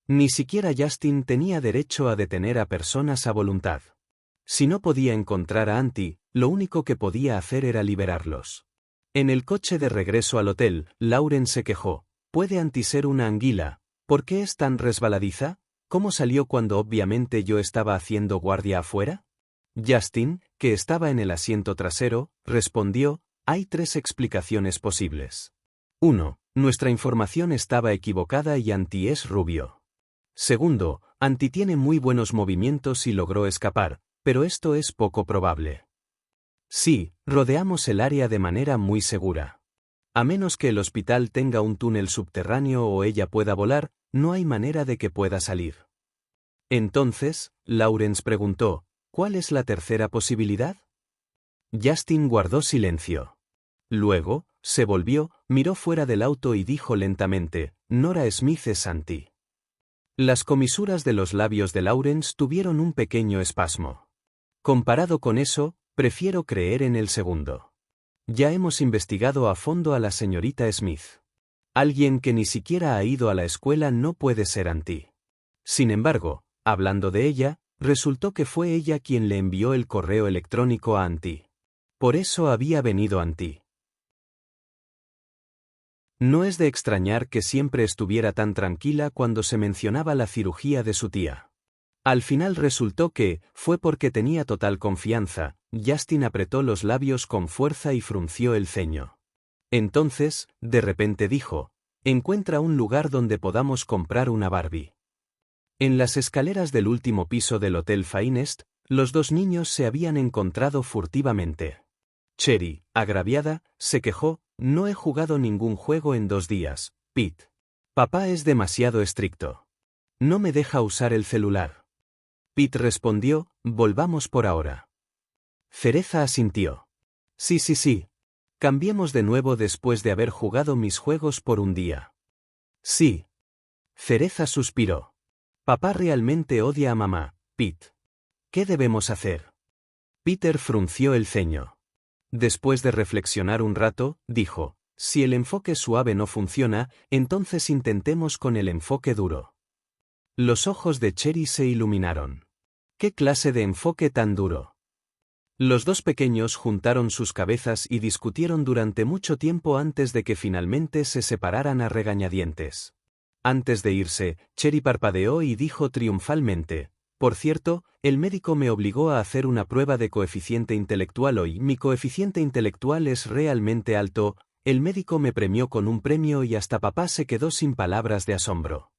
Ni siquiera Justin tenía derecho a detener a personas a voluntad. Si no podía encontrar a Auntie, lo único que podía hacer era liberarlos. En el coche de regreso al hotel, Lauren se quejó. ¿Puede Auntie ser una anguila? ¿Por qué es tan resbaladiza? ¿Cómo salió cuando obviamente yo estaba haciendo guardia afuera? Justin, que estaba en el asiento trasero, respondió, hay 3 explicaciones posibles. 1. Nuestra información estaba equivocada y Auntie es rubio. Segundo, Auntie tiene muy buenos movimientos y logró escapar, pero esto es poco probable. Sí, rodeamos el área de manera muy segura. A menos que el hospital tenga un túnel subterráneo o ella pueda volar, no hay manera de que pueda salir. Entonces, Lawrence preguntó, ¿cuál es la tercera posibilidad? Justin guardó silencio. Luego, se volvió, miró fuera del auto y dijo lentamente, Nora Smith es Auntie. Las comisuras de los labios de Lawrence tuvieron un pequeño espasmo. Comparado con eso, prefiero creer en el segundo. Ya hemos investigado a fondo a la señorita Smith. Alguien que ni siquiera ha ido a la escuela no puede ser Auntie. Sin embargo, hablando de ella, resultó que fue ella quien le envió el correo electrónico a Auntie. Por eso había venido Auntie. No es de extrañar que siempre estuviera tan tranquila cuando se mencionaba la cirugía de su tía. Al final resultó que, fue porque tenía total confianza. Justin apretó los labios con fuerza y frunció el ceño. Entonces, de repente dijo, Encuentra un lugar donde podamos comprar una Barbie. En las escaleras del último piso del Hotel Finest, los dos niños se habían encontrado furtivamente. Cherry, agraviada, se quejó: no he jugado ningún juego en 2 días, Pete. Papá es demasiado estricto. No me deja usar el celular. Pete respondió: volvamos por ahora. Cereza asintió. Sí. Cambiemos de nuevo después de haber jugado mis juegos por un día. Sí. Cereza suspiró. Papá realmente odia a mamá, Pete. ¿Qué debemos hacer? Peter frunció el ceño. Después de reflexionar un rato, dijo: si el enfoque suave no funciona, entonces intentemos con el enfoque duro. Los ojos de Cherry se iluminaron. ¿Qué clase de enfoque tan duro? Los dos pequeños juntaron sus cabezas y discutieron durante mucho tiempo antes de que finalmente se separaran a regañadientes. Antes de irse, Cherry parpadeó y dijo triunfalmente: por cierto, el médico me obligó a hacer una prueba de coeficiente intelectual hoy. Mi coeficiente intelectual es realmente alto. El médico me premió con un premio y hasta papá se quedó sin palabras de asombro.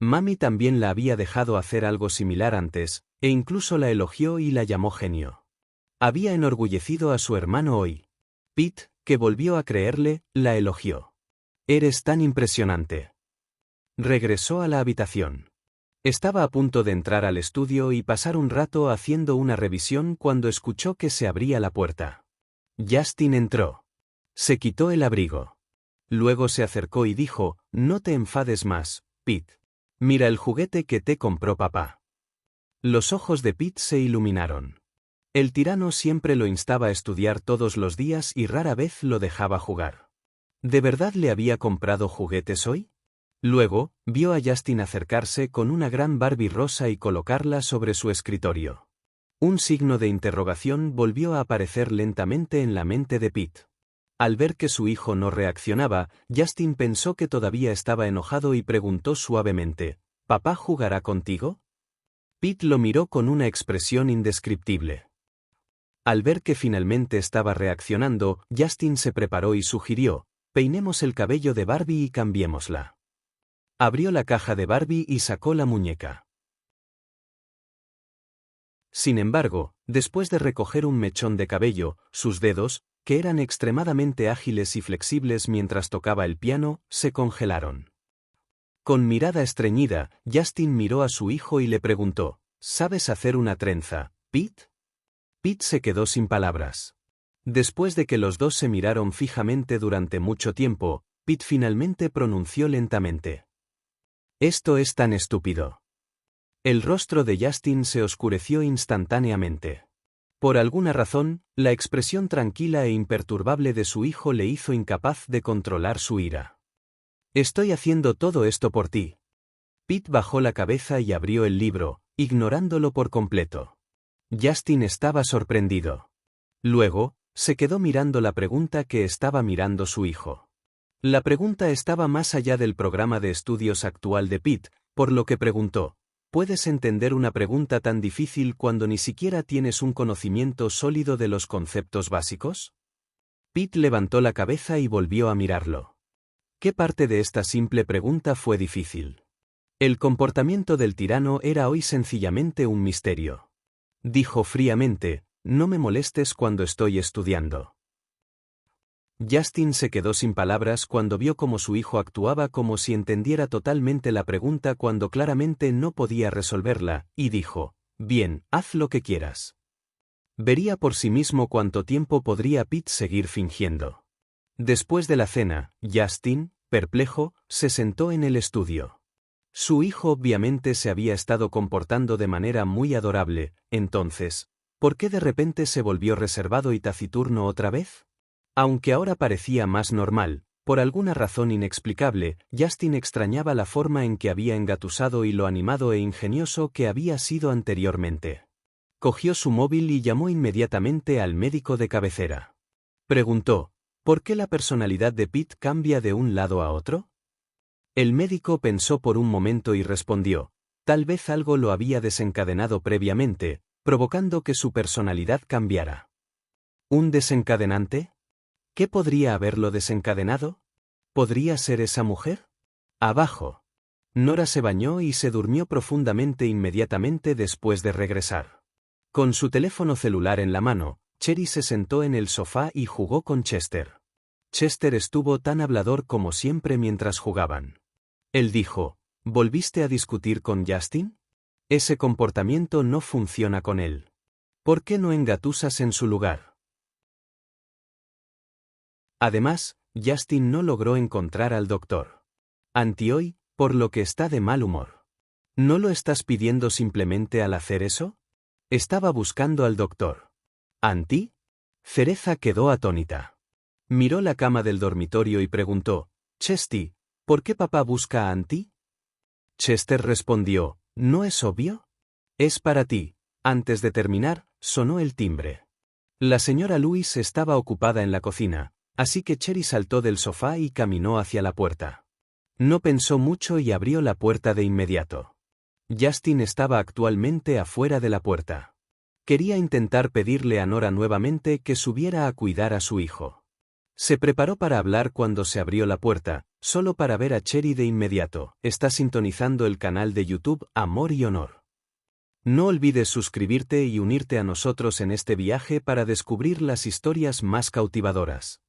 Mami también la había dejado hacer algo similar antes, e incluso la elogió y la llamó genio. Había enorgullecido a su hermano hoy. Pete, que volvió a creerle, la elogió. Eres tan impresionante. Regresó a la habitación. Estaba a punto de entrar al estudio y pasar un rato haciendo una revisión cuando escuchó que se abría la puerta. Justin entró. Se quitó el abrigo. Luego se acercó y dijo: no te enfades más, Pete. Mira el juguete que te compró papá. Los ojos de Pete se iluminaron. El tirano siempre lo instaba a estudiar todos los días y rara vez lo dejaba jugar. ¿De verdad le había comprado juguetes hoy? Luego, vio a Justin acercarse con una gran Barbie rosa y colocarla sobre su escritorio. Un signo de interrogación volvió a aparecer lentamente en la mente de Pete. Al ver que su hijo no reaccionaba, Justin pensó que todavía estaba enojado y preguntó suavemente: ¿papá jugará contigo? Pete lo miró con una expresión indescriptible. Al ver que finalmente estaba reaccionando, Justin se preparó y sugirió: peinemos el cabello de Barbie y cambiémosla. Abrió la caja de Barbie y sacó la muñeca. Sin embargo, después de recoger un mechón de cabello, sus dedos, que eran extremadamente ágiles y flexibles mientras tocaba el piano, se congelaron. Con mirada estreñida, Justin miró a su hijo y le preguntó: ¿sabes hacer una trenza, Pete? Pete se quedó sin palabras. Después de que los dos se miraron fijamente durante mucho tiempo, Pete finalmente pronunció lentamente: esto es tan estúpido. El rostro de Justin se oscureció instantáneamente. Por alguna razón, la expresión tranquila e imperturbable de su hijo le hizo incapaz de controlar su ira. Estoy haciendo todo esto por ti. Pete bajó la cabeza y abrió el libro, ignorándolo por completo. Justin estaba sorprendido. Luego, se quedó mirando la pregunta que estaba mirando su hijo. La pregunta estaba más allá del programa de estudios actual de Pete, por lo que preguntó: ¿puedes entender una pregunta tan difícil cuando ni siquiera tienes un conocimiento sólido de los conceptos básicos? Pete levantó la cabeza y volvió a mirarlo. ¿Qué parte de esta simple pregunta fue difícil? El comportamiento del tirano era hoy sencillamente un misterio. Dijo fríamente: no me molestes cuando estoy estudiando. Justin se quedó sin palabras cuando vio cómo su hijo actuaba como si entendiera totalmente la pregunta cuando claramente no podía resolverla, y dijo: bien, haz lo que quieras. Vería por sí mismo cuánto tiempo podría Pete seguir fingiendo. Después de la cena, Justin, perplejo, se sentó en el estudio. Su hijo obviamente se había estado comportando de manera muy adorable. Entonces, ¿por qué de repente se volvió reservado y taciturno otra vez? Aunque ahora parecía más normal, por alguna razón inexplicable, Justin extrañaba la forma en que había engatusado y lo animado e ingenioso que había sido anteriormente. Cogió su móvil y llamó inmediatamente al médico de cabecera. Preguntó: ¿por qué la personalidad de Pete cambia de un lado a otro? El médico pensó por un momento y respondió: tal vez algo lo había desencadenado previamente, provocando que su personalidad cambiara. ¿Un desencadenante? ¿Qué podría haberlo desencadenado? ¿Podría ser esa mujer? Abajo. Nora se bañó y se durmió profundamente inmediatamente después de regresar. Con su teléfono celular en la mano, Cherry se sentó en el sofá y jugó con Chester. Chester estuvo tan hablador como siempre mientras jugaban. Él dijo, ¿volviste a discutir con Justin? Ese comportamiento no funciona con él. ¿Por qué no engatusas en su lugar? Además, Justin no logró encontrar al doctor Anti hoy, por lo que está de mal humor. ¿No lo estás pidiendo simplemente al hacer eso? Estaba buscando al doctor Anti. Cereza quedó atónita. Miró la cama del dormitorio y preguntó, Chesty, ¿por qué papá busca a Anti? Chester respondió, ¿no es obvio? Es para ti. Antes de terminar, sonó el timbre. La señora Lewis estaba ocupada en la cocina, así que Cherry saltó del sofá y caminó hacia la puerta. No pensó mucho y abrió la puerta de inmediato. Justin estaba actualmente afuera de la puerta. Quería intentar pedirle a Nora nuevamente que subiera a cuidar a su hijo. Se preparó para hablar cuando se abrió la puerta, solo para ver a Cherry de inmediato. Está sintonizando el canal de YouTube Amor y Honor. No olvides suscribirte y unirte a nosotros en este viaje para descubrir las historias más cautivadoras.